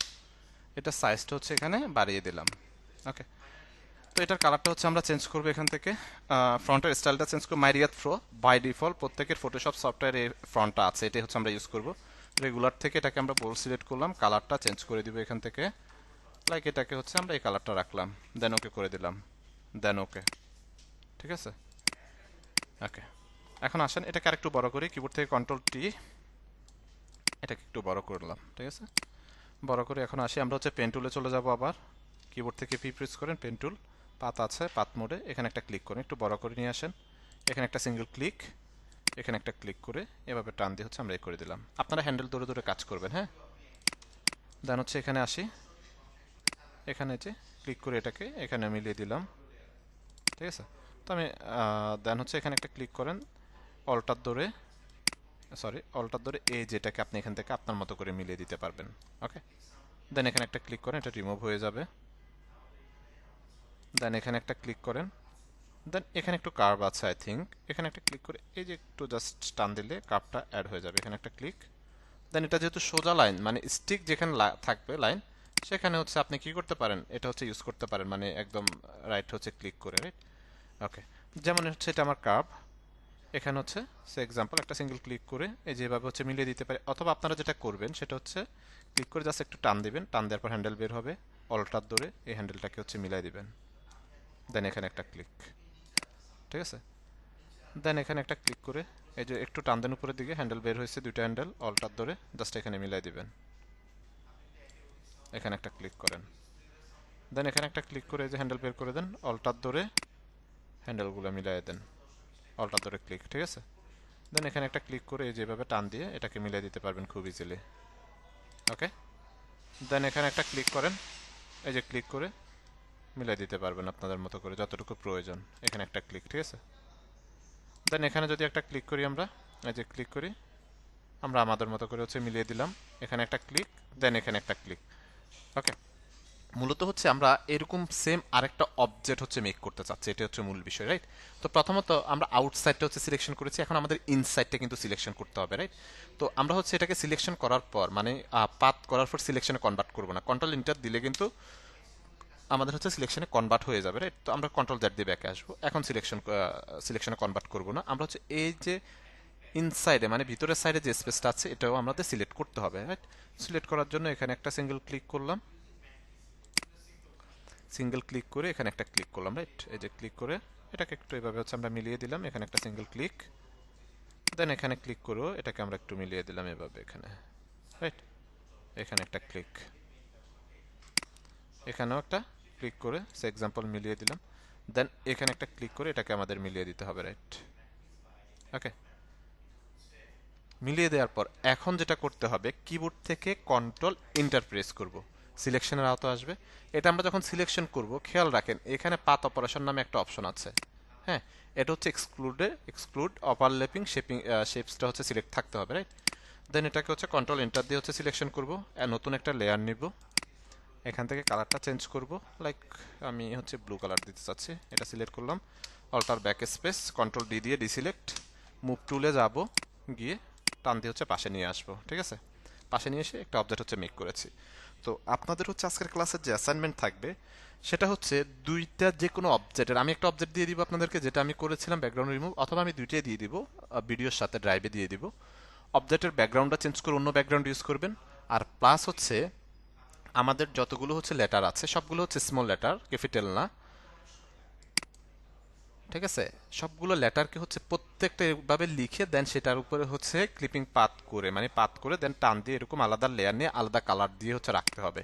S2: এটা সাইজটা হচ্ছে এখানে বাড়িয়ে দিলাম। ওকে, তো এটার কালারটা হচ্ছে আমরা চেঞ্জ করবো এখান থেকে। ফ্রন্টের স্টাইলটা চেঞ্জ করবো মাইরিয়াত প্রো। বাই ডিফল্ট প্রত্যেকের ফটোশপ সফটওয়্যারে ফ্রন্টটা আছে, এটাই হচ্ছে আমরা ইউজ করব। রেগুলার থেকে এটাকে আমরা বোল্ড সিলেক্ট করলাম, কালারটা চেঞ্জ করে দিব এখান থেকে। লাইক এটাকে হচ্ছে আমরা এই কালারটা রাখলাম, দেন ওকে করে দিলাম, দেন ওকে, ঠিক আছে? ওকে, এখন আসেন এটাকে আরেকটু বড় করি, কিবোর্ড থেকে কন্ট্রোল টি, এটাকে একটু বড় করলাম, ঠিক আছে? বড় করে এখন আসি, আমরা হচ্ছে পেন টুলে চলে যাব আবার। কিবোর্ড থেকে পি প্রেস করেন, পেন টুল, পাত আছে, পাত মোডে এখানে একটা ক্লিক করেন, একটু বড় করে নিয়ে আসেন। এখানে একটা সিঙ্গেল ক্লিক, এখানে একটা ক্লিক করে এভাবে টান দিয়ে হচ্ছে আমরা করে দিলাম। আপনারা হ্যান্ডেল ধরে ধরে কাজ করবেন, হ্যাঁ? দেন হচ্ছে এখানে আসি, এখানে যে ক্লিক করে এটাকে এখানে মিলিয়ে দিলাম, ঠিক আছে? তো আমি দেন হচ্ছে এখানে একটা ক্লিক করেন, অল্টার ধরে, সরি অল্টার ধরে এই যেটাকে আপনি এখান থেকে আপনার মতো করে মিলিয়ে দিতে পারবেন। ওকে, দেন এখানে একটা ক্লিক করেন, এটা রিমুভ হয়ে যাবে। দেন এখানে একটা ক্লিক করেন, দেন এখানে একটু কার্ভ আছে আই থিঙ্ক, এখানে একটা ক্লিক করে এই যে একটু জাস্ট টান দিলে কার্ভটা অ্যাড হয়ে যাবে, এখানে একটা ক্লিক। দেন এটা যেহেতু সোজা লাইন, মানে স্টিক যেখানে থাকবে লাইন, সেখানে হচ্ছে আপনি কি করতে পারেন, এটা হচ্ছে ইউজ করতে পারেন, মানে একদম রাইট হচ্ছে ক্লিক করে, রাইট? ওকে, যেমন হচ্ছে এটা আমার কার্ভ, এখানে হচ্ছে সে এক্সাম্পল একটা সিঙ্গেল ক্লিক করে এই যেভাবে হচ্ছে মিলিয়ে দিতে পারে। অথবা আপনারা যেটা করবেন সেটা হচ্ছে ক্লিক করে জাস্ট একটু টান দিবেন, টান দেওয়ার পর হ্যান্ডেল বের হবে, অল্টার ধরে এই হ্যান্ডেলটাকে হচ্ছে মিলাই দিবেন, দেন এখানে একটা ক্লিক, ঠিক আছে? দেন এখানে একটা ক্লিক করে এই যে একটু টান দেন উপরের দিকে, হ্যান্ডেল বের হয়েছে, দুইটা হ্যান্ডেল অল্টার ধরে জাস্ট এখানে মিলাই দিবেন, এখানে একটা ক্লিক করেন। দেন এখানে একটা ক্লিক করে এই যে হ্যান্ডেল বের করে দেন, অল্টার ধরে হ্যান্ডেলগুলো মিলাই দেন, অল্টার ধরে ক্লিক, ঠিক আছে? দেন এখানে একটা ক্লিক করে এই যেভাবে টান দিয়ে এটাকে মিলাই দিতে পারবেন খুব ইজিলি। ওকে, দেন এখানে একটা ক্লিক করেন, এই যে ক্লিক করে মিলাই দিতে পারবেন আপনাদের মতো করে যতটুকু প্রয়োজন, এখানে একটা ক্লিক, ঠিক আছে? দেন এখানে যদি একটা ক্লিক করি আমরা, এই যে ক্লিক করি, আমরা আমাদের মতো করে হচ্ছে মিলিয়ে দিলাম, এখানে একটা ক্লিক, দেন এখানে একটা ক্লিক। ওকে, মূলত হচ্ছে আমরা এরকম সেম আরেকটা অবজেক্ট হচ্ছে মেক করতে চাচ্ছি, এটা হচ্ছে মূল বিষয়, রাইট? তো প্রথমত আমরা আউটসাইডটা হচ্ছে সিলেকশন করেছি, এখন আমাদের ইনসাইডটা কিন্তু সিলেকশন করতে হবে, রাইট? তো আমরা হচ্ছে এটাকে সিলেকশন করার পর, মানে পাথ করার পর সিলেকশনে কনভার্ট করব না, কন্ট্রোল ইন্টার দিলে কিন্তু আমাদের হচ্ছে সিলেকশনে কনভার্ট হয়ে যাবে, রাইট? তো আমরা কন্ট্রোল জেড দিয়ে ব্যাকে আসবো, এখন সিলেকশনে কনভার্ট করব না, আমরা হচ্ছে এই যে ইনসাইডে মানে ভিতরের সাইডে যে স্পেসটা আছে এটাও আমাদের সিলেক্ট করতে হবে, রাইট? সিলেক্ট করার জন্য এখানে একটা সিঙ্গেল ক্লিক করলাম, সিঙ্গেল ক্লিক করে এখানে একটা ক্লিক করলাম, রাইট? এই যে ক্লিক করে এটাকে একটু এভাবে হচ্ছে আমরা মিলিয়ে দিলাম, এখানে একটা সিঙ্গেল ক্লিক, দেন এখানে ক্লিক করো, এটাকে আমরা একটু মিলিয়ে দিলাম এভাবে এখানে, রাইট? এখানে একটা ক্লিক, এখানেও একটা ক্লিক করে সে এক্সাম্পল মিলিয়ে দিলাম, দেন এখানে একটা ক্লিক করে এটাকে আমাদের মিলিয়ে দিতে হবে, রাইট? ওকে, মিলিয়ে দেওয়ার পর এখন যেটা করতে হবে, কিবোর্ড থেকে কন্ট্রোল এন্টার প্রেস করব, সিলেকশনের আওতা আসবে। এটা আমরা যখন সিলেকশন করব খেয়াল রাখেন এখানে পাথ অপারেশন নামে একটা অপশন আছে, হ্যাঁ? এটা হচ্ছে এক্সক্লুড ওভারল্যাপিং শেপসটা হচ্ছে সিলেক্ট থাকতে হবে, রাইট? দেন এটাকে হচ্ছে কন্ট্রোল এন্টার দিয়ে হচ্ছে সিলেকশন করব, নতুন একটা লেয়ার নিব, এখান থেকে কালারটা চেঞ্জ করব, লাইক আমি হচ্ছে ব্লু কালার দিতে চাচ্ছি, এটা সিলেক্ট করলাম, alter backspace control D দিয়ে ডিসিলেক্ট,
S1: মুভ টুলে যাব, গিয়ে টান দিয়ে হচ্ছে পাশে নিয়ে আসবো, ঠিক আছে? পাশে নিয়ে এসে একটা অবজেক্ট হচ্ছে মেক করেছি। তো আপনাদের হচ্ছে আজকের ক্লাসের যে অ্যাসাইনমেন্ট থাকবে সেটা হচ্ছে দুইটা যে কোনো অবজেক্টের, আমি একটা অবজেক্ট দিয়ে দিব আপনাদেরকে যেটা আমি করেছিলাম ব্যাকগ্রাউন্ড রিমুভ, অথবা আমি দুইটাই দিয়ে দিব, ভিডিওর সাথে ড্রাইভে দিয়ে দিব। অবজেক্টের ব্যাকগ্রাউন্ডটা চেঞ্জ করে অন্য ব্যাকগ্রাউন্ড ইউজ করবেন। আর প্লাস হচ্ছে আমাদের যতগুলো হচ্ছে লেটার আছে সবগুলো হচ্ছে স্মল লেটার, ক্যাপিটাল না, ঠিক আছে? সবগুলো লেটারকে হচ্ছে প্রত্যেকটা এভাবে লিখে দেন সেটার উপরে হচ্ছে ক্লিপিং পাত করে, মানে পাত করে দেন টান দিয়ে এরকম আলাদা লেয়ার নিয়ে আলাদা কালার দিয়ে হচ্ছে রাখতে হবে।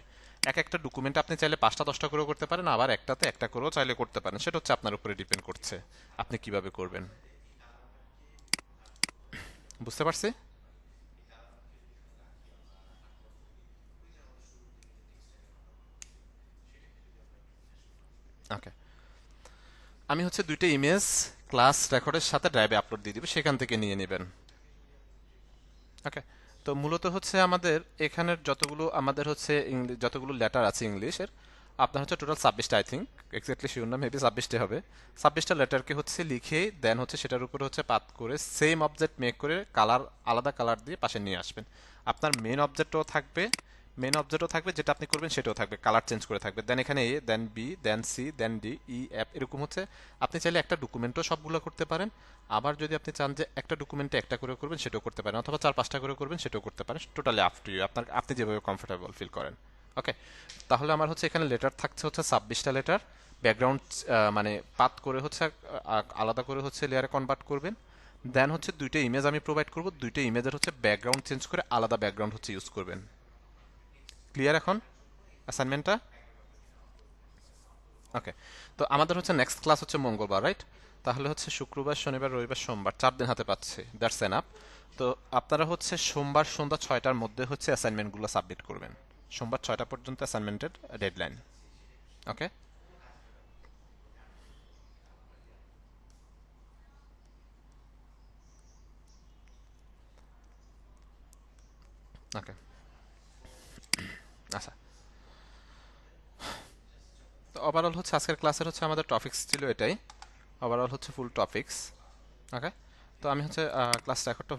S1: এক একটা ডকুমেন্ট আপনি চাইলে 5টা 10টা করেও করতে পারেন, আবার একটাতে একটা করেও চাইলে করতে পারেন, সেটা হচ্ছে আপনার উপরে ডিপেন্ড করছে আপনি কিভাবে করবেন। বুঝতে পারছি? ওকে, আমি হচ্ছে দুইটা ইমেজ ক্লাস রেকর্ডের সাথে ড্রাইভে আপলোড দিয়ে দিব, সেখান থেকে নিয়ে নেবেন। ওকে, তো মূলত হচ্ছে আমাদের এখানের যতগুলো আমাদের হচ্ছে যতগুলো লেটার আছে ইংলিশের, আপনার হচ্ছে টোটাল 26টা, আই থিঙ্ক এক্স্যাক্টলি শিওর না, মেবি 26টা হবে। 26টা লেটারকে হচ্ছে লিখে দেন হচ্ছে সেটার উপরে হচ্ছে পাত করে সেম অবজেক্ট মেক করে কালার, আলাদা কালার দিয়ে পাশে নিয়ে আসবেন। আপনার মেন অবজেক্টও থাকবে যেটা আপনি করবেন সেটাও থাকবে, কালার চেঞ্জ করে থাকবে। দেন এখানে এ, দেন বি, দেন সি, দেন ডি, ই, এফ, এরকম হচ্ছে। আপনি চাইলে একটা ডকুমেন্টও সবগুলো করতে পারেন, আবার যদি আপনি চান যে একটা ডকুমেন্টে একটা করে করবেন সেটাও করতে পারেন, অথবা 4-5টা করে করবেন সেটাও করতে পারেন, টোটালি আপ টু ইউ, আপনার আপনি যেভাবে কমফোর্টেবল ফিল করেন। ওকে, তাহলে আমার হচ্ছে এখানে লেটার থাকছে হচ্ছে 26টা লেটার, ব্যাকগ্রাউন্ড মানে পাত করে হচ্ছে আলাদা করে হচ্ছে লেয়ারে কনভার্ট করবেন। দেন হচ্ছে দুইটা ইমেজ আমি প্রোভাইড করব, দুইটা ইমেজের হচ্ছে ব্যাকগ্রাউন্ড চেঞ্জ করে আলাদা ব্যাকগ্রাউন্ড হচ্ছে ইউজ করবেন। ক্লিয়ার এখন অ্যাসাইনমেন্টটা? ওকে, তো আমাদের হচ্ছে নেক্সট ক্লাস হচ্ছে মঙ্গলবার, রাইট? তাহলে হচ্ছে শুক্রবার, শনিবার, রবিবার, সোমবার, 4 দিন হাতে পাচ্ছে, দ্যাটস এনাফ। তো আপনারা হচ্ছে সোমবার সন্ধ্যা 6টার মধ্যে হচ্ছে অ্যাসাইনমেন্টগুলো সাবমিট করবেন। সোমবার 6টা পর্যন্ত অ্যাসাইনমেন্টের ডেডলাইন। ওকে, ওকে, আচ্ছা। তো ওভারঅল হচ্ছে আজকের ক্লাসের হচ্ছে আমাদের টপিকস ছিল এটাই, ওভারঅল হচ্ছে ফুল টপিকস। ওকে, তো আমি হচ্ছে ক্লাস রেকর্ডটা